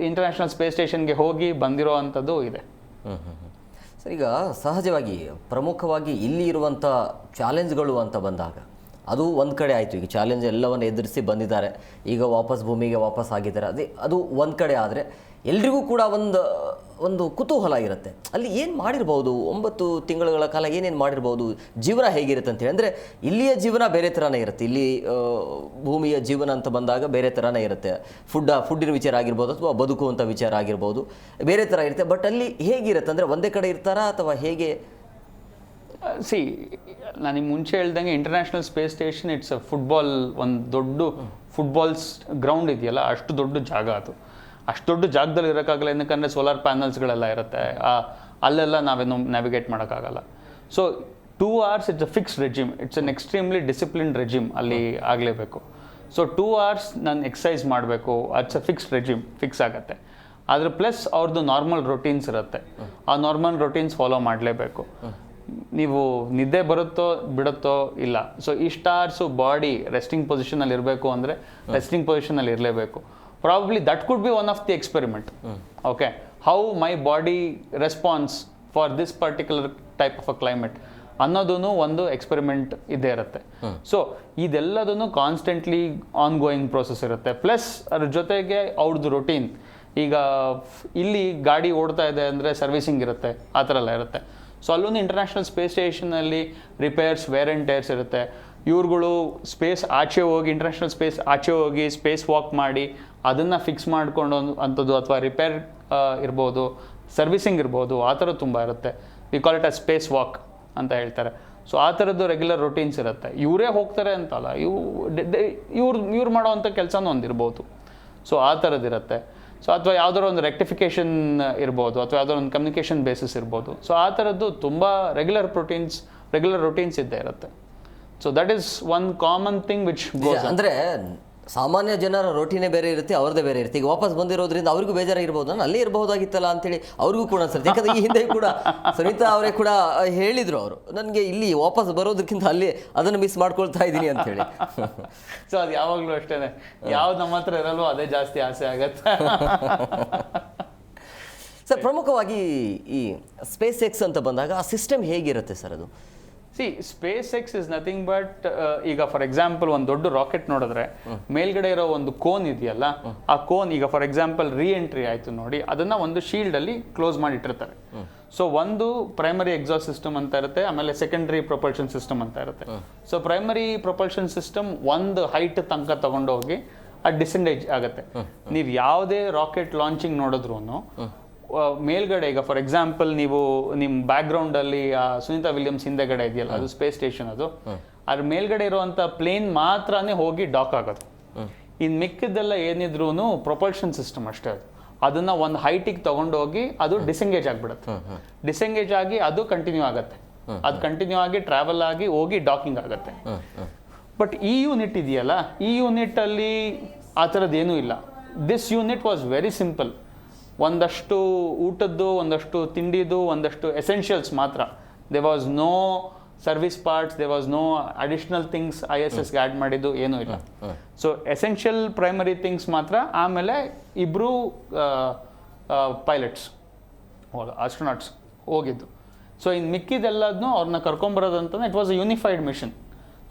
ಇಂಟರ್ನ್ಯಾಷನಲ್ ಸ್ಪೇಸ್ ಸ್ಟೇಷನ್ಗೆ ಹೋಗಿ ಬಂದಿರೋ ಅಂಥದ್ದು ಇದೆ. ಸರ್, ಈಗ ಸಹಜವಾಗಿ ಪ್ರಮುಖವಾಗಿ ಇಲ್ಲಿ ಇರುವಂಥ ಚಾಲೆಂಜ್ಗಳು ಅಂತ ಬಂದಾಗ ಅದು ಒಂದು ಕಡೆ ಆಯಿತು. ಈಗ ಚಾಲೆಂಜ್ ಎಲ್ಲವನ್ನು ಎದುರಿಸಿ ಬಂದಿದ್ದಾರೆ, ಈಗ ಭೂಮಿಗೆ ವಾಪಸ್ ಆಗಿದ್ದಾರೆ. ಅದು ಒಂದು ಕಡೆ ಆದರೆ ಎಲ್ರಿಗೂ ಕೂಡ ಒಂದು ಕುತೂಹಲ ಇರುತ್ತೆ, ಅಲ್ಲಿ ಏನು ಮಾಡಿರ್ಬೋದು, 9 ತಿಂಗಳುಗಳ ಕಾಲ ಏನೇನು ಮಾಡಿರ್ಬೋದು, ಜೀವನ ಹೇಗಿರುತ್ತೆ ಅಂತೇಳಿ. ಅಂದರೆ ಇಲ್ಲಿಯ ಜೀವನ ಬೇರೆ ಥರನೇ ಇರುತ್ತೆ, ಇಲ್ಲಿ ಭೂಮಿಯ ಜೀವನ ಅಂತ ಬಂದಾಗ ಬೇರೆ ಥರನೇ ಇರುತ್ತೆ. ಫುಡ್ಡಿನ ವಿಚಾರ ಆಗಿರ್ಬೋದು ಅಥವಾ ಬದುಕುವಂಥ ವಿಚಾರ ಆಗಿರ್ಬೋದು, ಬೇರೆ ಥರ ಇರುತ್ತೆ. ಬಟ್ ಅಲ್ಲಿ ಹೇಗಿರುತ್ತೆ ಅಂದರೆ ಒಂದೇ ಕಡೆ ಇರ್ತಾರಾ ಅಥವಾ ಹೇಗೆ? ಸಿ ನಾನು ನಿಮ್ಗೆ ಮುಂಚೆ ಹೇಳ್ದಂಗೆ international space station it's a football, ಒಂದು ದೊಡ್ಡ ಫುಟ್ಬಾಲ್ಸ್ ಗ್ರೌಂಡ್ ಇದೆಯಲ್ಲ, ಅಷ್ಟು ದೊಡ್ಡ ಜಾಗ ಅದು. ಅಷ್ಟು ದೊಡ್ಡ ಜಾಗದಲ್ಲಿ ಇರೋಕ್ಕಾಗಲ್ಲ, ಏನಕ್ಕಂದರೆ ಸೋಲಾರ್ ಪ್ಯಾನಲ್ಸ್ಗಳೆಲ್ಲ ಇರುತ್ತೆ, ಅಲ್ಲೆಲ್ಲ ನಾವೇನು ನ್ಯಾವಿಗೇಟ್ ಮಾಡೋಕ್ಕಾಗಲ್ಲ. So 2 hours it's a fixed regime, it's an extremely disciplined regime ಅಲ್ಲಿ ಆಗಲೇಬೇಕು. ಸೊ 2 hours ನಾನು ಎಕ್ಸಸೈಸ್ ಮಾಡಬೇಕು, it's a fixed regime, fix ಆಗುತ್ತೆ. ಅದ್ರ ಪ್ಲಸ್ ಅವ್ರದ್ದು ನಾರ್ಮಲ್ ರೊಟೀನ್ಸ್ ಇರುತ್ತೆ, ಆ ನಾರ್ಮಲ್ ರೊಟೀನ್ಸ್ ಫಾಲೋ ಮಾಡಲೇಬೇಕು. ನೀವು ನಿದ್ದೆ ಬರುತ್ತೋ ಬಿಡುತ್ತೋ ಇಲ್ಲ. ಸೊ ಇಷ್ಟು ಅವರ್ಸು ಬಾಡಿ ರೆಸ್ಟಿಂಗ್ ಪೊಸಿಷನಲ್ಲಿ ಇರಬೇಕು ಅಂದರೆ ರೆಸ್ಟಿಂಗ್ ಪೊಸಿಷನಲ್ಲಿ ಇರಲೇಬೇಕು. Probably that could be one of the experiment. Okay, how my body response for this particular type of a climate ಅನ್ನೋದೂ ಒಂದು ಎಕ್ಸ್ಪೆರಿಮೆಂಟ್ ಇದ್ದೇ ಇರುತ್ತೆ. ಸೊ ಇದೆಲ್ಲದೂ ಕಾನ್ಸ್ಟೆಂಟ್ಲಿ ಆನ್ ಗೋಯಿಂಗ್ ಪ್ರೋಸೆಸ್ ಇರುತ್ತೆ. ಪ್ಲಸ್ ಅದ್ರ ಜೊತೆಗೆ ಅವ್ರದ್ದು ರೊಟೀನ್, ಈಗ ಇಲ್ಲಿ ಗಾಡಿ ಓಡ್ತಾ ಇದೆ ಅಂದರೆ ಸರ್ವಿಸಿಂಗ್ ಇರುತ್ತೆ, ಆ ಥರ ಎಲ್ಲ ಇರುತ್ತೆ. ಸೊ ಅಲ್ಲೊಂದು ಇಂಟರ್ನ್ಯಾಷನಲ್ ಸ್ಪೇಸ್ ಸ್ಟೇಷನಲ್ಲಿ ರಿಪೇರ್ಸ್, ವೇರ್ ಆ್ಯಂಡ್ ಟೇರ್ಸ್ ಇರುತ್ತೆ. ಇವ್ರುಗಳು ಸ್ಪೇಸ್ ಆಚೆ ಹೋಗಿ, ಇಂಟರ್ನ್ಯಾಷನಲ್ ಸ್ಪೇಸ್ ಆಚೆ ಹೋಗಿ ಸ್ಪೇಸ್ ವಾಕ್ ಮಾಡಿ ಅದನ್ನು ಫಿಕ್ಸ್ ಮಾಡ್ಕೊಂಡು ಅಂಥದ್ದು, ಅಥವಾ ರಿಪೇರ್ ಇರ್ಬೋದು, ಸರ್ವಿಸಿಂಗ್ ಇರ್ಬೋದು, ಆ ಥರದ್ದು ತುಂಬ ಇರುತ್ತೆ. We call it a space walk ಅಂತ ಹೇಳ್ತಾರೆ. ಸೊ ಆ ಥರದ್ದು ರೆಗ್ಯುಲರ್ ರೊಟೀನ್ಸ್ ಇರುತ್ತೆ. ಇವರೇ ಹೋಗ್ತಾರೆ ಅಂತಲ್ಲ, ಇವ್ರು ಮಾಡೋವಂಥ ಕೆಲಸನೂ ಒಂದಿರ್ಬೋದು. ಸೊ ಆ ಥರದ್ದಿರುತ್ತೆ. ಸೊ ಅಥವಾ ಯಾವುದಾದ್ರು ಒಂದು ರೆಕ್ಟಿಫಿಕೇಷನ್ ಇರ್ಬೋದು, ಅಥವಾ ಯಾವುದೋ ಒಂದು ಕಮ್ಯುನಿಕೇಷನ್ ಬೇಸಿಸ್ ಇರ್ಬೋದು. ಸೊ ಆ ಥರದ್ದು ತುಂಬ ರೆಗ್ಯುಲರ್ ರೊಟೀನ್ಸ್ ಇದ್ದೇ ಇರುತ್ತೆ. So that is one common thing which goes. ಅಂದರೆ ಸಾಮಾನ್ಯ ಜನರ ರೋಟಿನೇ ಬೇರೆ ಇರುತ್ತೆ, ಅವ್ರದ್ದೇ ಬೇರೆ ಇರುತ್ತೆ. ಈಗ ವಾಪಸ್ ಬಂದಿರೋದ್ರಿಂದ ಅವ್ರಿಗೂ ಬೇಜಾರಾಗಿರ್ಬೋದು, ನಾನು ಅಲ್ಲೇ ಇರಬಹುದಾಗಿತ್ತಲ್ಲ ಅಂತೇಳಿ ಅವ್ರಿಗೂ ಕೂಡ ಅನ್ಸುತ್ತೆ. ಯಾಕಂದರೆ ಈ ಹಿಂದೆ ಕೂಡ ಸುನೀತಾ ಅವರೇ ಕೂಡ ಹೇಳಿದರು, ಅವರು ನನಗೆ ಇಲ್ಲಿ ವಾಪಸ್ ಬರೋದಕ್ಕಿಂತ ಅಲ್ಲಿ ಅದನ್ನು ಮಿಸ್ ಮಾಡ್ಕೊಳ್ತಾ ಇದ್ದೀನಿ ಅಂತೇಳಿ. ಸೊ ಅದು ಯಾವಾಗಲೂ ಅಷ್ಟೇ, ಯಾವ್ದು ನಮ್ಮ ಹತ್ರ ಇರಲ್ವೋ ಅದೇ ಜಾಸ್ತಿ ಆಸೆ ಆಗತ್ತೆ. ಸರ್, ಪ್ರಮುಖವಾಗಿ ಈ ಸ್ಪೇಸ್ ಎಕ್ಸ್ ಅಂತ ಬಂದಾಗ ಆ ಸಿಸ್ಟಮ್ ಹೇಗಿರುತ್ತೆ ಸರ್ ಅದು? C, space X is nothing but, ಈಗ ಫಾರ್ ಎಕ್ಸಾಂಪಲ್ ಒಂದು ದೊಡ್ಡ ರಾಕೆಟ್ ನೋಡಿದ್ರೆ ಮೇಲ್ಗಡೆ ಇರೋ ಒಂದು ಕೋನ್ ಇದೆಯಲ್ಲ, ಆ ಕೋನ್ ಈಗ ಫಾರ್ ಎಕ್ಸಾಂಪಲ್ ರೀ ಎಂಟ್ರಿ ಆಯ್ತು ನೋಡಿ, ಅದನ್ನ ಒಂದು ಶೀಲ್ಡ್ ಅಲ್ಲಿ ಕ್ಲೋಸ್ ಮಾಡಿ ಇಟ್ಟಿರ್ತಾರೆ. ಸೊ ಒಂದು ಪ್ರೈಮರಿ ಎಕ್ಸಾಸ್ಟ್ ಸಿಸ್ಟಮ್ ಅಂತ ಇರುತ್ತೆ, ಆಮೇಲೆ ಸೆಕೆಂಡರಿ ಪ್ರೊಪಲ್ಷನ್ ಸಿಸ್ಟಮ್ ಅಂತ ಇರುತ್ತೆ. ಸೊ ಪ್ರೈಮರಿ ಪ್ರೊಪಲ್ಷನ್ ಸಿಸ್ಟಮ್ ಒಂದು ಹೈಟ್ ತನಕ ತಗೊಂಡೋಗಿ ಅದು ಡಿಸೆಂಡೇಜ್ ಆಗುತ್ತೆ. ನೀವು ಯಾವುದೇ ರಾಕೆಟ್ ಲಾಂಚಿಂಗ್ ನೋಡಿದ್ರು ಮೇಲ್ಗಡೆ, ಈಗ ಫಾರ್ ಎಕ್ಸಾಂಪಲ್ ನೀವು ನಿಮ್ಮ ಬ್ಯಾಕ್ಗ್ರೌಂಡಲ್ಲಿ ಸುನೀತಾ ವಿಲಿಯಮ್ಸ್ ಹಿಂದೆಗಡೆ ಇದೆಯಲ್ಲ, ಅದು ಸ್ಪೇಸ್ ಸ್ಟೇಷನ್, ಅದು ಅದ್ರ ಮೇಲ್ಗಡೆ ಇರುವಂಥ ಪ್ಲೇನ್ ಮಾತ್ರನೇ ಹೋಗಿ ಡಾಕ್ ಆಗೋದು. ಇನ್ನು ಮಿಕ್ಕಿದ್ದೆಲ್ಲ ಏನಿದ್ರು ಪ್ರೊಪಲ್ಷನ್ ಸಿಸ್ಟಮ್ ಅಷ್ಟೇ. ಅದನ್ನ ಒಂದು ಹೈಟಿಗೆ ತಗೊಂಡೋಗಿ ಅದು ಡಿಸೆಂಗೇಜ್ ಆಗಿಬಿಡುತ್ತೆ. ಡಿಸೆಂಗೇಜ್ ಆಗಿ ಅದು ಕಂಟಿನ್ಯೂ ಆಗುತ್ತೆ, ಅದು ಕಂಟಿನ್ಯೂ ಆಗಿ ಟ್ರಾವೆಲ್ ಆಗಿ ಹೋಗಿ ಡಾಕಿಂಗ್ ಆಗುತ್ತೆ. ಬಟ್ ಈ ಯೂನಿಟ್ ಇದೆಯಲ್ಲ, ಈ ಯೂನಿಟಲ್ಲಿ ಆ ಥರದ್ದು ಏನೂ ಇಲ್ಲ. This unit was very simple. ಒಂದಷ್ಟು ಊಟದ್ದು, ಒಂದಷ್ಟು ತಿಂಡಿದು, ಒಂದಷ್ಟು ಎಸೆನ್ಷಿಯಲ್ಸ್ ಮಾತ್ರ. They was no service parts, they was no additional things ISSಗೆ ಆ್ಯಡ್ ಮಾಡಿದ್ದು ಏನೂ ಇಲ್ಲ. ಸೊ ಎಸೆನ್ಷಿಯಲ್ ಪ್ರೈಮರಿ ಥಿಂಗ್ಸ್ ಮಾತ್ರ. ಆಮೇಲೆ ಇಬ್ಬರು ಪೈಲಟ್ಸ್, ಆಸ್ಟ್ರೋನಾಟ್ಸ್ ಹೋಗಿದ್ದು. ಸೊ ಇನ್ನು ಮಿಕ್ಕಿದೆಲ್ಲದನ್ನೂ ಅವ್ರನ್ನ ಕರ್ಕೊಂಬರೋದಂತ it was a unified mission.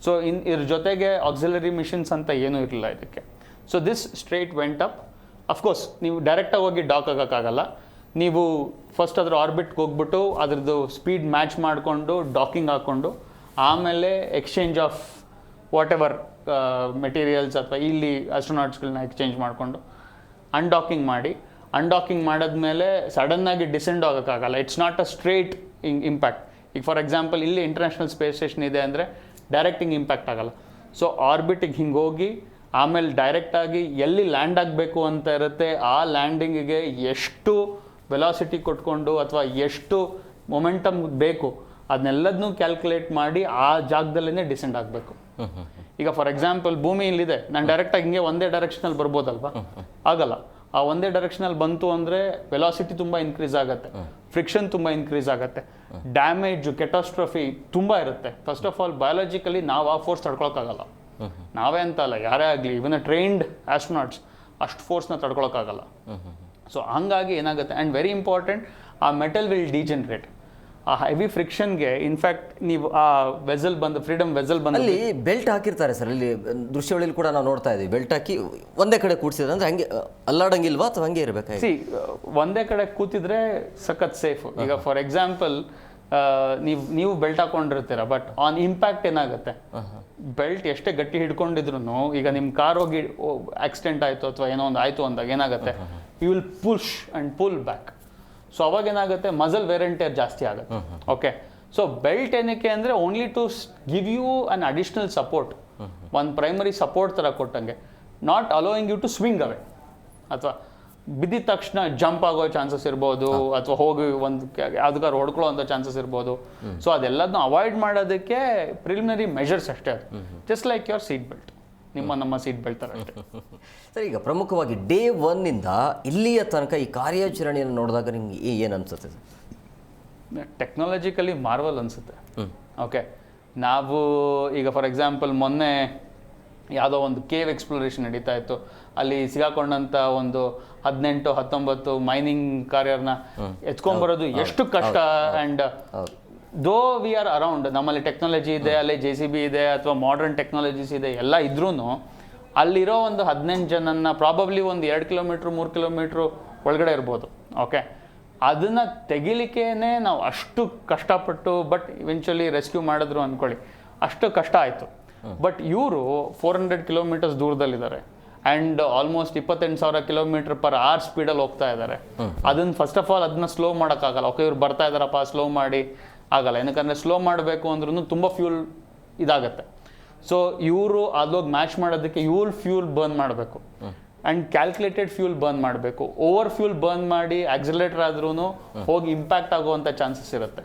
So ಇದ್ರ ಜೊತೆಗೆ ಆಕ್ಸಿಲರಿ ಮಿಷನ್ಸ್ ಅಂತ ಏನೂ ಇರಲಿಲ್ಲ ಇದಕ್ಕೆ. So this straight went up. Of course ನೀವು ಡೈರೆಕ್ಟಾಗಿ ಹೋಗಿ ಡಾಕ್ ಆಗೋಕ್ಕಾಗಲ್ಲ. ನೀವು ಫಸ್ಟ್ ಅದ್ರ ಆರ್ಬಿಟ್ಗೆ ಹೋಗ್ಬಿಟ್ಟು ಅದ್ರದ್ದು ಸ್ಪೀಡ್ ಮ್ಯಾಚ್ ಮಾಡಿಕೊಂಡು ಡಾಕಿಂಗ್ ಹಾಕ್ಕೊಂಡು, ಆಮೇಲೆ exchange of whatever materials ಅಥವಾ ಇಲ್ಲಿ ಆಸ್ಟ್ರೋನಾಟ್ಸ್ಗಳನ್ನ ಎಕ್ಸ್ಚೇಂಜ್ ಮಾಡಿಕೊಂಡು ಅನ್ಡಾಕಿಂಗ್ ಮಾಡಿದ್ಮೇಲೆ ಸಡನ್ನಾಗಿ ಡಿಸೆಂಡ್ ಆಗೋಕ್ಕಾಗಲ್ಲ. It's not a straight impact. ಈಗ ಫಾರ್ ಎಕ್ಸಾಂಪಲ್ ಇಲ್ಲಿ ಇಂಟರ್ನ್ಯಾಷನಲ್ ಸ್ಪೇಸ್ ಸ್ಟೇಷನ್ ಇದೆ ಅಂದರೆ ಡೈರೆಕ್ಟಿಂಗ್ ಇಂಪ್ಯಾಕ್ಟ್ ಆಗಲ್ಲ. ಸೊ ಆರ್ಬಿಟಿಗೆ ಹಿಂಗೆ ಹೋಗಿ ಆಮೇಲೆ ಡೈರೆಕ್ಟಾಗಿ ಎಲ್ಲಿ ಲ್ಯಾಂಡ್ ಆಗಬೇಕು ಅಂತ ಇರುತ್ತೆ, ಆ ಲ್ಯಾಂಡಿಂಗಿಗೆ ಎಷ್ಟು ವೆಲಾಸಿಟಿ ಕೊಟ್ಕೊಂಡು ಅಥವಾ ಎಷ್ಟು ಮೊಮೆಂಟಮ್ ಬೇಕು ಅದನ್ನೆಲ್ಲದನ್ನೂ ಕ್ಯಾಲ್ಕುಲೇಟ್ ಮಾಡಿ ಆ ಜಾಗದಲ್ಲೇ ಡಿಸೆಂಡ್ ಆಗಬೇಕು. ಈಗ ಫಾರ್ ಎಕ್ಸಾಂಪಲ್ ಭೂಮಿ ಇಲ್ಲಿದೆ, ನಾನು ಡೈರೆಕ್ಟಾಗಿ ಹಿಂಗೆ ಒಂದೇ ಡೈರೆಕ್ಷನಲ್ಲಿ ಬರ್ಬೋದಲ್ವಾ? ಆಗಲ್ಲ. ಆ ಒಂದೇ ಡೈರೆಕ್ಷನಲ್ಲಿ ಬಂತು ಅಂದರೆ ವೆಲಾಸಿಟಿ ತುಂಬ ಇನ್ಕ್ರೀಸ್ ಆಗುತ್ತೆ, ಫ್ರಿಕ್ಷನ್ ತುಂಬ ಇನ್ಕ್ರೀಸ್ ಆಗುತ್ತೆ, ಡ್ಯಾಮೇಜು, ಕೆಟಾಸ್ಟ್ರಫಿ ತುಂಬ ಇರುತ್ತೆ. ಫಸ್ಟ್ ಆಫ್ ಆಲ್ ಬಯಾಲಜಿಕಲಿ ನಾವು ಆ ಫೋರ್ಸ್ ತಡ್ಕೊಳಕ್ಕಾಗಲ್ಲ. ನಾವೇ ಅಂತ ಅಲ್ಲ, ಯಾರೇ ಆಗಲಿ, ಇವನ್ ಟ್ರೈನ್ಡ್ ಆಸ್ಟ್ರೋನಾಟ್ಸ್ ಅಷ್ಟು ಫೋರ್ಸ್ನ ತಡ್ಕೊಳಕ್ಕಾಗಲ್ಲ. ಸೊ ಹಂಗಾಗಿ ಏನಾಗುತ್ತೆ, ಆ್ಯಂಡ್ ವೆರಿ ಇಂಪಾರ್ಟೆಂಟ್, ಆ ಮೆಟಲ್ ವಿಲ್ ಡಿಜೆನ್ರೇಟ್. ಆ ಹೆವಿ ಫ್ರಿಕ್ಷನ್ಗೆ ಇನ್ಫ್ಯಾಕ್ಟ್ ನೀವು ಆ ವೆಸಲ್ ಬಂದು, ಫ್ರೀಡಮ್ ವೆಸಲ್ ಬಂದು ಅಲ್ಲಿ ಬೆಲ್ಟ್ ಹಾಕಿರ್ತಾರೆ ಸರ್. ಇಲ್ಲಿ ದೃಶ್ಯಾವಳಿಯಲ್ಲಿ ಕೂಡ ನಾವು ನೋಡ್ತಾ ಇದ್ದೀವಿ, ಬೆಲ್ಟ್ ಹಾಕಿ ಒಂದೇ ಕಡೆ ಕೂಡಿಸಿದ್ರೆ ಅಂದರೆ ಹಂಗೆ ಅಲ್ಲಾಡಂಗಿಲ್ವಾ ಅಥವಾ ಹಂಗೆ ಇರಬೇಕಾಗಿ? ಸಿ, ಒಂದೇ ಕಡೆ ಕೂತಿದ್ರೆ ಸಖತ್ ಸೇಫ್. ಈಗ ಫಾರ್ ಎಕ್ಸಾಂಪಲ್ ನೀವು ಬೆಲ್ಟ್ ಹಾಕೊಂಡಿರ್ತೀರ, ಬಟ್ ಆನ್ ಇಂಪ್ಯಾಕ್ಟ್ ಏನಾಗುತ್ತೆ, ಬೆಲ್ಟ್ ಎಷ್ಟೇ ಗಟ್ಟಿ ಹಿಡ್ಕೊಂಡಿದ್ರು, ಈಗ ನಿಮ್ಮ ಕಾರ್ ಹೋಗಿ ಆಕ್ಸಿಡೆಂಟ್ ಆಯಿತು ಅಥವಾ ಏನೋ ಒಂದು ಆಯಿತು ಅಂದಾಗ ಏನಾಗುತ್ತೆ, you will push and pull back. So ಅವಾಗ ಏನಾಗುತ್ತೆ, ಮಸಲ್ ವೇರ್ ಆ್ಯಂಡ್ ಟೇರ್ ಜಾಸ್ತಿ ಆಗುತ್ತೆ. ಓಕೆ, ಸೊ ಬೆಲ್ಟ್ ಏನಕ್ಕೆ ಅಂದರೆ only to give you an additional support, ಒಂದು ಪ್ರೈಮರಿ ಸಪೋರ್ಟ್ ಥರ ಕೊಟ್ಟಂಗೆ, not allowing you to swing away, ಅಥವಾ ಬಿದ್ದಿದ ತಕ್ಷಣ ಜಂಪ್ ಆಗೋ ಚಾನ್ಸಸ್ ಇರ್ಬೋದು, ಅಥವಾ ಹೋಗಿ ಒಂದು ಯಾವ್ದಕ್ಕಾರು ಹೊಡ್ಕೊಳ್ಳೋ ಅಂಥ ಚಾನ್ಸಸ್ ಇರ್ಬೋದು. ಸೊ ಅದೆಲ್ಲದನ್ನ ಅವಾಯ್ಡ್ ಮಾಡೋದಕ್ಕೆ ಪ್ರಿಲಿಮಿನರಿ ಮೆಷರ್ಸ್ ಅಷ್ಟೇ ಅದು, just like your seat belt, ನಮ್ಮ ಸೀಟ್ ಬೆಲ್ಟ್ ಥರ ಅಷ್ಟೇ. ಸರ್, ಈಗ ಪ್ರಮುಖವಾಗಿ ಡೇ 1 ಇಲ್ಲಿಯ ತನಕ ಈ ಕಾರ್ಯಾಚರಣೆಯನ್ನು ನೋಡಿದಾಗ ನಿಮ್ಗೆ ಏನು ಅನ್ಸುತ್ತೆ? ಟೆಕ್ನಾಲಜಿಕಲಿ ಮಾರ್ವಲ್ ಅನಿಸುತ್ತೆ. ಓಕೆ, ನಾವು ಈಗ ಫಾರ್ ಎಕ್ಸಾಂಪಲ್ ಮೊನ್ನೆ ಯಾವುದೋ ಒಂದು ಕೇವ್ ಎಕ್ಸ್ಪ್ಲೋರೇಷನ್ ನಡೀತಾ ಇತ್ತು, ಅಲ್ಲಿ ಸಿಗಾಕೊಂಡಂಥ ಒಂದು 18-19 ಮೈನಿಂಗ್ ಕಾರ್ಯರ್ನ ಎತ್ಕೊಂಡ್ಬರೋದು ಎಷ್ಟು ಕಷ್ಟ. ಆ್ಯಂಡ್ ದೋ ವಿ ಆರ್ ಅರೌಂಡ್, ನಮ್ಮಲ್ಲಿ ಟೆಕ್ನಾಲಜಿ ಇದೆ, ಅಲ್ಲಿ JCB ಇದೆ, ಅಥವಾ ಮಾಡರ್ನ್ ಟೆಕ್ನಾಲಜೀಸ್ ಇದೆ, ಎಲ್ಲ ಇದ್ರೂ ಅಲ್ಲಿರೋ ಒಂದು 18 ಜನನ್ನ ಪ್ರಾಬಬ್ಲಿ ಒಂದು 2 ಕಿಲೋಮೀಟ್ರ್ 3 ಕಿಲೋಮೀಟ್ರ್ ಒಳಗಡೆ ಇರ್ಬೋದು. ಓಕೆ, ಅದನ್ನು ತೆಗಿಲಿಕ್ಕೇನೆ ನಾವು ಅಷ್ಟು ಕಷ್ಟಪಟ್ಟು, ಬಟ್ ಇವೆಂಚುಲಿ ರೆಸ್ಕ್ಯೂ ಮಾಡಿದ್ರು ಅಂದ್ಕೊಳ್ಳಿ, ಅಷ್ಟು ಕಷ್ಟ ಆಯಿತು. ಬಟ್ ಇವರು 400 ಕಿಲೋಮೀಟರ್ಸ್ ದೂರದಲ್ಲಿದ್ದಾರೆ ಆ್ಯಂಡ್ ಆಲ್ಮೋಸ್ಟ್ 28,000 km/h ಸ್ಪೀಡಲ್ಲಿ ಹೋಗ್ತಾ ಇದ್ದಾರೆ. ಅದನ್ನು ಫಸ್ಟ್ ಆಫ್ ಆಲ್ ಅದನ್ನ ಸ್ಲೋ ಮಾಡೋಕ್ಕಾಗಲ್ಲ. ಓಕೆ, ಇವ್ರು ಬರ್ತಾ ಇದ್ದಾರಪ್ಪ, ಸ್ಲೋ ಮಾಡಿ ಆಗಲ್ಲ, ಏನಕ್ಕಂದರೆ ಸ್ಲೋ ಮಾಡಬೇಕು ಅಂದ್ರೂ ತುಂಬ ಫ್ಯೂಲ್ ಇದಾಗತ್ತೆ. ಸೊ ಇವರು ಅಲ್ಲೋಗಿ ಮ್ಯಾಚ್ ಮಾಡೋದಕ್ಕೆ ಫ್ಯೂಲ್ ಬರ್ನ್ ಮಾಡಬೇಕು ಆ್ಯಂಡ್ ಕ್ಯಾಲ್ಕುಲೇಟೆಡ್ ಫ್ಯೂಲ್ ಬರ್ನ್ ಮಾಡಬೇಕು. ಓವರ್ ಫ್ಯೂಲ್ ಬರ್ನ್ ಮಾಡಿ ಆಕ್ಸಿಲರೇಟರ್ ಆದ್ರೂ ಹೋಗಿ ಇಂಪ್ಯಾಕ್ಟ್ ಆಗುವಂಥ ಚಾನ್ಸಸ್ ಇರುತ್ತೆ.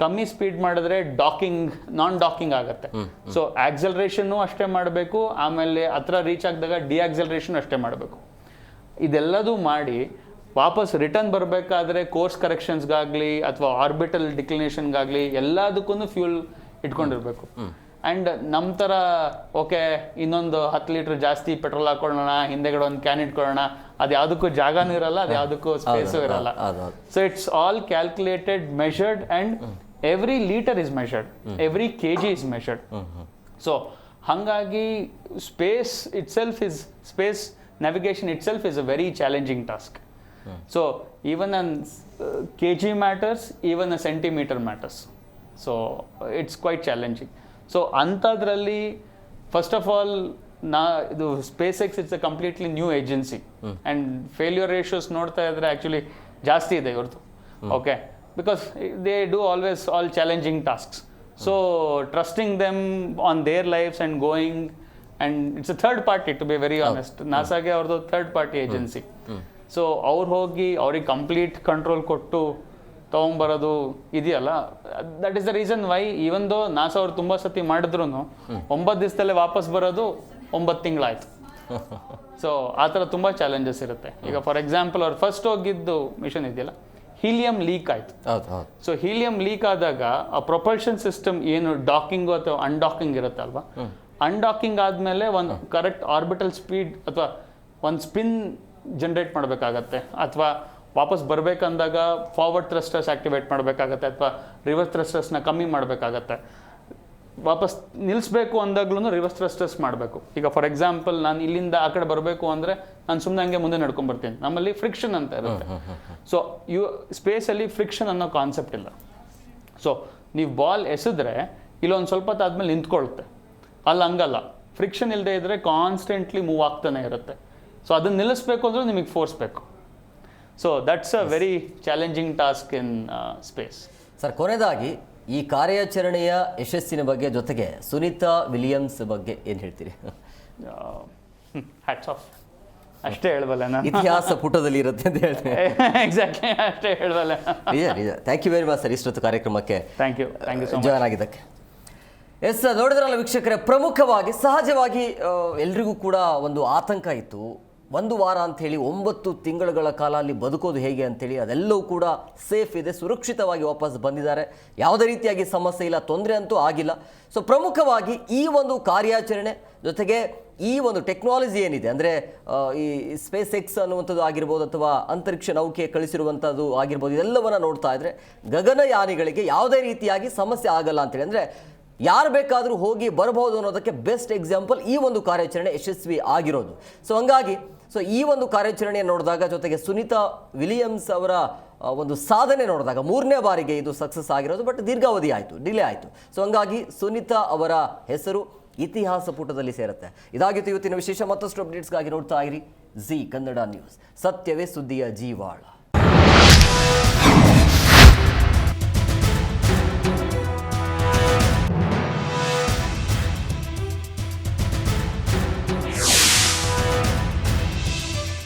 ಕಮ್ಮಿ ಸ್ಪೀಡ್ ಮಾಡಿದ್ರೆ ನಾನ್ ಡಾಕಿಂಗ್ ಆಗುತ್ತೆ. ಸೊ ಆಕ್ಸಲರೇಷನ್ನು ಅಷ್ಟೇ ಮಾಡಬೇಕು, ಆಮೇಲೆ ಹತ್ರ ರೀಚ್ ಆಗಿದಾಗ ಡಿಆಕ್ಸಲರೇಷನ್ ಅಷ್ಟೇ ಮಾಡಬೇಕು. ಇದೆಲ್ಲದೂ ಮಾಡಿ ವಾಪಸ್ ರಿಟರ್ನ್ ಬರಬೇಕಾದ್ರೆ ಕೋರ್ಸ್ ಕರೆಕ್ಷನ್ಸ್ಗಾಗಲಿ ಅಥವಾ ಆರ್ಬಿಟಲ್ ಡಿಕ್ಲಿನೇಷನ್ಗಾಗಲಿ ಎಲ್ಲದಕ್ಕೂ ಫ್ಯೂಲ್ ಇಟ್ಕೊಂಡಿರ್ಬೇಕು. ಆ್ಯಂಡ್ ನಮ್ಮ ಥರ ಓಕೆ ಇನ್ನೊಂದು 10 ಲೀಟ್ರ್ ಜಾಸ್ತಿ ಪೆಟ್ರೋಲ್ ಹಾಕೊಳ್ಳೋಣ, ಹಿಂದೆಗಡೆ ಒಂದು ಕ್ಯಾನ್ ಇಟ್ಕೊಳ್ಳೋಣ, ಅದು ಯಾವುದಕ್ಕೂ ಜಾಗನೂ ಇರಲ್ಲ, ಅದು ಯಾವುದಕ್ಕೂ ಸ್ಪೇಸು ಇರಲ್ಲ. So it's all calculated, measured, and every litre is measured, every kg is measured. So ಹಾಗಾಗಿ space navigation itself is a very challenging task. So even a kg matters, even a centimeter matters. So it's quite challenging. So ಅಂಥದ್ರಲ್ಲಿ first of all ಇದು SpaceX it's a completely new agency and failure ratios ನೋಡ್ತಾ ಇದ್ರೆ actually ಜಾಸ್ತಿ ಇದೆ ಇವ್ರದ್ದು. Okay, because they do always all challenging tasks. So trusting them on their lives and going, and it's a third party to be very honest. ನಾಸಾಗೆ ಅವ್ರದ್ದು third party agency. So ಅವ್ರು ಹೋಗಿ ಅವ್ರಿಗೆ ಕಂಪ್ಲೀಟ್ ಕಂಟ್ರೋಲ್ ಕೊಟ್ಟು ತೊಗೊಂಬರೋದು ಇದೆಯಲ್ಲ, that is the reason why even though NASA ಅವ್ರು ತುಂಬ ಸತಿ ಮಾಡಿದ್ರು 9 ದಿವಸದಲ್ಲೇ ವಾಪಸ್ ಬರೋದು 9 ತಿಂಗಳಾಯ್ತು. ಸೊ ಆ ಥರ ತುಂಬ ಚಾಲೆಂಜಸ್ ಇರುತ್ತೆ. ಈಗ ಫಾರ್ ಎಕ್ಸಾಂಪಲ್ ಅವ್ರು ಫಸ್ಟ್ ಹೋಗಿದ್ದು ಮಿಷನ್ ಇದೆಯಲ್ಲ, ಹೀಲಿಯಂ ಲೀಕ್ ಆಯಿತು. ಸೊ ಹೀಲಿಯಂ ಲೀಕ್ ಆದಾಗ ಆ ಪ್ರೊಪಲ್ಷನ್ ಸಿಸ್ಟಮ್ ಏನು ಡಾಕಿಂಗು ಅಥವಾ ಅನ್ಡಾಕಿಂಗ್ ಇರುತ್ತೆ ಅಲ್ವಾ, ಅನ್ಡಾಕಿಂಗ್ ಆದಮೇಲೆ ಒಂದು ಕರೆಕ್ಟ್ ಆರ್ಬಿಟಲ್ ಸ್ಪೀಡ್ ಅಥವಾ ಒಂದು ಸ್ಪಿನ್ ಜನ್ರೇಟ್ ಮಾಡಬೇಕಾಗತ್ತೆ, ಅಥವಾ ವಾಪಸ್ ಬರಬೇಕಂದಾಗ ಫಾರ್ವರ್ಡ್ ಥ್ರಸ್ಟರ್ಸ್ ಆ್ಯಕ್ಟಿವೇಟ್ ಮಾಡಬೇಕಾಗತ್ತೆ, ಅಥವಾ ರಿವರ್ಸ್ ಥ್ರಸ್ಟರ್ಸ್ನ ಕಮ್ಮಿ ಮಾಡಬೇಕಾಗತ್ತೆ. ವಾಪಸ್ ನಿಲ್ಲಿಸ್ಬೇಕು ಅಂದಾಗ್ಲೂ ರಿವರ್ಸ್ ಥ್ರಸ್ಟರ್ಸ್ ಮಾಡಬೇಕು. ಈಗ ಫಾರ್ ಎಕ್ಸಾಂಪಲ್ ನಾನು ಇಲ್ಲಿಂದ ಆ ಕಡೆ ಬರಬೇಕು ಅಂದರೆ ನಾನು ಸುಮ್ಮನೆ ಹಂಗೆ ಮುಂದೆ ನಡ್ಕೊಂಡ್ಬರ್ತೀನಿ, ನಮ್ಮಲ್ಲಿ ಫ್ರಿಕ್ಷನ್ ಅಂತ ಇರುತ್ತೆ. ಸೊ ಸ್ಪೇಸಲ್ಲಿ ಫ್ರಿಕ್ಷನ್ ಅನ್ನೋ ಕಾನ್ಸೆಪ್ಟ್ ಇಲ್ಲ. ಸೊ ನೀವು ಬಾಲ್ ಎಸೆದ್ರೆ ಇಲ್ಲೊಂದು ಸ್ವಲ್ಪ ಹೊತ್ತಾದ್ಮೇಲೆ ನಿಂತ್ಕೊಳ್ಳುತ್ತೆ, ಅಲ್ಲಿ ಹಂಗಲ್ಲ, ಫ್ರಿಕ್ಷನ್ ಇಲ್ಲದೆ ಇದ್ದರೆ ಕಾನ್ಸ್ಟೆಂಟ್ಲಿ ಮೂವ್ ಆಗ್ತಾನೆ ಇರುತ್ತೆ. ಸೊ ಅದನ್ನು ನಿಲ್ಲಿಸ್ಬೇಕು ಅಂದ್ರೆ ನಿಮಗೆ ಫೋರ್ಸ್ ಬೇಕು. So that's a very challenging task in space. Sir, ಕೊನೆಯದಾಗಿ ಈ ಕಾರ್ಯಾಚರಣೆಯ ಯಶಸ್ಸಿನ ಬಗ್ಗೆ ಜೊತೆಗೆ ಸುನೀತಾ ವಿಲಿಯಮ್ಸ್ ಬಗ್ಗೆ ಏನು ಹೇಳ್ತೀರಿ? ಹ್ಯಾಟ್ಸ್ ಆಫ್ ಅಷ್ಟೇ ಹೇಳಬಲ್ಲೆ ನಾನು. ಇತಿಹಾಸ ಪುಟದಲ್ಲಿ ಇರುತ್ತೆ ಅಂತ ಹೇಳ್ತೀನಿ. ಎಕ್ಸಾಕ್ಟ್ಲಿ ಅಷ್ಟೇ ಹೇಳಬಲ್ಲೆ. ನಿಜ. Thank you very much sir, ಇಷ್ಟೊತ್ತು ಕಾರ್ಯಕ್ರಮಕ್ಕೆ thank you so much join ಆಗಿದ್ದಕ್ಕೆ. ಎಸ್, ನೋಡಿದ್ರಲ್ಲ ವೀಕ್ಷಕರೇ, ಪ್ರಮುಖವಾಗಿ ಸಹಜವಾಗಿ ಎಲ್ರಿಗೂ ಕೂಡ ಒಂದು ಆತಂಕ ಇತ್ತು. 1 ವಾರ ಅಂಥೇಳಿ 9 ತಿಂಗಳುಗಳ ಕಾಲ ಅಲ್ಲಿ ಬದುಕೋದು ಹೇಗೆ ಅಂಥೇಳಿ, ಅದೆಲ್ಲವೂ ಕೂಡ ಸೇಫ್ ಇದೆ, ಸುರಕ್ಷಿತವಾಗಿ ವಾಪಸ್ ಬಂದಿದ್ದಾರೆ, ಯಾವುದೇ ರೀತಿಯಾಗಿ ಸಮಸ್ಯೆ ಇಲ್ಲ, ತೊಂದರೆ ಅಂತೂ ಆಗಿಲ್ಲ. ಸೊ ಪ್ರಮುಖವಾಗಿ ಈ ಒಂದು ಕಾರ್ಯಾಚರಣೆ ಜೊತೆಗೆ ಈ ಒಂದು ಟೆಕ್ನಾಲಜಿ ಏನಿದೆ ಅಂದರೆ ಈ SpaceX ಅನ್ನುವಂಥದ್ದು ಆಗಿರ್ಬೋದು, ಅಥವಾ ಅಂತರಿಕ್ಷ ನೌಕೆ ಕಳಿಸಿರುವಂಥದ್ದು ಆಗಿರ್ಬೋದು, ಇದೆಲ್ಲವನ್ನು ನೋಡ್ತಾ ಇದ್ರೆ ಗಗನಯಾನಿಗಳಿಗೆ ಯಾವುದೇ ರೀತಿಯಾಗಿ ಸಮಸ್ಯೆ ಆಗಲ್ಲ ಅಂತೇಳಿ, ಅಂದರೆ ಯಾರು ಬೇಕಾದರೂ ಹೋಗಿ ಬರಬಹುದು ಅನ್ನೋದಕ್ಕೆ ಬೆಸ್ಟ್ ಎಕ್ಸಾಂಪಲ್ ಈ ಒಂದು ಕಾರ್ಯಾಚರಣೆ ಯಶಸ್ವಿ ಆಗಿರೋದು. ಸೊ ಹಂಗಾಗಿ ಈ ಒಂದು ಕಾರ್ಯಾಚರಣೆಯನ್ನು ನೋಡಿದಾಗ, ಜೊತೆಗೆ ಸುನೀತಾ ವಿಲಿಯಮ್ಸ್ ಅವರ ಒಂದು ಸಾಧನೆ ನೋಡಿದಾಗ 3ನೇ ಬಾರಿಗೆ ಇದು ಸಕ್ಸಸ್ ಆಗಿರೋದು, ಬಟ್ ದೀರ್ಘಾವಧಿ ಆಯಿತು, ಡಿಲೇ ಆಯಿತು. ಸೊ ಹಂಗಾಗಿ ಸುನೀತಾ ಅವರ ಹೆಸರು ಇತಿಹಾಸ ಪುಟದಲ್ಲಿ ಸೇರುತ್ತೆ. ಇದಾಗಿತ್ತು ಇವತ್ತಿನ ವಿಶೇಷ. ಮತ್ತಷ್ಟು ಅಪ್ಡೇಟ್ಸ್ಗಾಗಿ ನೋಡ್ತಾ ಇರಿ ಜಿ ಕನ್ನಡ ನ್ಯೂಸ್. ಸತ್ಯವೇ ಸುದ್ದಿಯ ಜೀವಾಳ.